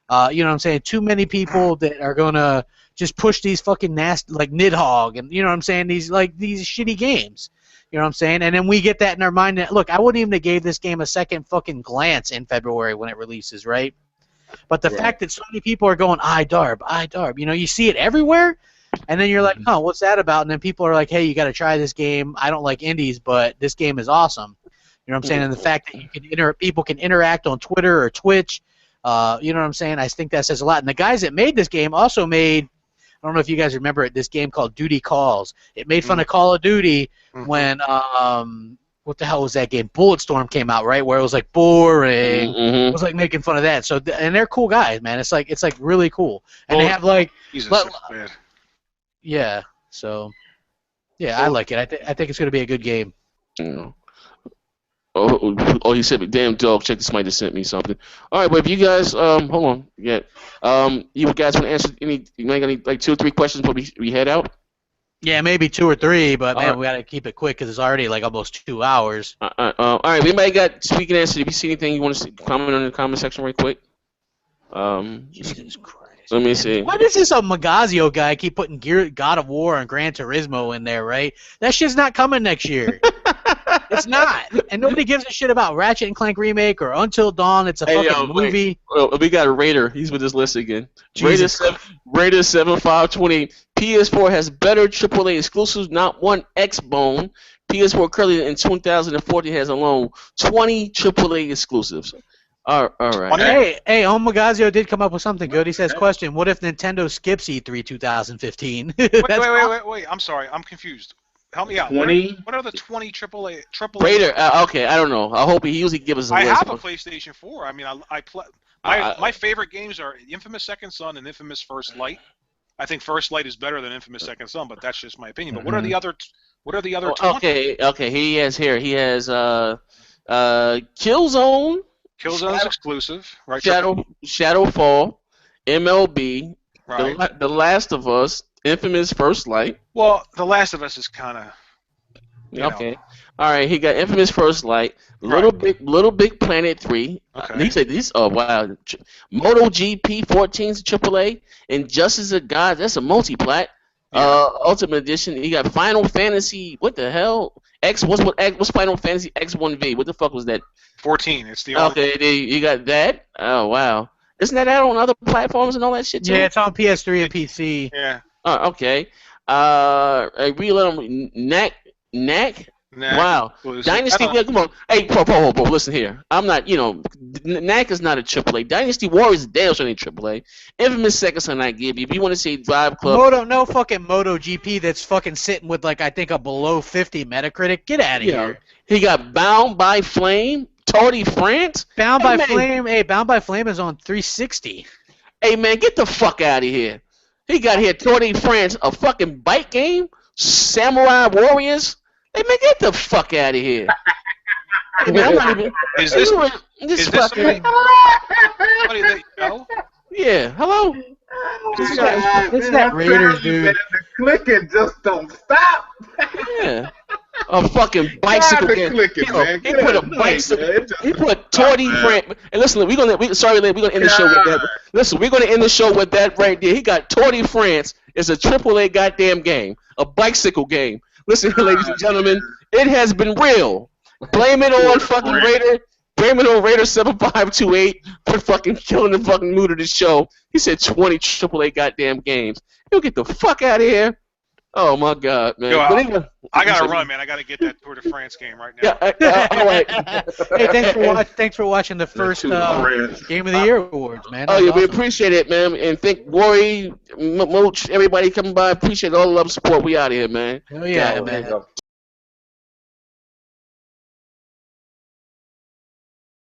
you know what I'm saying, too many people that are going to just push these fucking nasty, like Nidhogg, and you know what I'm saying, these shitty games. You know what I'm saying? And then we get that in our mind that, look, I wouldn't even have gave this game a second fucking glance in February when it releases, right? But the fact that so many people are going, iDarb, you see it everywhere. And then you're like, oh, what's that about? And then people are like, hey, you got to try this game. I don't like indies, but this game is awesome. You know what I'm saying? And the fact that people can interact on Twitter or Twitch, you know what I'm saying? I think that says a lot. And the guys that made this game also made, I don't know if you guys remember it, this game called Duty Calls. It made fun of Call of Duty when, what the hell was that game? Bulletstorm came out, right? Where it was like boring. It was like making fun of that. So, and they're cool guys, man. It's like really cool. And they have like. Yeah, so I like it. I think it's gonna be a good game. Oh, he sent me. Damn dog, check this. Somebody just sent me something. All right, but if you guys, hold on, you guys want to answer any? You might got any like 2 or 3 questions before we head out. Yeah, maybe 2 or 3, but man, we gotta keep it quick because it's already like almost 2 hours. All right, anybody got speaking answer? If you see anything you want to comment on in the comment section right quick. Jesus Christ. Let me see. Why does this Magazio guy keep putting God of War and Gran Turismo in there, right? That shit's not coming next year. It's not. And nobody gives a shit about Ratchet and Clank Remake or Until Dawn. It's a fucking movie. Well, we got a Raider. He's with this list again. Raider 7528. PS4 has better AAA exclusives, not one X-Bone. PS4 currently in 2014 has alone 20 AAA exclusives. All right. Hey, Omagazio did come up with something good. He says, question, what if Nintendo skips E3 2015? Wait. I'm sorry. I'm confused. Help me out. 20? What are the 20 AAA? Raider, okay, I don't know. I hope he usually gives us a list. I have a PlayStation 4. I mean, I play. My favorite games are Infamous Second Son and Infamous First Light. I think First Light is better than Infamous Second Son, but that's just my opinion. But what are the other? What are the other? 20? Okay. He has Killzone. Killzone's exclusive, right? Shadowfall, MLB, right. The Last of Us, Infamous First Light. Well, The Last of Us is kind of. Okay. All right. He got Infamous First Light, Little Big Planet 3. Okay. He said these. Oh wow. MotoGP 14's AAA, and Justice of God. That's a multi-plat. Ultimate Edition. You got Final Fantasy. What the hell? What's Final Fantasy X1V? What the fuck was that? 14. It's the only. Okay, you got that. Oh wow. Isn't that out on other platforms and all that shit too? Yeah, it's on PS3 and PC. Yeah. Oh, okay. Knack. Wow. Dynasty. Yeah, come on. Hey, bro, listen here. I'm not. Knack is not a AAA. Dynasty Warriors is damn sure ain't AAA. Infamous Second Son I give you. If you want to say Drive Club. No fucking MotoGP that's fucking sitting with I think a below 50 Metacritic. Get out of here. He got Bound by Flame. Tour de France. Bound by Flame. Hey, Bound by Flame is on 360. Hey man, get the fuck out of here. He got here Tour de France, a fucking bike game. Samurai Warriors. Hey man, get the fuck out of here. Hey, man, I'm not even. Is this fucking? Somebody that you know? Yeah. Hello. It's that Raiders dude. The clicking just don't stop. Yeah. A fucking bicycle game. He put a bicycle. He put Tour de France. And listen, we're gonna end the show with that. Listen, we're gonna end the show with that right there. He got Tour de France. It's a AAA goddamn game, a bicycle game. Listen, ladies and gentlemen, it has been real. Blame it on fucking Raider. Blame it on Raider 7528 for fucking killing the fucking mood of the show. He said 20 AAA goddamn games. He'll get the fuck out of here. Oh my God, man! Yo, I gotta run, man. I gotta get that Tour de France game right now. Yeah, all right. Hey, thanks for watching the first Game of the Year awards, man. Oh yeah, awesome. We appreciate it, man, and thank Rory, Mooch, everybody coming by. Appreciate all the love and support. We out of here, man. Oh yeah, man.